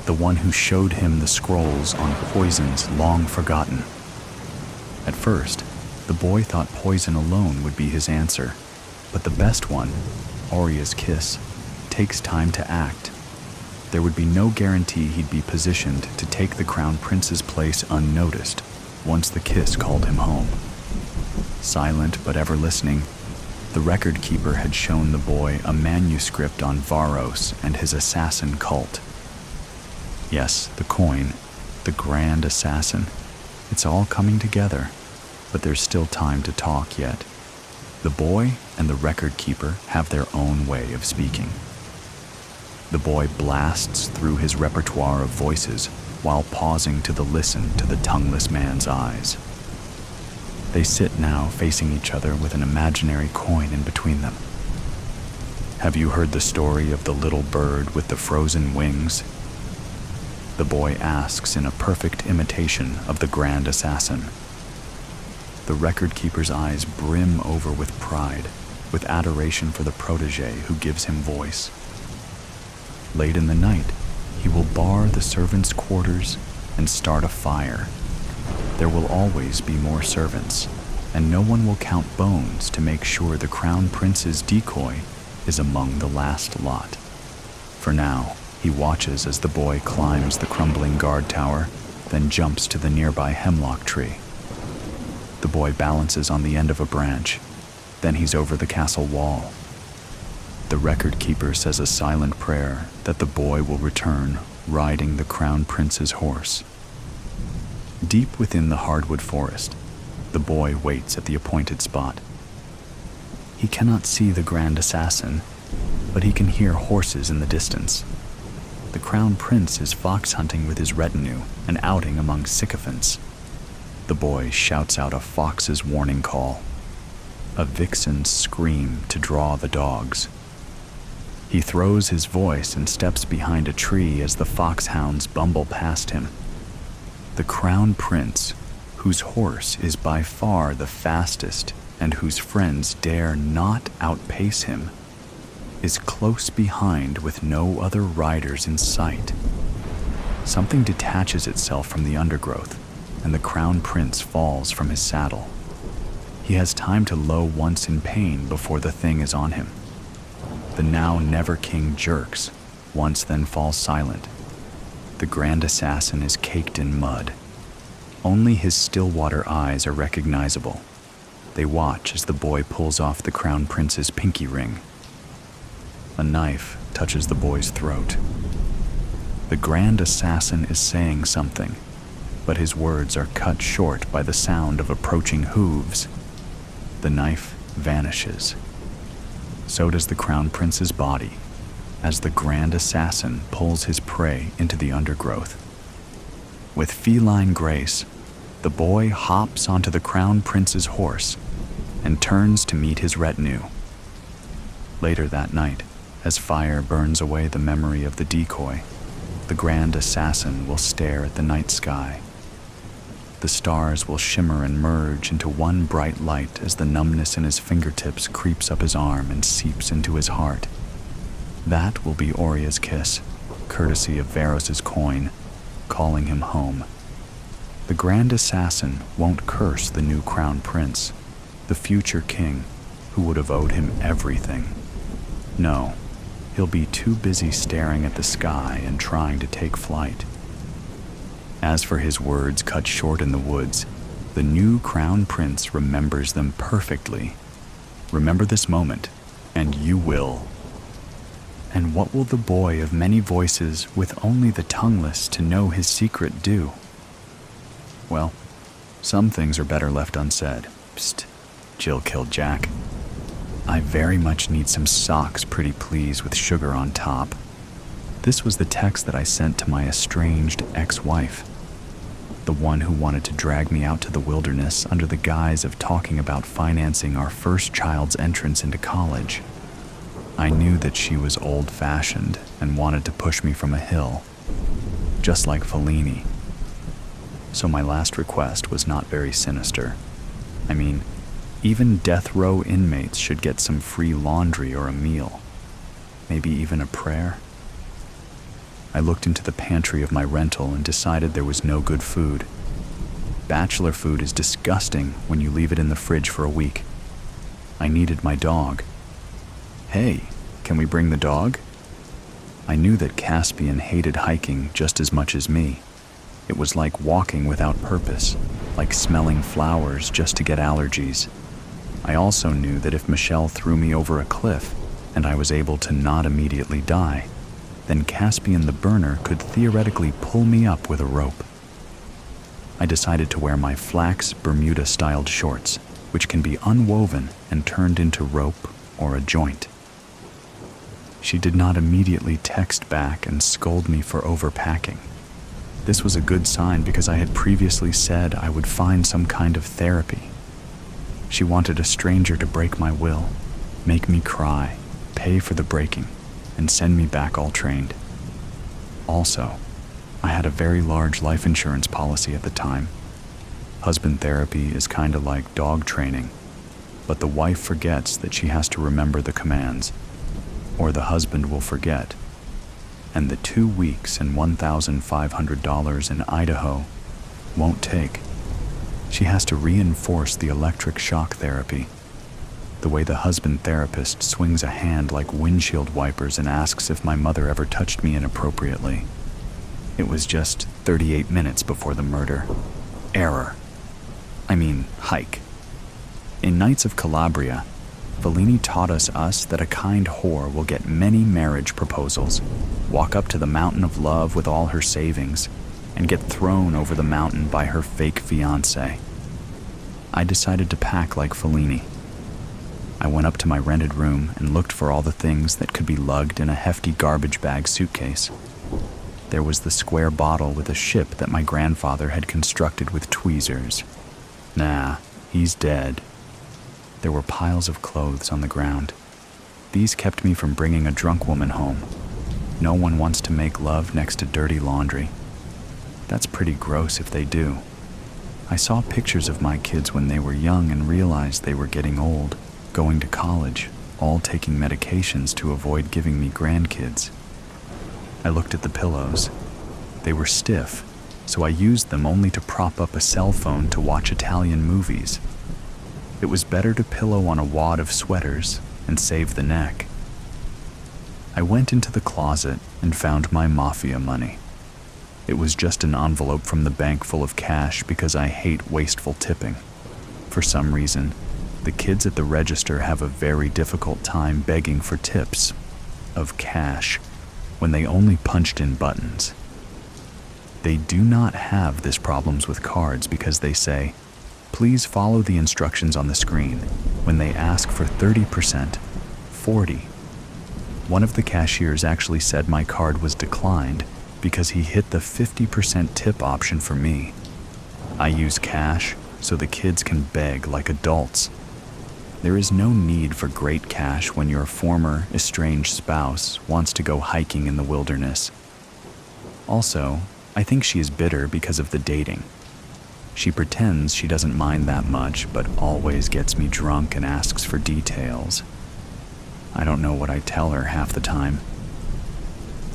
the one who showed him the scrolls on poisons long forgotten. At first, the boy thought poison alone would be his answer, but the best one, Auria's kiss, takes time to act. There would be no guarantee he'd be positioned to take the crown prince's place unnoticed once the kiss called him home. Silent but ever listening, the record keeper had shown the boy a manuscript on Varos and his assassin cult. Yes, the coin, the grand assassin, it's all coming together, but there's still time to talk yet. The boy and the record keeper have their own way of speaking. The boy blasts through his repertoire of voices while pausing to listen to the tongueless man's eyes. They sit now facing each other with an imaginary coin in between them. Have you heard the story of the little bird with the frozen wings? The boy asks in a perfect imitation of the grand assassin. The record keeper's eyes brim over with pride, with adoration for the protege who gives him voice. Late in the night, he will bar the servants' quarters and start a fire. There will always be more servants, and no one will count bones to make sure the crown prince's decoy is among the last lot. For now, he watches as the boy climbs the crumbling guard tower, then jumps to the nearby hemlock tree. The boy balances on the end of a branch, then he's over the castle wall. The record keeper says a silent prayer that the boy will return riding the crown prince's horse. Deep within the hardwood forest, the boy waits at the appointed spot. He cannot see the grand assassin, but he can hear horses in the distance. The crown prince is fox hunting with his retinue, an outing among sycophants. The boy shouts out a fox's warning call, a vixen's scream to draw the dogs. He throws his voice and steps behind a tree as the foxhounds bumble past him. The crown prince, whose horse is by far the fastest and whose friends dare not outpace him, is close behind with no other riders in sight. Something detaches itself from the undergrowth, and the crown prince falls from his saddle. He has time to low once in pain before the thing is on him. The now never king jerks, once then falls silent. The grand assassin is caked in mud. Only his still-water eyes are recognizable. They watch as the boy pulls off the crown prince's pinky ring. A knife touches the boy's throat. The grand assassin is saying something, but his words are cut short by the sound of approaching hooves. The knife vanishes. So does the crown prince's body, as the grand assassin pulls his prey into the undergrowth. With feline grace, the boy hops onto the crown prince's horse and turns to meet his retinue. Later that night, as fire burns away the memory of the decoy, the grand assassin will stare at the night sky. The stars will shimmer and merge into one bright light as the numbness in his fingertips creeps up his arm and seeps into his heart. That will be Auria's kiss, courtesy of Varos's coin, calling him home. The grand assassin won't curse the new crown prince, the future king, who would have owed him everything. No, he'll be too busy staring at the sky and trying to take flight. As for his words cut short in the woods, the new crown prince remembers them perfectly. Remember this moment, and you will. And what will the boy of many voices with only the tongueless to know his secret do? Well, some things are better left unsaid. Psst, Jill killed Jack. I very much need some socks, pretty please, with sugar on top. This was the text that I sent to my estranged ex-wife, the one who wanted to drag me out to the wilderness under the guise of talking about financing our first child's entrance into college. I knew that she was old-fashioned and wanted to push me from a hill, just like Fellini. so my last request was not very sinister. I mean, even death row inmates should get some free laundry or a meal. Maybe even a prayer. I looked into the pantry of my rental and decided there was no good food. Bachelor food is disgusting when you leave it in the fridge for a week. I needed my dog. Hey, can we bring the dog? I knew that Caspian hated hiking just as much as me. It was like walking without purpose, like smelling flowers just to get allergies. I also knew that if Michelle threw me over a cliff and I was able to not immediately die, then Caspian the burner could theoretically pull me up with a rope. I decided to wear my flax Bermuda-styled shorts, which can be unwoven and turned into rope or a joint. She did not immediately text back and scold me for overpacking. This was a good sign because I had previously said I would find some kind of therapy. She wanted a stranger to break my will, make me cry, pay for the breaking, and send me back all trained. Also, I had a very large life insurance policy at the time. Husband therapy is kind of like dog training, but the wife forgets that she has to remember the commands, or the husband will forget, and the 2 weeks and $1,500 in Idaho won't take. She has to reinforce the electric shock therapy, the way the husband therapist swings a hand like windshield wipers and asks if my mother ever touched me inappropriately. It was just 38 minutes before the murder. Hike. In Knights of Calabria, Fellini taught us that a kind whore will get many marriage proposals, walk up to the mountain of love with all her savings, and get thrown over the mountain by her fake fiancé. I decided to pack like Fellini. I went up to my rented room and looked for all the things that could be lugged in a hefty garbage bag suitcase. There was the square bottle with a ship that my grandfather had constructed with tweezers. Nah, he's dead. There were piles of clothes on the ground. These kept me from bringing a drunk woman home. No one wants to make love next to dirty laundry. That's pretty gross if they do. I saw pictures of my kids when they were young and realized they were getting old, going to college, all taking medications to avoid giving me grandkids. I looked at the pillows. They were stiff, so I used them only to prop up a cell phone to watch Italian movies. It was better to pillow on a wad of sweaters and save the neck. I went into the closet and found my mafia money. It was just an envelope from the bank full of cash because I hate wasteful tipping. For some reason, the kids at the register have a very difficult time begging for tips of cash when they only punched in buttons. They do not have this problems with cards because they say, "Please follow the instructions on the screen," when they ask for 30%, 40. One of the cashiers actually said my card was declined because he hit the 50% tip option for me. I use cash so the kids can beg like adults. There is no need for great cash when your former estranged spouse wants to go hiking in the wilderness. Also, I think she is bitter because of the dating. She pretends she doesn't mind that much, but always gets me drunk and asks for details. I don't know what I tell her half the time.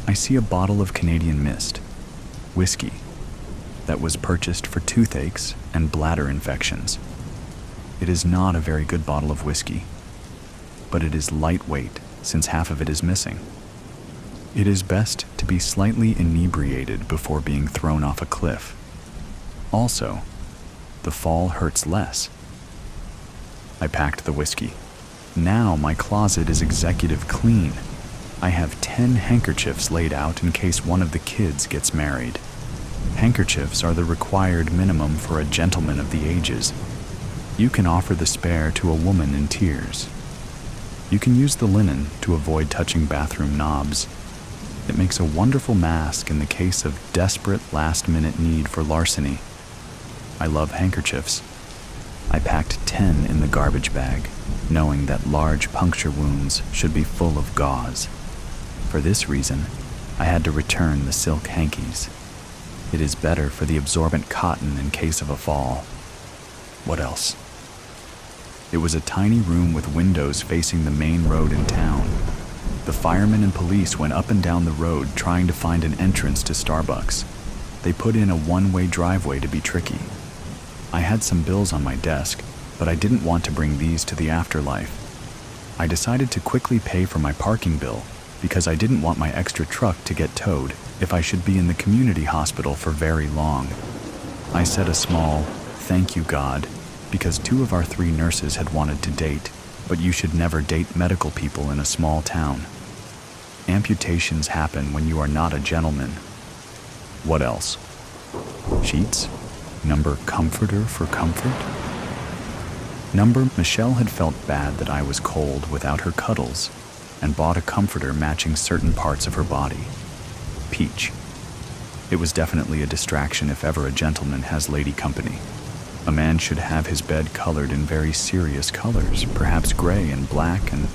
I see a bottle of Canadian Mist, whiskey, that was purchased for toothaches and bladder infections. It is not a very good bottle of whiskey, but it is lightweight since half of it is missing. It is best to be slightly inebriated before being thrown off a cliff. Also, the fall hurts less. I packed the whiskey. Now my closet is executive clean. I have 10 handkerchiefs laid out in case one of the kids gets married. Handkerchiefs are the required minimum for a gentleman of the ages. You can offer the spare to a woman in tears. You can use the linen to avoid touching bathroom knobs. It makes a wonderful mask in the case of desperate last-minute need for larceny. I love handkerchiefs. I packed 10 in the garbage bag, knowing that large puncture wounds should be full of gauze. For this reason, I had to return the silk hankies. It is better for the absorbent cotton in case of a fall. What else? It was a tiny room with windows facing the main road in town. The firemen and police went up and down the road trying to find an entrance to Starbucks. They put in a one-way driveway to be tricky. I had some bills on my desk, but I didn't want to bring these to the afterlife. I decided to quickly pay for my parking bill because I didn't want my extra truck to get towed if I should be in the community hospital for very long. I said a small, "Thank you, God," because 2 of our 3 nurses had wanted to date, but you should never date medical people in a small town. Amputations happen when you are not a gentleman. What else? Sheets? Number comforter for comfort? Number Michelle had felt bad that I was cold without her cuddles and bought a comforter matching certain parts of her body. Peach. It was definitely a distraction if ever a gentleman has lady company. A man should have his bed colored in very serious colors, perhaps gray and black, and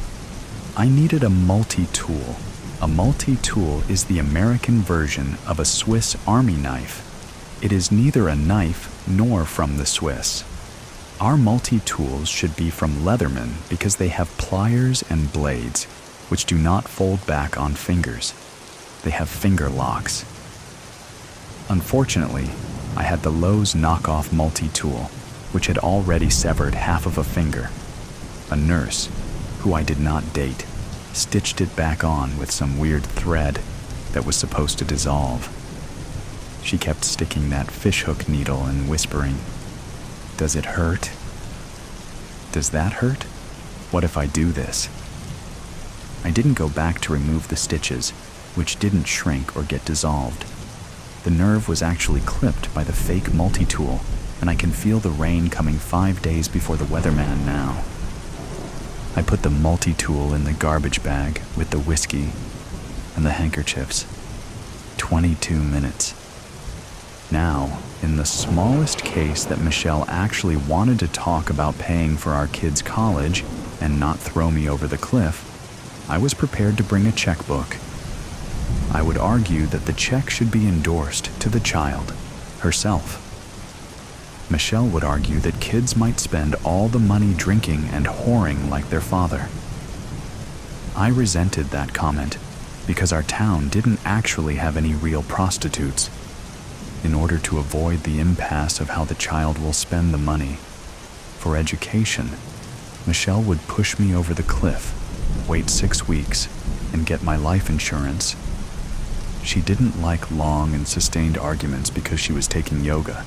I needed a multi-tool. A multi-tool is the American version of a Swiss Army knife. It is neither a knife nor from the Swiss. Our multi-tools should be from Leatherman because they have pliers and blades, which do not fold back on fingers. They have finger locks. Unfortunately, I had the Lowe's knockoff multi-tool, which had already severed half of a finger. A nurse, who I did not date, stitched it back on with some weird thread that was supposed to dissolve. She kept sticking that fishhook needle and whispering, "Does it hurt? Does that hurt? What if I do this?" I didn't go back to remove the stitches, which didn't shrink or get dissolved. The nerve was actually clipped by the fake multi-tool, and I can feel the rain coming 5 days before the weatherman now. I put the multi-tool in the garbage bag with the whiskey and the handkerchiefs. 22 minutes. Now, in the smallest case that Michelle actually wanted to talk about paying for our kids' college and not throw me over the cliff, I was prepared to bring a checkbook. I would argue that the check should be endorsed to the child, herself. Michelle would argue that kids might spend all the money drinking and whoring like their father. I resented that comment because our town didn't actually have any real prostitutes. In order to avoid the impasse of how the child will spend the money for education, Michelle would push me over the cliff, wait 6 weeks, and get my life insurance. She didn't like long and sustained arguments because she was taking yoga.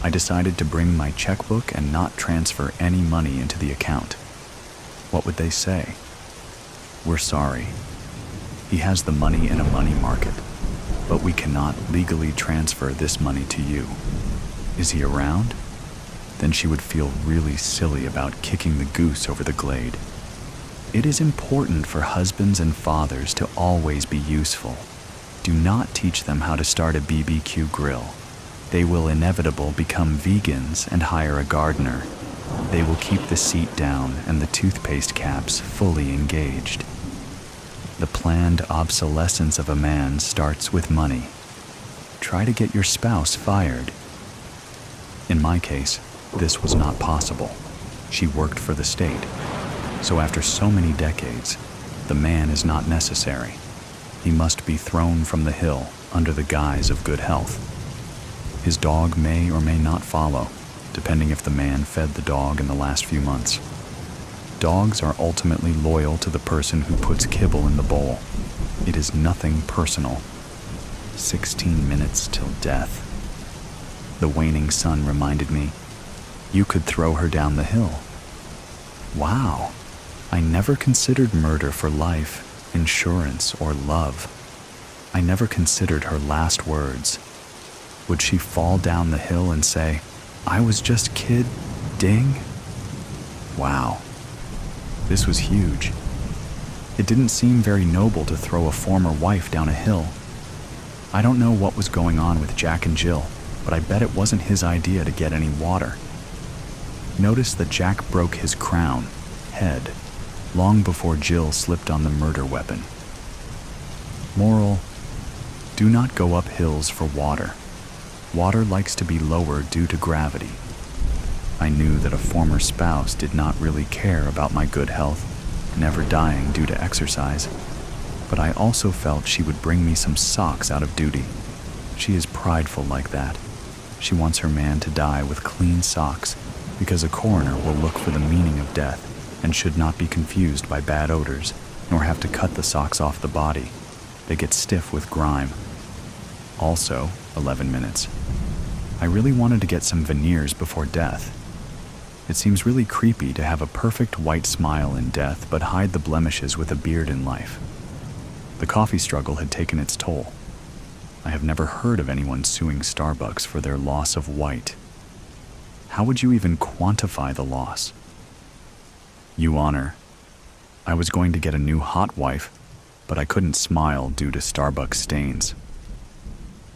I decided to bring my checkbook and not transfer any money into the account. What would they say? "We're sorry. He has the money in a money market, but we cannot legally transfer this money to you. Is he around?" Then she would feel really silly about kicking the goose over the glade. It is important for husbands and fathers to always be useful. Do not teach them how to start a BBQ grill. They will inevitably become vegans and hire a gardener. They will keep the seat down and the toothpaste caps fully engaged. The planned obsolescence of a man starts with money. Try to get your spouse fired. In my case, this was not possible. She worked for the state. So after so many decades, the man is not necessary. He must be thrown from the hill under the guise of good health. His dog may or may not follow, depending if the man fed the dog in the last few months. Dogs are ultimately loyal to the person who puts kibble in the bowl. It is nothing personal. 16 minutes till death. The waning sun reminded me, you could throw her down the hill. Wow, I never considered murder for life, insurance, or love. I never considered her last words. Would she fall down the hill and say, "I was just kid, ding"? Wow, this was huge. It didn't seem very noble to throw a former wife down a hill. I don't know what was going on with Jack and Jill, but I bet it wasn't his idea to get any water. Notice that Jack broke his crown, head, long before Jill slipped on the murder weapon. Moral: do not go up hills for water. Water likes to be lower due to gravity. I knew that a former spouse did not really care about my good health, never dying due to exercise, but I also felt she would bring me some socks out of duty. She is prideful like that. She wants her man to die with clean socks because a coroner will look for the meaning of death and should not be confused by bad odors, nor have to cut the socks off the body. They get stiff with grime. Also, 11 minutes. I really wanted to get some veneers before death. It seems really creepy to have a perfect white smile in death but hide the blemishes with a beard in life. The coffee struggle had taken its toll. I have never heard of anyone suing Starbucks for their loss of white. How would you even quantify the loss? Your Honor, I was going to get a new hot wife, but I couldn't smile due to Starbucks stains.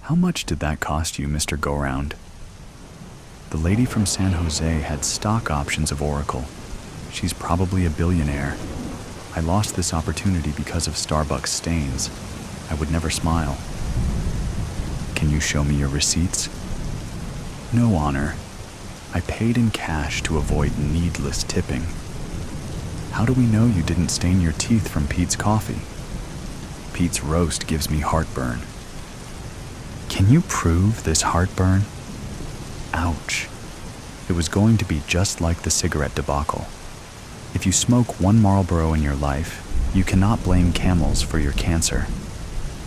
How much did that cost you, Mr. Go-Round? The lady from San Jose had stock options of Oracle. She's probably a billionaire. I lost this opportunity because of Starbucks stains. I would never smile. Can you show me your receipts? No, Honor. I paid in cash to avoid needless tipping. How do we know you didn't stain your teeth from Pete's coffee? Pete's roast gives me heartburn. Can you prove this heartburn? Ouch. It was going to be just like the cigarette debacle. If you smoke one Marlboro in your life, you cannot blame Camels for your cancer.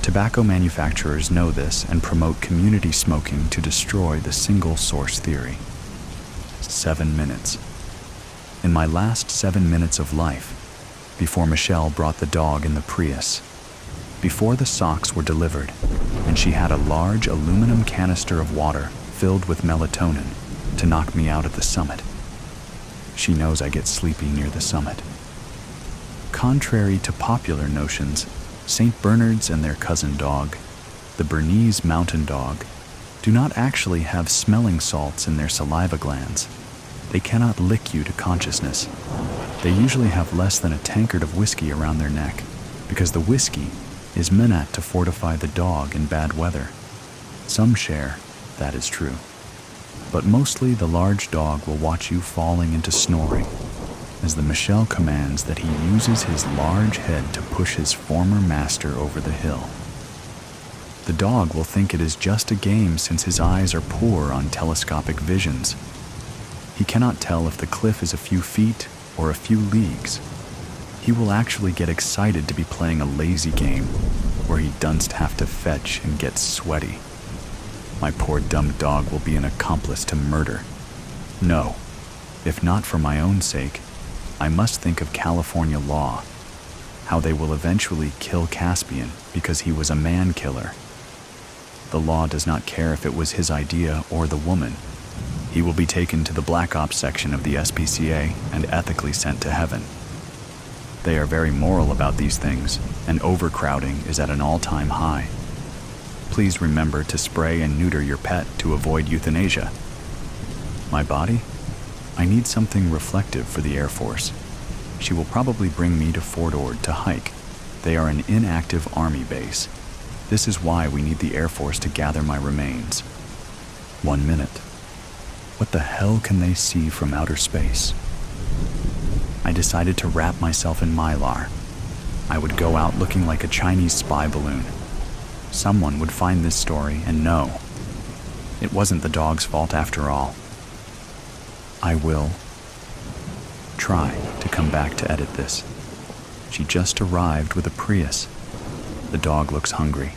Tobacco manufacturers know this and promote community smoking to destroy the single source theory. 7 minutes. In my last 7 minutes of life, before Michelle brought the dog in the Prius, before the socks were delivered, and she had a large aluminum canister of water filled with melatonin to knock me out at the summit. She knows I get sleepy near the summit. Contrary to popular notions, St. Bernards and their cousin dog, the Bernese mountain dog, do not actually have smelling salts in their saliva glands. They cannot lick you to consciousness. They usually have less than a tankard of whiskey around their neck, because the whiskey is meant to fortify the dog in bad weather. Some share, that is true. But mostly the large dog will watch you falling into snoring, as the Michelle commands that he uses his large head to push his former master over the hill. The dog will think it is just a game since his eyes are poor on telescopic visions. He cannot tell if the cliff is a few feet or a few leagues. He will actually get excited to be playing a lazy game where he doesn't have to fetch and get sweaty. My poor dumb dog will be an accomplice to murder. No, if not for my own sake, I must think of California law, how they will eventually kill Caspian because he was a man-killer. The law does not care if it was his idea or the woman. He will be taken to the Black Ops section of the SPCA and ethically sent to heaven. They are very moral about these things, and overcrowding is at an all-time high. Please remember to spray and neuter your pet to avoid euthanasia. My body? I need something reflective for the Air Force. She will probably bring me to Fort Ord to hike. They are an inactive Army base. This is why we need the Air Force to gather my remains. 1 minute. What the hell can they see from outer space? I decided to wrap myself in Mylar. I would go out looking like a Chinese spy balloon. Someone would find this story and know. It wasn't the dog's fault after all. I will try to come back to edit this. She just arrived with a Prius. The dog looks hungry.